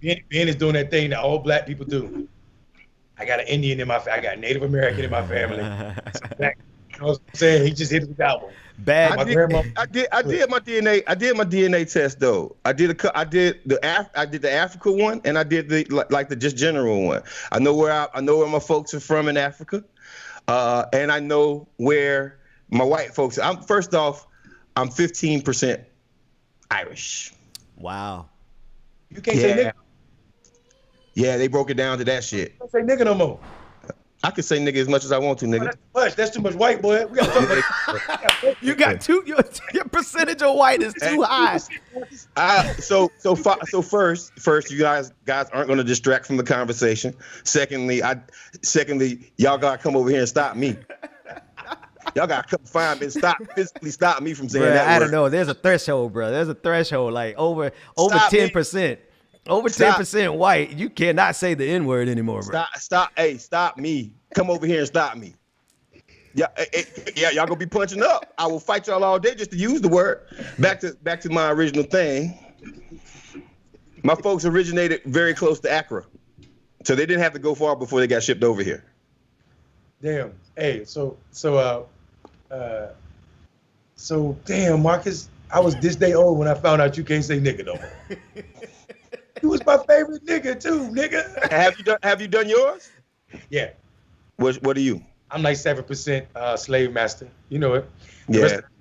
Ben is doing that thing that all black people do. I got an Indian in my family. I got a Native American in my family. You know what I'm saying? He just hit the album. Bad. I did my DNA. I did my DNA test though. I did the Africa one, and I did the just general one. I know where my folks are from in Africa, and I know where my white folks. I'm 15% Irish. Wow. You can't say nigga. Yeah, they broke it down to that shit. Don't say nigga no more. I can say nigga as much as I want to, nigga. That's too much white, boy. We gotta talk you got your percentage of white is too high. So first, you guys aren't going to distract from the conversation. Secondly, y'all gotta come over here and stop me. Y'all gotta come find me and physically stop me from saying that. I don't know. There's a threshold, bro. There's a threshold, like over 10%. Over 10% white, you cannot say the N-word anymore, bro. Stop me. Come over here and stop me. Yeah, y'all gonna be punching up. I will fight y'all all day just to use the word. Back to my original thing. My folks originated very close to Accra, so they didn't have to go far before they got shipped over here. Damn. Hey, so damn, Marcus, I was this day old when I found out you can't say nigga no more. You was my favorite nigga too, nigga. Have you done yours? Yeah. What are you? I'm like 7% slave master. You know it.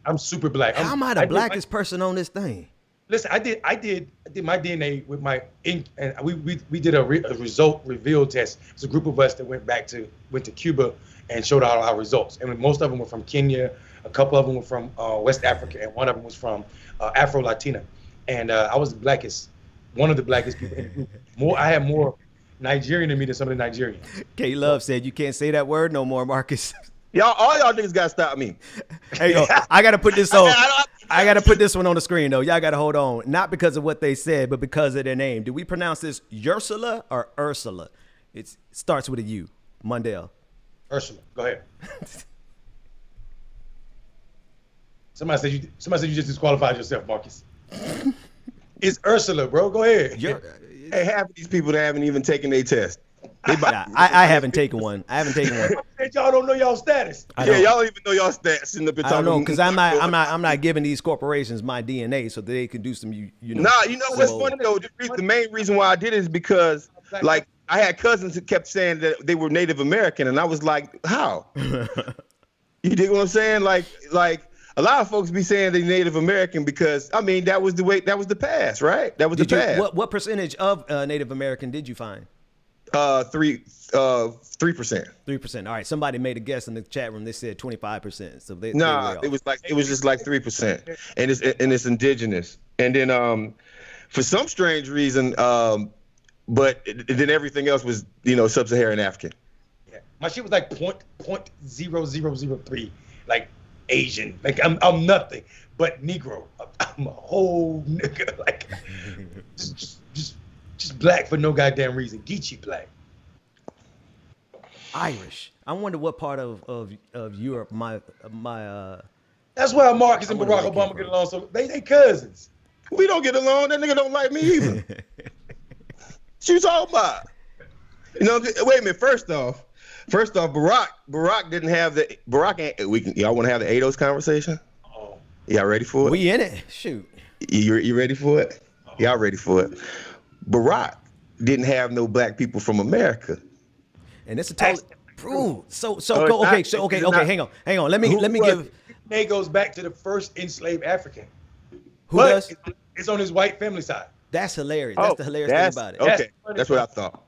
I'm super black. How am I the blackest person on this thing? Listen, I did my DNA with my ink, and we did a result reveal test. It's a group of us that went to Cuba and showed out our results. And most of them were from Kenya, a couple of them were from West Africa, and one of them was from Afro-Latina. And I was the blackest. One of the blackest people in the group. I had more Nigerian in me than some of the Nigerians. K Love said you can't say that word no more, Marcus. All y'all niggas gotta stop me. Hey, yo, I gotta put this on. I gotta put this one on the screen though. Y'all gotta hold on, not because of what they said, but because of their name. Do we pronounce this Ursula or Ursula? It starts with a U. Mundell. Ursula. Go ahead. Somebody said you just disqualified yourself, Marcus. It's Ursula, bro. Go ahead. Hey, half of these people that haven't even taken their test. I haven't taken one. Y'all don't know y'all status. Y'all don't even know y'all stats. I don't know, because I'm not giving these corporations my DNA so that they can do some Nah, you know what's funny though? The main reason why I did it is because like I had cousins who kept saying that they were Native American, and I was like, how? You dig what I'm saying? Like a lot of folks be saying they're Native American because, I mean, that was the past, right? That was the past. What percentage of Native American did you find? 3%. 3%. All right. Somebody made a guess in the chat room. They said 25%. So it was just like 3%, and it's indigenous. And then for some strange reason, but then everything else was, sub-Saharan African. Yeah, my shit was like .0003, like Asian. Like I'm nothing but Negro. I'm a whole nigga. Like just black for no goddamn reason. Geechee black. Irish. I wonder what part of Europe my That's why Marcus and Barack Obama get along. So they cousins. We don't get along. That nigga don't like me either. What you talking about? Wait a minute. First off, Barack didn't have the y'all want to have the ADOS conversation? Oh, y'all ready for it? We in it. Shoot. You ready for it? Y'all ready for it? Barack didn't have no black people from America. And it's a total proof. Okay. Hang on. Let me give. It goes back to the first enslaved African. Who does? It's on his white family side. That's hilarious. That's the hilarious thing about it. Okay, that's what I thought.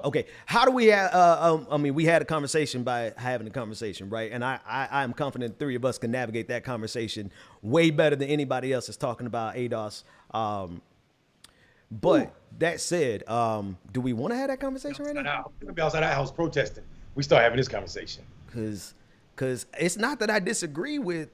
Okay, how do we have? We had a conversation by having a conversation, right? And I am confident the three of us can navigate that conversation way better than anybody else is talking about ADOS. But that said, do we want to have that conversation right now? We're gonna be outside our house protesting. We start having this conversation. Because it's not that I disagree with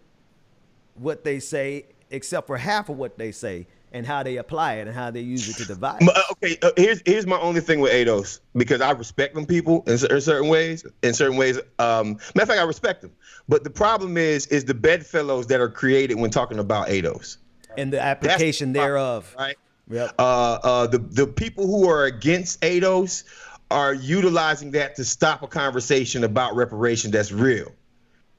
what they say, except for half of what they say and how they apply it and how they use it to divide. Okay, here's my only thing with ADOS, because I respect them people in certain ways. Matter of fact, I respect them. But the problem is the bedfellows that are created when talking about ADOS. And the application thereof. Right? Yep. The people who are against ADOS are utilizing that to stop a conversation about reparation that's real.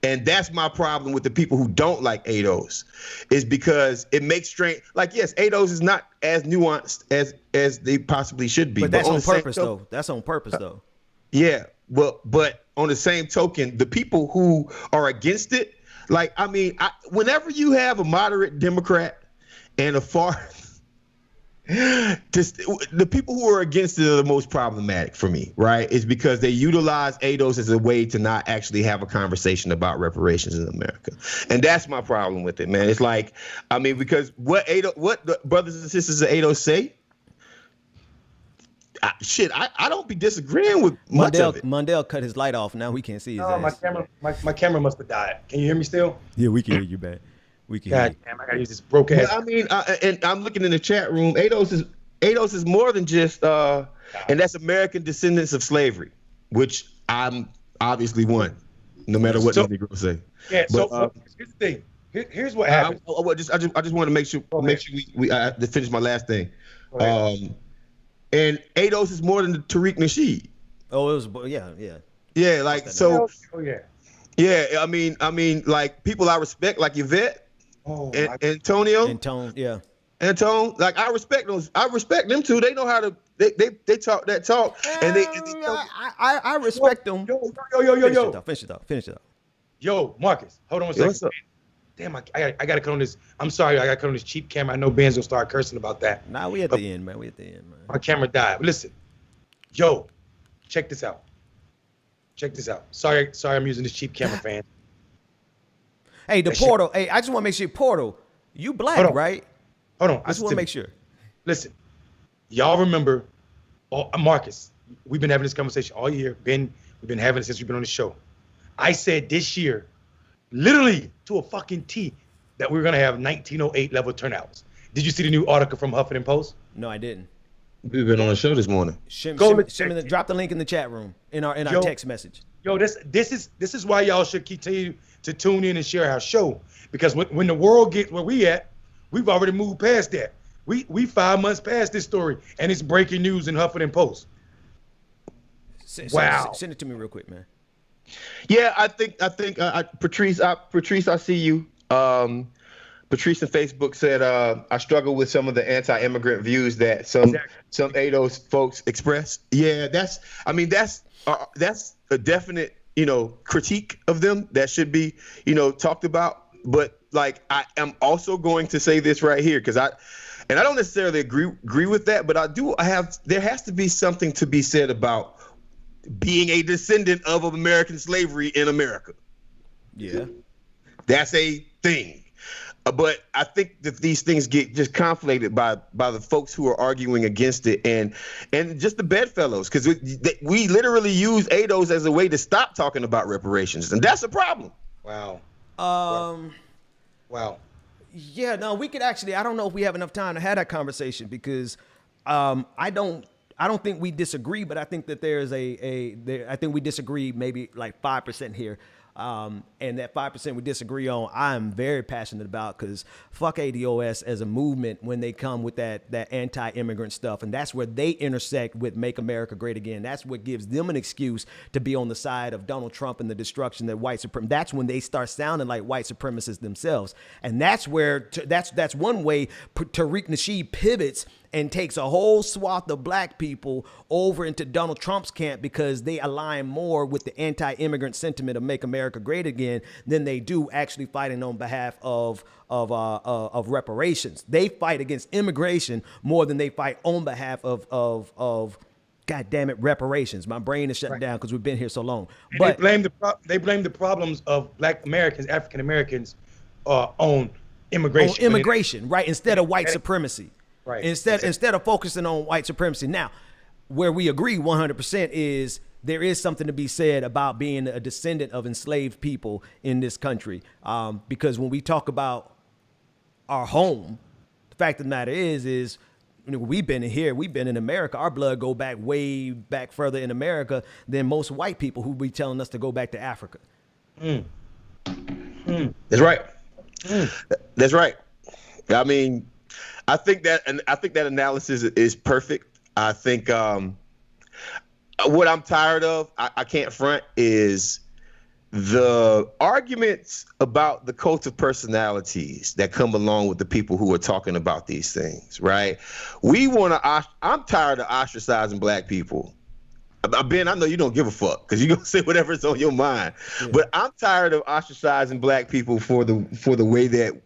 And that's my problem with the people who don't like ADOS, is because it makes strange. Like, yes, ADOS is not as nuanced as they possibly should be. But that's on purpose, though. That's on purpose, though. Yeah, but on the same token, the people who are against it, like, whenever you have a moderate Democrat and a far, the people who are against it are the most problematic for me, right? Is because they utilize ADOS as a way to not actually have a conversation about reparations in America. And that's my problem with it, man. It's like, because what the brothers and sisters of ADOS say, I don't be disagreeing with much of it. Mundell cut his light off. Now we can't see his ass. My camera must have died. Can you hear me still? Yeah, we can hear you, man. We can. God damn, I gotta use this broke ass. And I'm looking in the chat room. ADOS is more than just, and that's American descendants of slavery, which I'm obviously one, no matter what the Negro say. Yeah. But, here's the thing. Here's what happened. I just want to make sure we to finish my last thing. And ADOS is more than the Tariq Nasheed. Oh, it was yeah. Yeah, like so. Oh yeah. Yeah, I mean, like people I respect, like Yvette. Antonio and Tone, yeah. And Tone, like I respect those. I respect them too. They know how to. They talk that talk, and they I respect them. Yo. Finish it up. Yo, Marcus, hold on a second. What's up? Damn, I gotta cut on this. I'm sorry, I gotta cut on this cheap camera. I know Ben's gonna start cursing about that. Nah, we at the end, man. My camera died. Listen, yo, check this out. Sorry, I'm using this cheap camera, fan. Hey, Portal. Hey, I just want to make sure, Portal, you black, right? Hold on. I just want to make sure. Listen, y'all remember, Marcus, we've been having this conversation all year. We've been having it since we've been on the show. I said this year, literally to a fucking T, that we were going to have 1908 level turnouts. Did you see the new article from Huffington Post? No, I didn't. We've been on the show this morning. Drop the link in the chat room in our text message. Yo, this is why y'all should continue to tune in and share our show, because when the world gets where we at, we've already moved past that. We 5 months past this story, and it's breaking news in Huffington Post. Wow! Send it to me real quick, man. Yeah, I think Patrice, I see you. Patrice on Facebook said, I struggle with some of the anti-immigrant views that some ADOS folks express. Yeah, that's a definite, critique of them that should be, talked about. But like, I am also going to say this right here, because I don't necessarily agree with that, but there has to be something to be said about being a descendant of American slavery in America. Yeah. That's a thing. But I think that these things get just conflated by the folks who are arguing against it, and just the bedfellows, because we literally use ADOS as a way to stop talking about reparations, and that's a problem. Wow. Wow. Yeah, no, we could actually. I don't know if we have enough time to have that conversation, because I don't think we disagree, but I think that there's I think we disagree maybe like 5% here. And that 5% we disagree on, I'm very passionate about, because fuck ADOS as a movement when they come with that anti-immigrant stuff. And that's where they intersect with Make America Great Again. That's what gives them an excuse to be on the side of Donald Trump and the destruction that white supremacy. That's when they start sounding like white supremacists themselves. And that's where, that's one way Tariq Nasheed pivots and takes a whole swath of black people over into Donald Trump's camp, because they align more with the anti-immigrant sentiment of Make America Great Again than they do actually fighting on behalf of reparations. They fight against immigration more than they fight on behalf of God damn it, reparations. My brain is shutting down because we've been here so long. And but they blame the problems of Black Americans, African Americans, on immigration. On immigration, right? Instead of white supremacy. Right. Instead of focusing on white supremacy. Now, where we agree 100% is there is something to be said about being a descendant of enslaved people in this country. Because when we talk about our home, the fact of the matter is we've been in here, we've been in America. Our blood go back way back further in America than most white people who be telling us to go back to Africa. That's right. That's right. I mean, I think that analysis is perfect. I think what I'm tired of, I can't front, is the arguments about the cult of personalities that come along with the people who are talking about these things, right? I'm tired of ostracizing black people. Ben, I know you don't give a fuck because you're gonna say whatever's on your mind. Yeah. But I'm tired of ostracizing black people for the way that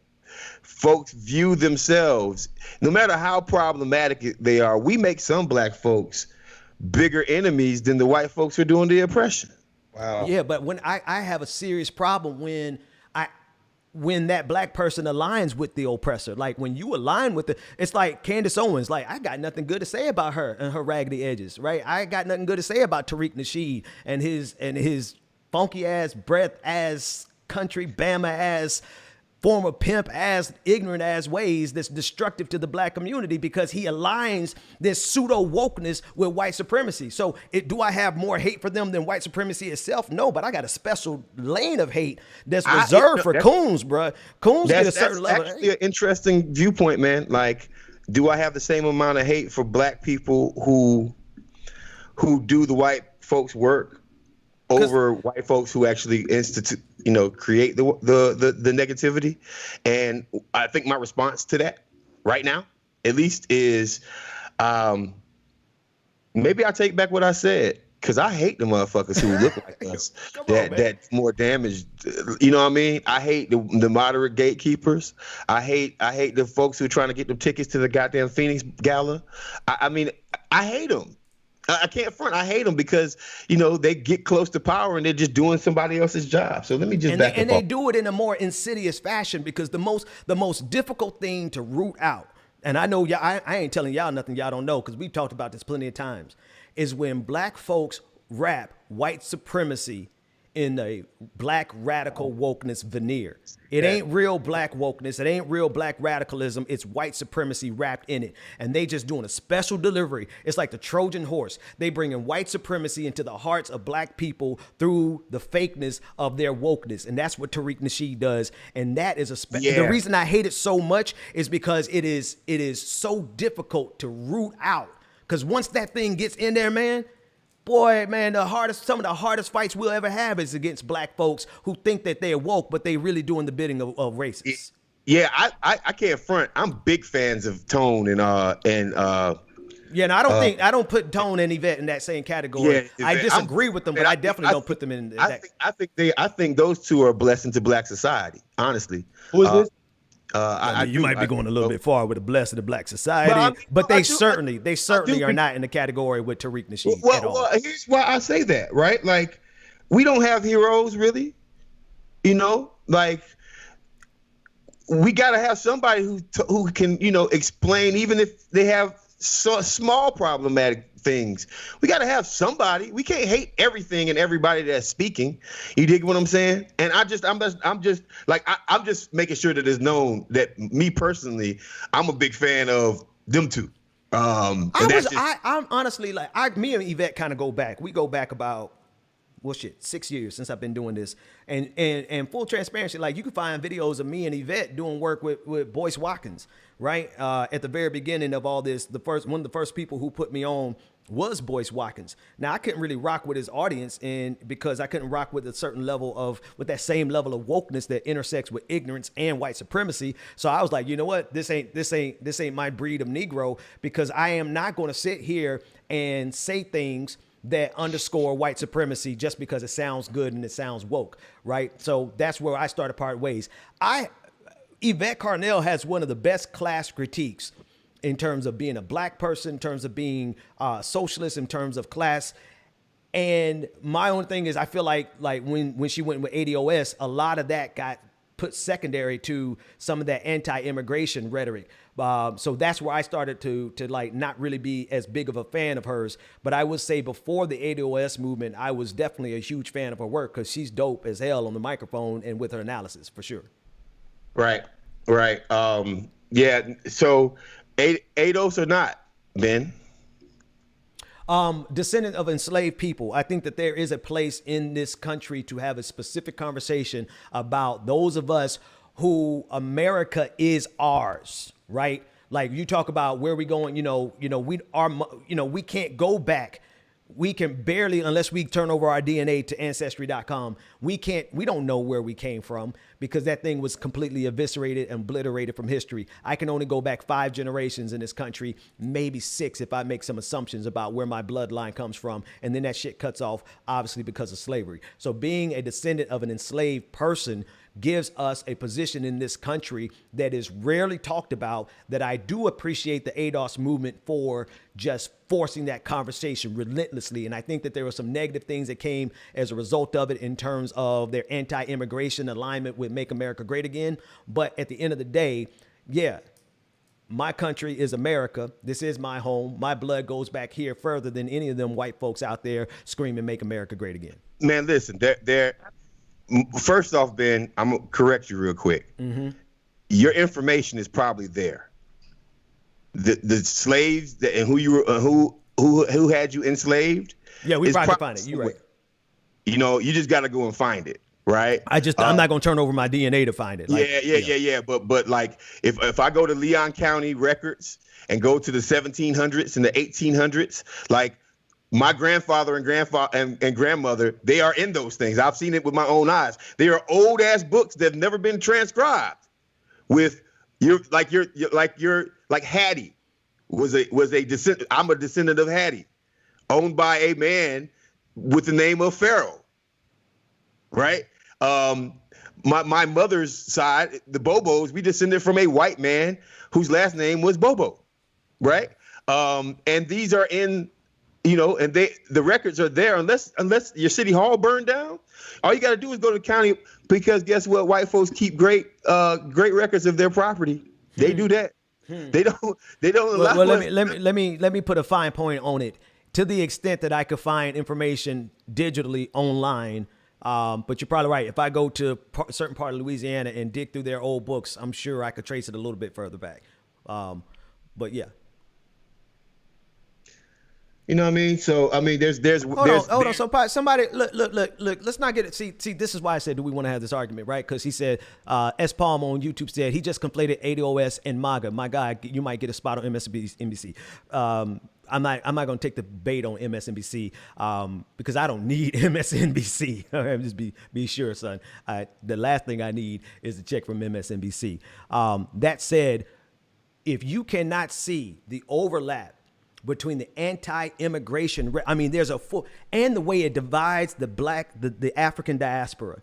folks view themselves. No matter how problematic they are, we make some black folks bigger enemies than the white folks who are doing the oppression. Wow. Yeah, but when I have a serious problem when that black person aligns with the oppressor. Like when you align with it's like Candace Owens. Like, I got nothing good to say about her and her raggedy edges, right? I got nothing good to say about Tariq Nasheed and his funky ass, breath ass, country Bama ass, former pimp ass, ignorant ass ways that's destructive to the black community, because he aligns this pseudo wokeness with white supremacy. So do I have more hate for them than white supremacy itself? No, but I got a special lane of hate that's reserved for coons, bro. Coons get a certain level. That's actually an interesting viewpoint, man. Like, do I have the same amount of hate for black people who do the white folks' work over white folks who actually create the negativity? And I think my response to that right now, at least, is maybe I take back what I said, because I hate the motherfuckers who look like us that's more damaged. You know what I mean? I hate the moderate gatekeepers. I hate the folks who are trying to get them tickets to the goddamn Phoenix Gala. I mean, I hate them. I can't front. I hate them because, they get close to power and they're just doing somebody else's job. So let me just back up. And they do it in a more insidious fashion, because the most difficult thing to root out, and I know I ain't telling y'all nothing y'all don't know, because we've talked about this plenty of times, is when black folks rap white supremacy in a black radical wokeness veneer. It ain't real black wokeness. It ain't real black radicalism. It's white supremacy wrapped in it. And they just doing a special delivery. It's like the Trojan horse. They bringing white supremacy into the hearts of black people through the fakeness of their wokeness. And that's what Tariq Nasheed does. And that is the reason I hate it so much is because it is so difficult to root out. Because once that thing gets in there, man, boy, man, some of the hardest fights we'll ever have is against black folks who think that they're woke, but they really doing the bidding of racists. Yeah, I can't front. I'm big fans of Tone and I don't put Tone and Yvette in that same category. Yeah, I disagree with them, but I definitely don't put them in that. I think those two are a blessing to black society. Honestly, who is this? You might be going a little bit far with the blessing of black society, but they certainly are not in the category with Tariq Nasheed at all. Well, here's why I say that, right? Like, we don't have heroes, really. Like, we got to have somebody who can, explain, even if they have small problematic things. We got to have somebody. We can't hate everything and everybody that's speaking. You dig what I'm saying? And I'm just making sure that it's known that me personally, I'm a big fan of them two. I'm honestly me and Yvette kind of go back. We go back about 6 years since I've been doing this, and full transparency, like you can find videos of me and Yvette doing work with Boyce Watkins, right? At the very beginning of all this, one of the first people who put me on was Boyce Watkins. Now I couldn't really rock with his audience, and because I couldn't rock with that same level of wokeness that intersects with ignorance and white supremacy. So I was like, you know what, this ain't my breed of Negro, because I am not going to sit here and say things that underscore white supremacy just because it sounds good and it sounds woke, right? So that's where I started part ways. Yvette Carnell has one of the best class critiques in terms of being a black person, in terms of being socialist, in terms of class. And my own thing is, I feel like when she went with ADOS, a lot of that got put secondary to some of that anti-immigration rhetoric. So that's where I started to not really be as big of a fan of hers. But I would say before the ADOS movement, I was definitely a huge fan of her work, because she's dope as hell on the microphone and with her analysis, for sure. Right. Yeah. So ADOS or not, Ben? Descendant of enslaved people. I think that there is a place in this country to have a specific conversation about those of us who America is ours, right? Like you talk about where we going, we can't go back. We can barely, unless we turn over our DNA to ancestry.com, we don't know where we came from, because that thing was completely eviscerated and obliterated from history. I can only go back 5 generations in this country, maybe 6 if I make some assumptions about where my bloodline comes from. And then that shit cuts off, obviously, because of slavery. So being a descendant of an enslaved person gives us a position in this country that is rarely talked about, that I do appreciate the ADOS movement for just forcing that conversation relentlessly. And I think that there were some negative things that came as a result of it in terms of their anti-immigration alignment with Make America Great Again. But at the end of the day, yeah, my country is America. This is my home. My blood goes back here further than any of them white folks out there screaming Make America Great Again. Man, listen, first off, Ben, I'm gonna correct you real quick. Mm-hmm. Your information is probably there. The slaves and who had you enslaved. Yeah, we probably find it. You're right. You just got to go and find it, right? I'm not gonna turn over my DNA to find it. Yeah. But like if I go to Leon County records and go to the 1700s and the 1800s, like. My grandfather and grandmother, they are in those things. I've seen it with my own eyes. They are old ass books that have never been transcribed. With like Hattie was a descendant. I'm a descendant of Hattie, owned by a man with the name of Pharaoh. Right. My mother's side, the Bobos, we descended from a white man whose last name was Bobo. Right. And these are in. And the records are there, unless your city hall burned down. All you got to do is go to the county, because guess what? White folks keep great records of their property. They do that. They don't allow. Well, let me put a fine point on it. To the extent that I could find information digitally online, but you're probably right. If I go to a certain part of Louisiana and dig through their old books, I'm sure I could trace it a little bit further back. But yeah. You know what I mean? So there's hold on. So somebody look. Let's not get it. See, this is why I said, do we want to have this argument, right? Because he said, S. Palm on YouTube said he just conflated ADOS and MAGA. My guy, you might get a spot on MSNBC. I'm not going to take the bait on MSNBC because I don't need MSNBC. Just be sure, son. The last thing I need is a check from MSNBC. That said, if you cannot see the overlap between the anti-immigration, there's a full, and the way it divides the African diaspora,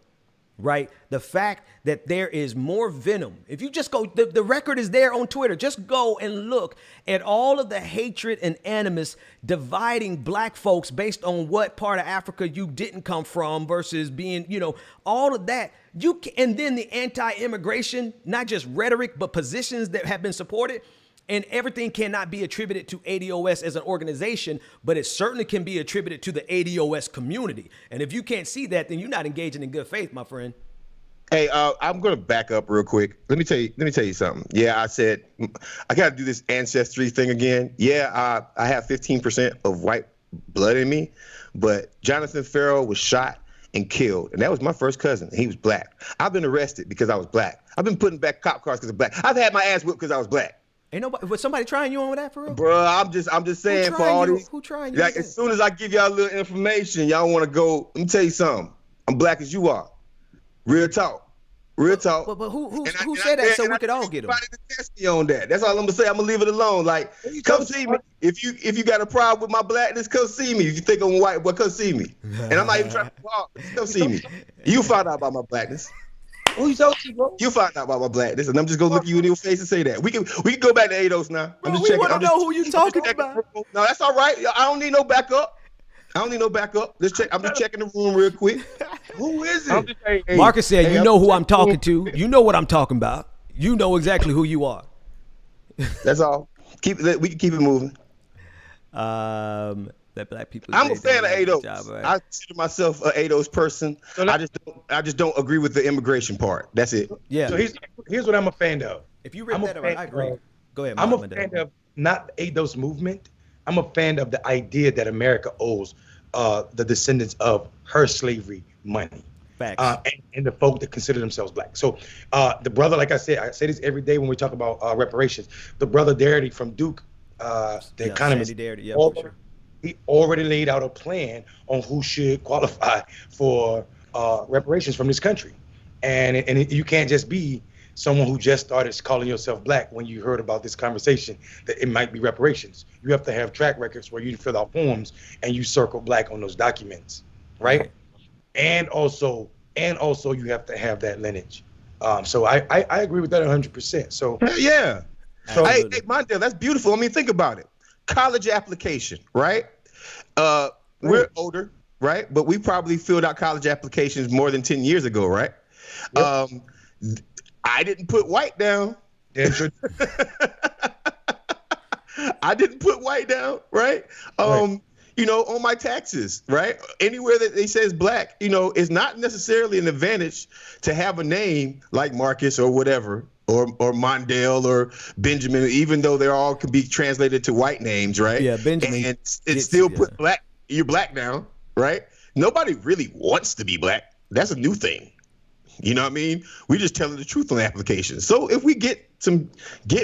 right? The fact that there is more venom. If you just go, the record is there on Twitter. Just go and look at all of the hatred and animus dividing black folks based on what part of Africa you didn't come from versus being, all of that. And then the anti-immigration, not just rhetoric, but positions that have been supported. And everything cannot be attributed to ADOS as an organization, but it certainly can be attributed to the ADOS community. And if you can't see that, then you're not engaging in good faith, my friend. Hey, I'm gonna back up real quick. Let me tell you something. Yeah, I said I got to do this ancestry thing again. Yeah, I have 15% of white blood in me, but Jonathan Farrell was shot and killed, and that was my first cousin. He was black. I've been arrested because I was black. I've been putting back cop cars because I'm black. I've had my ass whipped because I was black. Ain't nobody, was somebody trying you on with that for real? Bro, I'm just saying for all these. Who trying you? Like, as soon as I give y'all a little information, y'all want to go. Let me tell you something. I'm black as you are. Real talk. Real talk. But who said that so we could all get them? Everybody to test me on that. That's all I'm gonna say. I'm gonna leave it alone. Like, come see me. If you got a problem with my blackness, come see me. If you think I'm white, well, come see me. And I'm not even trying to talk. Come see me. You found out about my blackness. Who you talking to, bro? You found out about my blackness, and I'm just gonna look you in your face and say that. We can go back to ADOS now. Bro, I'm just checking. We want to know who you talking about. No, that's all right. I don't need no backup. Let's check. I'm just checking the room real quick. Who is it? Marcus said, "You know who I'm talking to. You know what I'm talking about. You know exactly who you are." That's all. We can keep it moving. That black people. I'm a fan of ADOS. Right? I consider myself an ADOS person. So I just don't agree with the immigration part. That's it. Yeah. So here's what I'm a fan of. If you read that, I agree. Go ahead. I'm a fan of not the ADOS movement. I'm a fan of the idea that America owes the descendants of her slavery money. Facts. And the folk that consider themselves black. So the brother, like I say this every day when we talk about reparations. The brother Darity from Duke, the economist, he already laid out a plan on who should qualify for reparations from this country. And you can't just be someone who just started calling yourself black when you heard about this conversation that it might be reparations. You have to have track records where you fill out forms and you circle black on those documents, right? And also you have to have that lineage. So I agree with that 100%. So yeah. So hey, Mondale, that's beautiful. I mean, think about it. College application, right? We're older, right? But we probably filled out college applications more than 10 years ago, right? Yep. I didn't put white down. I didn't put white down, right? On my taxes, right? Anywhere that they say is black, it's not necessarily an advantage to have a name like Marcus or whatever, or Mondale or Benjamin, even though they all could be translated to white names, right? Yeah, Benjamin. And it's still put black, you're black now, right? Nobody really wants to be black. That's a new thing. You know what I mean? We just telling the truth on the application. So if we get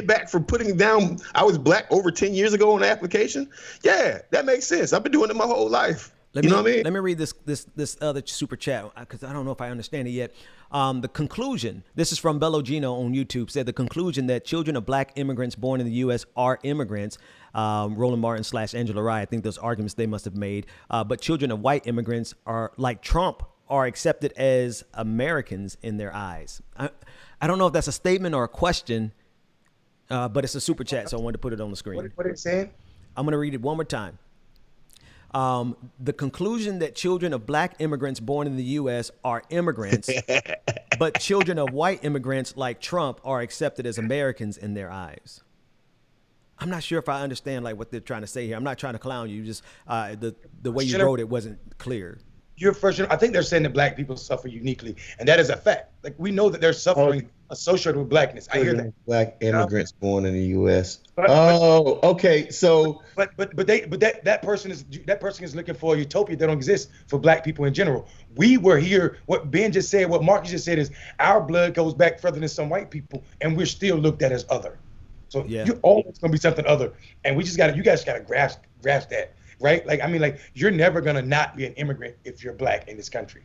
back from putting down, I was black over 10 years ago on the application, yeah, that makes sense. I've been doing it my whole life. You know what I mean? Let me read this other super chat because I don't know if I understand it yet. The conclusion, this is from Bellogino on YouTube, said the conclusion that children of black immigrants born in the U.S. are immigrants. Roland Martin / Angela Rye, I think those arguments they must have made. But children of white immigrants are like Trump, are accepted as Americans in their eyes. I don't know if that's a statement or a question, but it's a super chat, so I wanted to put it on the screen. What are you saying? I'm going to read it one more time. The conclusion that children of black immigrants born in the U.S. are immigrants, but children of white immigrants like Trump are accepted as Americans in their eyes. I'm not sure if I understand what they're trying to say here. I'm not trying to clown you. Just the way you wrote it wasn't clear. I think they're saying that black people suffer uniquely, and that is a fact. Like, we know that there's suffering associated with blackness. I hear that. Black immigrants born in the U.S. Okay. So, but that person is looking for a utopia that don't exist for black people in general. We were here. What Ben just said, what Marcus just said is our blood goes back further than some white people, and we're still looked at as other. So you're always gonna be something other, and you guys gotta grasp that. Right? You're never going to not be an immigrant if you're black in this country.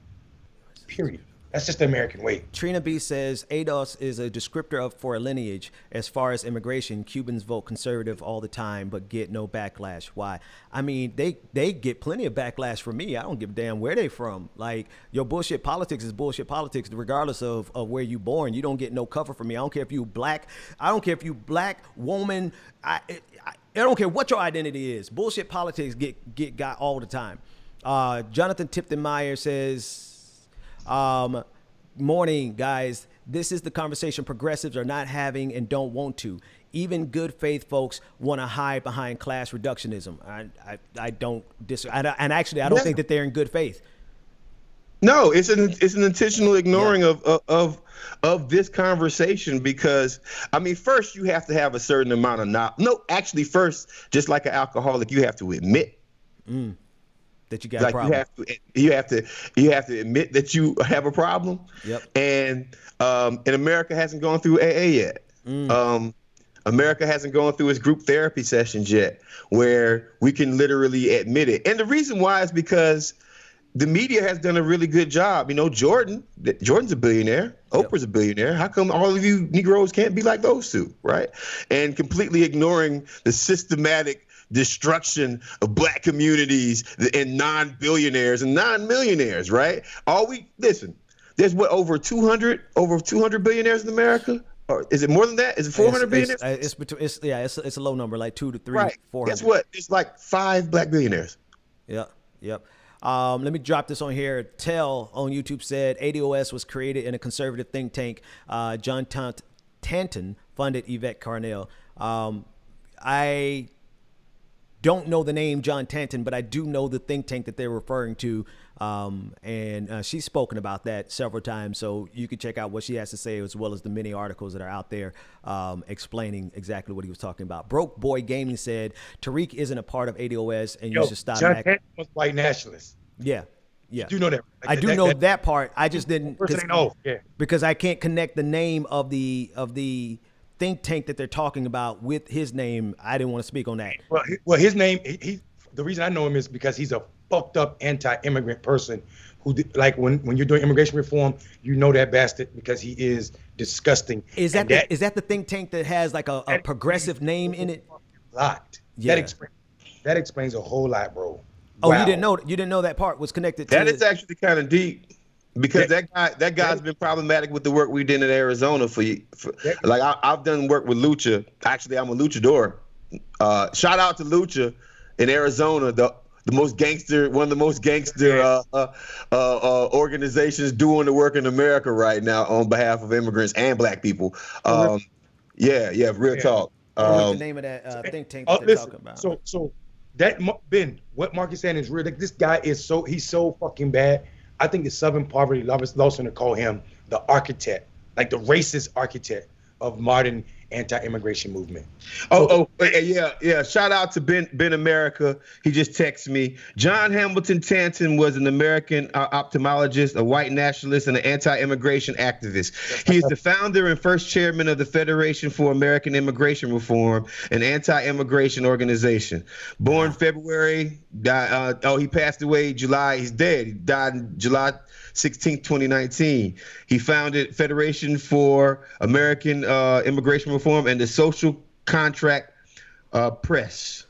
Period. That's just the American way. Trina B says ADOS is a descriptor for a lineage. As far as immigration, Cubans vote conservative all the time, but get no backlash. Why? I mean, they get plenty of backlash from me. I don't give a damn where they from. Like, your bullshit politics is bullshit politics, regardless of where you born. You don't get no cover from me. I don't care if you black. I don't care if you black, woman. I don't care what your identity is. Bullshit politics get got all the time. Jonathan Tipton Meyer says, morning, guys. This is the conversation progressives are not having and don't want to. Even good faith folks want to hide behind class reductionism. I don't disagree. And actually, I don't think that they're in good faith. No, it's an intentional ignoring of this conversation, because I mean, first you have to have a certain amount of knowledge. No, actually, first, just like an alcoholic, you have to admit that you got a problem. You have to admit that you have a problem. Yep. And America hasn't gone through AA yet. America hasn't gone through its group therapy sessions yet, where we can literally admit it. And the reason why is because the media has done a really good job. You know, Jordan's a billionaire. Oprah's a billionaire. How come all of you Negroes can't be like those two, right? And completely ignoring the systematic destruction of black communities and non-billionaires and non-millionaires, right? There's what, over 200 billionaires in America? Or is it more than that? Is it 400 billionaires? It's a low number, like 2 to 3, right. 400. Guess what? It's like 5 black billionaires. Yep. Let me drop this on here. Tell on YouTube said ADOS was created in a conservative think tank. John Tanton funded Yvette Carnell. I don't know the name John Tanton, but I do know the think tank that they're referring to. And she's spoken about that several times. So you can check out what she has to say, as well as the many articles that are out there explaining exactly what he was talking about. Broke Boy Gaming said Tariq isn't a part of ADOS and you should stop. John Tanton was white nationalist. Yeah. You do know that. Like, I do know that part. I just didn't. Because I can't connect the name of the think tank that they're talking about with his name. I didn't want to speak on that. Well, his name. The reason I know him is because he's a fucked up anti-immigrant person who, like, when you're doing immigration reform, you know that bastard because he is disgusting. Is that the think tank that has like a progressive name in it? Lot. Yeah. That explains a whole lot, bro. Oh, wow. You didn't know that part was connected to that. Is actually kind of deep, because that guy's been problematic with the work we did in Arizona like I've done work with Lucha. Actually, I'm a luchador. Shout out to Lucha in Arizona, one of the most gangster organizations doing the work in America right now on behalf of immigrants and black people. Real talk. What's the name of that think tank that they're talking about? So that Ben, what Mark is saying is real. Like, this guy is he's so fucking bad. I think the Southern Poverty Law Center call him the architect, like the racist architect of modern anti-immigration movement. Yeah. Shout out to Ben America. He just texted me. John Hamilton Tanton was an American ophthalmologist, a white nationalist, and an anti-immigration activist. He is the founder and first chairman of the Federation for American Immigration Reform, an anti-immigration organization. Born February, he passed away July. He's dead. He died in July 16, 2019. He founded Federation for American Immigration Reform and the Social Contract Press.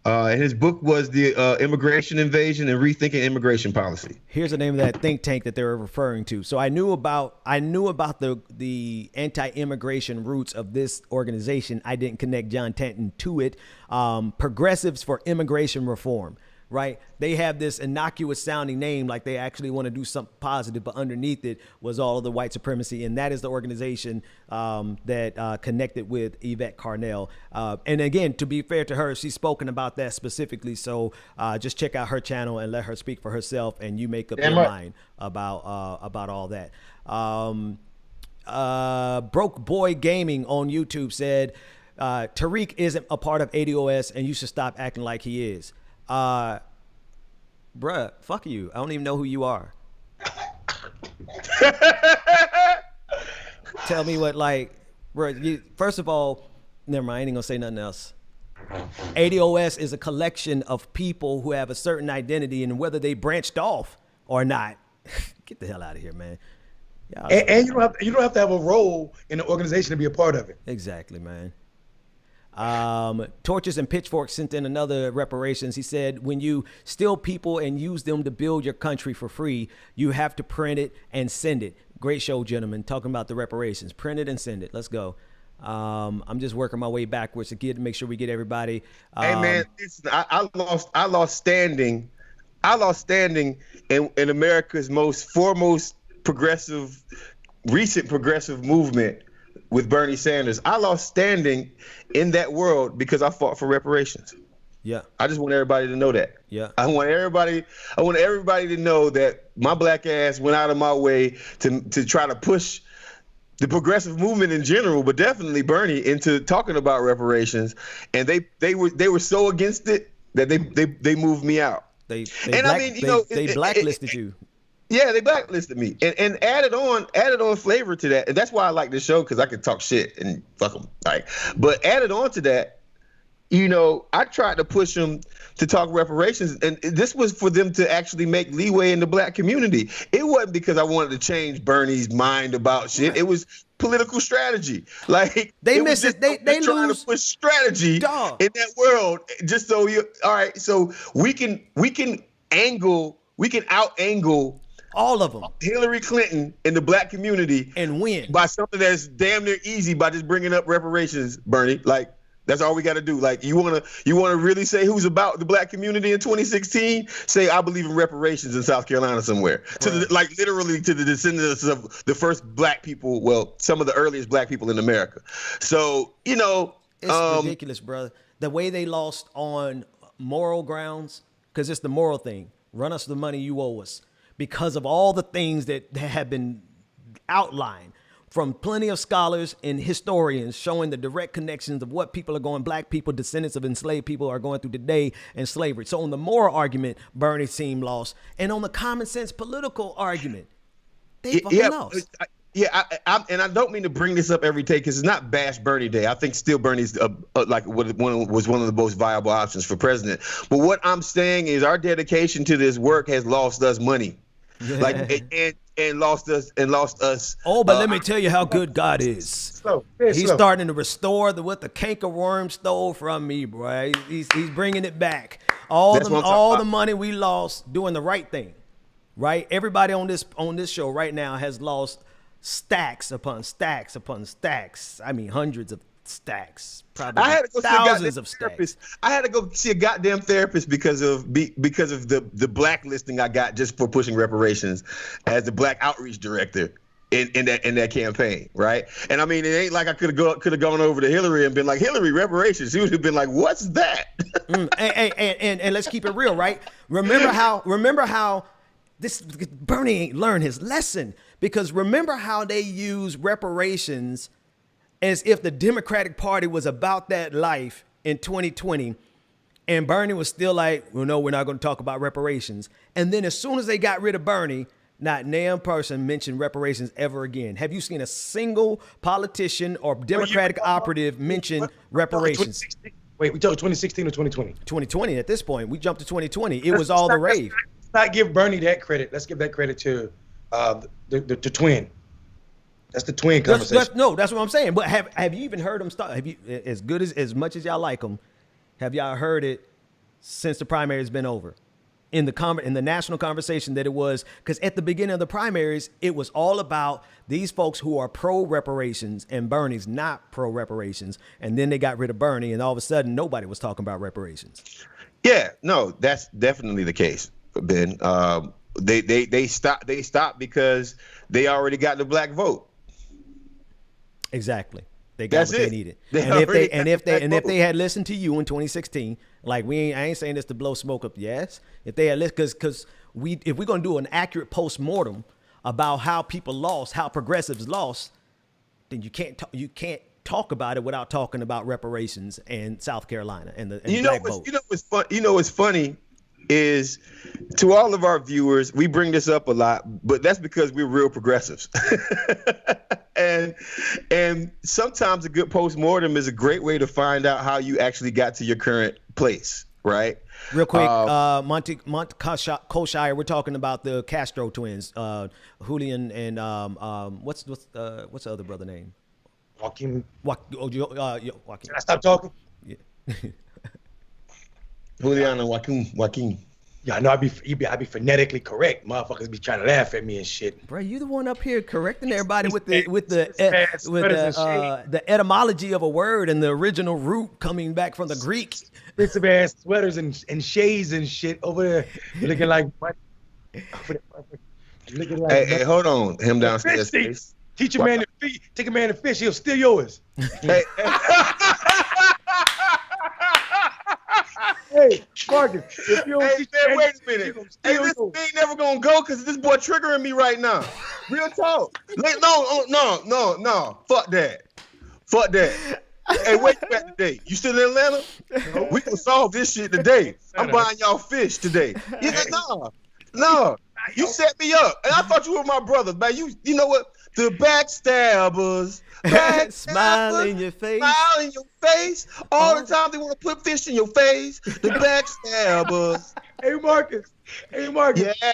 And his book was The Immigration Invasion and Rethinking Immigration Policy. Here's the name of that think tank that they were referring to. So I knew about the anti-immigration roots of this organization. I didn't connect John Tanton to it. Progressives for Immigration Reform. Right? They have this innocuous sounding name, like they actually want to do something positive, but underneath it was all of the white supremacy. And that is the organization that connected with Yvette Carnell. And again, to be fair to her, she's spoken about that specifically. So just check out her channel and let her speak for herself, and you make up your mind about all that. Broke Boy Gaming on YouTube said, Tariq isn't a part of ADOS and you should stop acting like he is. Bruh, fuck you. I don't even know who you are. Tell me what, like, bruh, first of all, never mind, I ain't gonna say nothing else. ADOS is a collection of people who have a certain identity, and whether they branched off or not, get the hell out of here, man. Yeah, and you don't have to have a role in the organization to be a part of it. Exactly, man. Torches and Pitchforks sent in another reparations. He said, when you steal people and use them to build your country for free, you have to print it and send it. Great show, gentlemen. Talking about the reparations. Print it and send it. Let's go. I'm just working my way backwards to make sure we get everybody. Hey man, listen, I lost standing in America's foremost recent progressive movement with Bernie Sanders. I lost standing in that world because I fought for reparations. Yeah. I just want everybody to know that. Yeah. I want everybody to know that my black ass went out of my way to try to push the progressive movement in general, but definitely Bernie, into talking about reparations. And they were so against it that they moved me out. They blacklisted you. Yeah, they blacklisted me and added on flavor to that. And that's why I like this show, because I can talk shit and fuck them. Like, but added on to that, I tried to push them to talk reparations, and this was for them to actually make leeway in the black community. It wasn't because I wanted to change Bernie's mind about shit. Right. It was political strategy. Like, they miss it. They trying to push strategy in that world, just so so we can out angle all of them, Hillary Clinton in the black community, and win by something that's damn near easy, by just bringing up reparations, Bernie. Like, that's all we got to do. Like, you wanna really say who's about the black community in 2016? Say, I believe in reparations in South Carolina somewhere. Right. Literally to the descendants of the first black people. Well, some of the earliest black people in America. So it's ridiculous, brother. The way they lost on moral grounds, because it's the moral thing. Run us the money you owe us, because of all the things that have been outlined from plenty of scholars and historians showing the direct connections of what people are going, black people, descendants of enslaved people, are going through today in slavery. So on the moral argument, Bernie's team lost. And on the common sense political argument, they fucking lost. And I don't mean to bring this up every day, because it's not Bash Bernie Day. I think still Bernie's was one of the most viable options for president. But what I'm saying is our dedication to this work has lost us money. Yeah. And lost us. Oh, but let me tell you how good God is. He's starting to restore what the cankerworm stole from me, bro. He's bringing it back. All the money we lost doing the right thing, right? Everybody on this show right now has lost stacks upon stacks upon stacks. I mean, hundreds of stacks, probably thousands of stacks. I had to go see a goddamn therapist because of the blacklisting I got just for pushing reparations as the black outreach director in that campaign, right? And I mean, it ain't like I could have gone over to Hillary and been like, Hillary, reparations. She would have been like, what's that? And let's keep it real, right? Remember how this Bernie ain't learned his lesson, because remember how they use reparations as if the Democratic Party was about that life in 2020, and Bernie was still like, well, no, we're not going to talk about reparations. And then as soon as they got rid of Bernie, not damn person mentioned reparations ever again. Have you seen a single politician or Democratic operative mention reparations? Wait, we talking 2016 or 2020? 2020 at this point. We jumped to 2020. It was all the rave. Let's not give Bernie that credit. Let's give that credit to the twin. That's the twin conversation. That's what I'm saying. But have you even heard them start? Have you, as much as y'all like them, have y'all heard it since the primary's been over? In the national conversation that it was, because at the beginning of the primaries, it was all about these folks who are pro-reparations, and Bernie's not pro-reparations. And then they got rid of Bernie, and all of a sudden, nobody was talking about reparations. Yeah, no, that's definitely the case, Ben. They stopped because they already got the black vote. Because they got what they needed. And if they had listened to you in 2016, like I ain't saying this to blow smoke up the ass. If they had listened, because if we're gonna do an accurate post-mortem about how people lost, how progressives lost, then you can't talk about it without talking about reparations and South Carolina and the black vote. You know what's funny is, to all of our viewers, we bring this up a lot, but that's because we're real progressives. And sometimes a good post-mortem is a great way to find out how you actually got to your current place. right? Real quick, Monty Koshire, we're talking about the Castro twins, Julian and what's the other brother name? Joaquin. Joaquin. Can I stop talking? Yeah. Julian and Joaquin. Yeah, I know I'd be phonetically correct. Motherfuckers be trying to laugh at me and shit. Bro, you the one up here correcting everybody with the etymology of a word and the original root coming back from the Greek. Expensive ass sweaters and shades and shit over there, looking like money. Hey, hold on, him downstairs. Teach a man to fish. Take a man to fish. He'll steal yours. Hey. Hey, Marcus, if you don't teach man, wait a minute. Hey, this thing never gonna go because this boy triggering me right now. Real talk. No. Fuck that. Hey, where you at today? You still in Atlanta? No. We can solve this shit today. I'm buying y'all fish today. No. You set me up, and I thought you were my brother, man. You know what? The backstabbers. Smile in your face. Smile in your face. All the time they want to put fish in your face. The backstabbers. Hey, Marcus. Yeah.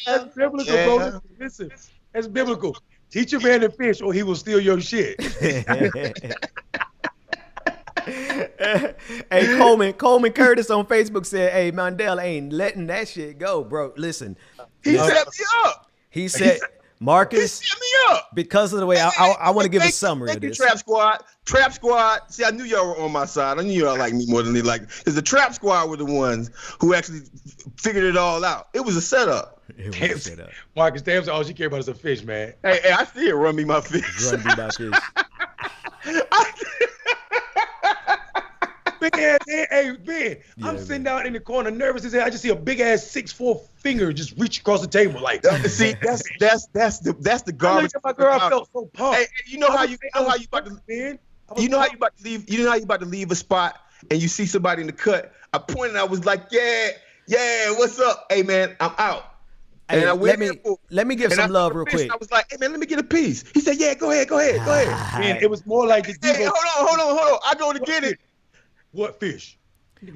That's biblical, bro. Listen, that's biblical. Teach a man to fish or he will steal your shit. Hey, Coleman Curtis on Facebook said, hey, Mondale ain't letting that shit go, bro. Listen. He set me up. He said, Marcus, he set me up. Because of the way I want to give a summary of this. Trap Squad. See, I knew y'all were on my side. I knew y'all liked me more than they liked. Because the Trap Squad were the ones who actually figured it all out. It was a setup. Marcus, damn, all she cared about is a fish, man. Hey, I still run me my fish. Run me my fish. Big ass, hey, Ben, I'm sitting down in the corner, nervous as hell. I just see a big ass 6'4" finger just reach across the table, like. See, that's the garbage. My girl, I felt so pumped. Hey, you know how you about to leave a spot and you see somebody in the cut. I pointed, I was like, yeah, what's up? Hey man, I'm out. Hey, and let me give some love real quick. I was like, hey man, let me get a piece. He said, yeah, go ahead. Man, it was more like the Hey, hold on. I go to get it. What fish?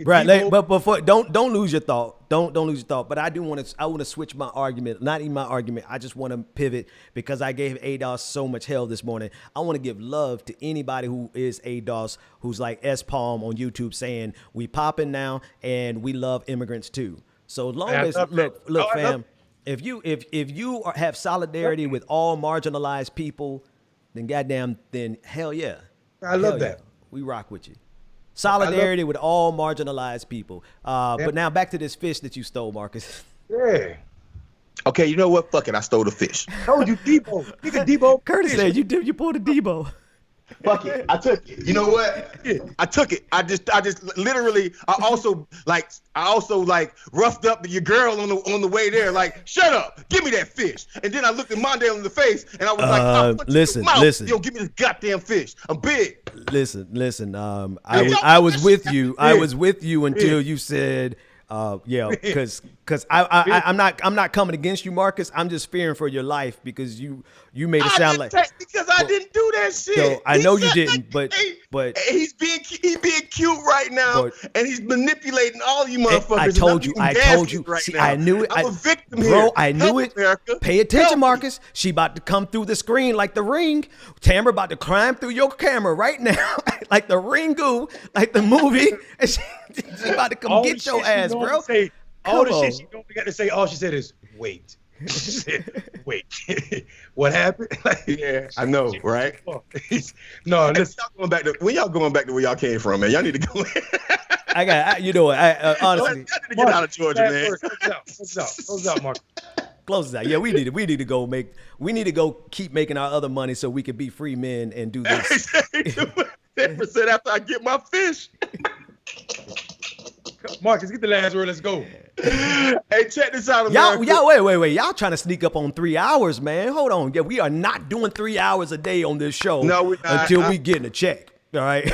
Right, but before don't lose your thought. Don't lose your thought. But I want to switch my argument. Not even my argument. I just want to pivot because I gave ADOS so much hell this morning. I want to give love to anybody who is ADOS, who's like S Palm on YouTube saying we popping now and we love immigrants too. So as long as look, fam, if you have solidarity with all marginalized people, then hell yeah. I love that. We rock with you. Solidarity with all marginalized people. But now back to this fish that you stole, Marcus. Yeah. Okay, you know what? Fuck it. I stole the fish. I told you, Debo. Nigga, Debo. Curtis said you pulled a Debo. Fuck it. I took it. You know what? I took it. I just literally. I also roughed up your girl on the way there. Like, shut up. Give me that fish. And then I looked at Mondale in the face and I was like, listen. You don't give me this goddamn fish. I'm big. Listen. I was with you. I was with you until you said, because I'm not coming against you, Marcus. I'm just fearing for your life because you made it sound like because I didn't do that shit. So I know you didn't, but he's being cute right now, and he's manipulating all you motherfuckers. I told you. Right See, now. I knew it. I'm a victim bro, here. I knew it. America. Pay attention, Marcus. She about to come through the screen like the Ring. Tamara about to climb through your camera right now, like the Ringu, like the movie. And she about to come get your ass, bro. All the shit she don't forget to say. All she said is wait. She said, wait. What happened? Yeah, I know, right? No, listen. When y'all going back to where y'all came from, man, y'all need to go. Honestly, y'all need to get out of Georgia, man. Close out, Mark. Close it out. Yeah, we need to go keep making our other money so we can be free men and do this. 10% after I get my fish. Marcus, get the last word. Let's go. Hey, check this out, America. Y'all, wait. Y'all trying to sneak up on 3 hours, man. Hold on. Yeah, we are not doing 3 hours a day on this show until we getting a check. All right.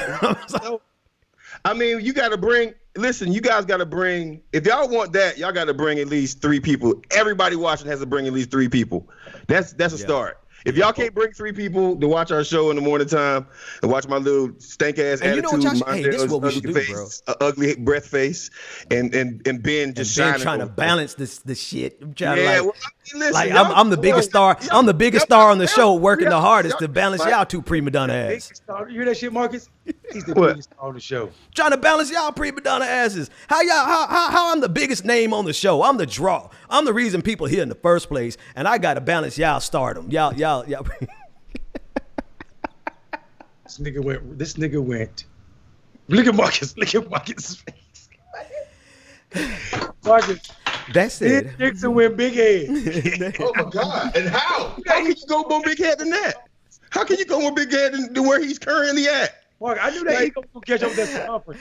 I mean, you got to bring. Listen, you guys got to bring. If y'all want that, y'all got to bring at least 3 people. Everybody watching has to bring at least 3 people. That's a start. If y'all can't bring 3 people to watch our show in the morning time and watch my little stank ass And attitude, you know what y'all should- hey, this is Mondale's what we should ugly do, face, ugly breath face, and Ben just Ben shining. trying to over. balance the shit. I'm trying Yeah, to well, listen, like y'all- I'm the biggest star. I'm the biggest star on the show, working the hardest to balance y'all two prima donna ass. Biggest star. You hear that shit, Marcus? He's the What? biggest star on the show. Trying to balance y'all prima donna asses. How I'm the biggest name on the show. I'm the draw. I'm the reason people here in the first place, and I got to balance y'all stardom. Y'all. This nigga went. Look at Marcus. Look at Marcus' face. Marcus. That's it. Ben Dixon went big head. Oh my God! And how? How can you go more big head than that? How can you go more big head than where he's currently at? Mark, I knew that he gonna catch up with that circumference.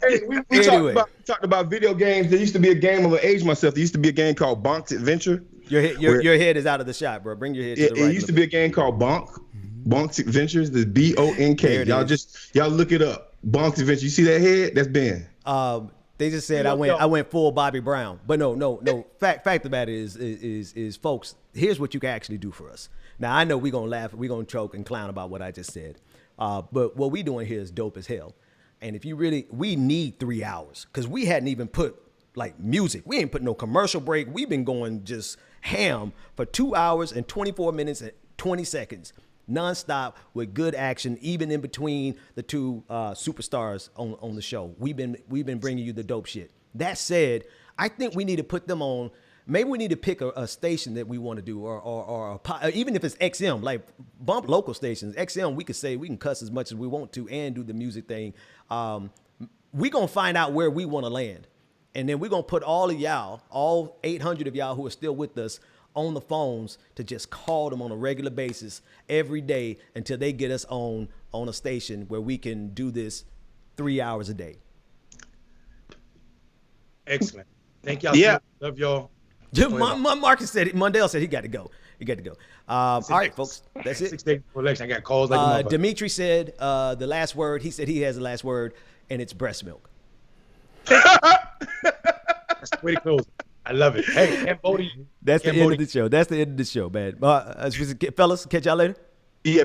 Hey, we Anyway. talked about video games. There used to be a game. I'm gonna age myself. There used to be a game called Bonk's Adventure. Your head is out of the shot, bro. Bring your head to the right. It used to be a game called Bonk's Adventures. The BONK. There it Y'all look it up. Bonk's Adventure. You see that head? That's Ben. They just said I went full Bobby Brown, but no. Fact of the matter is folks. Here's what you can actually do for us. Now I know we're gonna laugh, we're gonna choke and clown about what I just said, but what we doing here is dope as hell. And if you really, we need 3 hours because we hadn't even put like music. We ain't put no commercial break. We've been going just ham for 2 hours and 24 minutes and 20 seconds. Nonstop with good action, even in between the two superstars on the show. We've been bringing you the dope shit. That said, I think we need to put them on. Maybe we need to pick a station that we want to do, or even if it's XM, like bump local stations. XM, we could say we can cuss as much as we want to and do the music thing. We gonna find out where we want to land, and then we're gonna put all of y'all, all 800 of y'all who are still with us, on the phones to just call them on a regular basis every day until they get us on a station where we can do this 3 hours a day. Excellent. Thank y'all. Yeah. Love y'all. Marcus said, Mondale said he got to go. All right, folks, that's it. 6 days before election, I got calls like a motherfucker. Dimitri said the last word. He said he has the last word, and it's breast milk. That's the way to close it. I love it. Hey, That's the end of the show. That's the end of the show, man. Fellas, catch y'all later.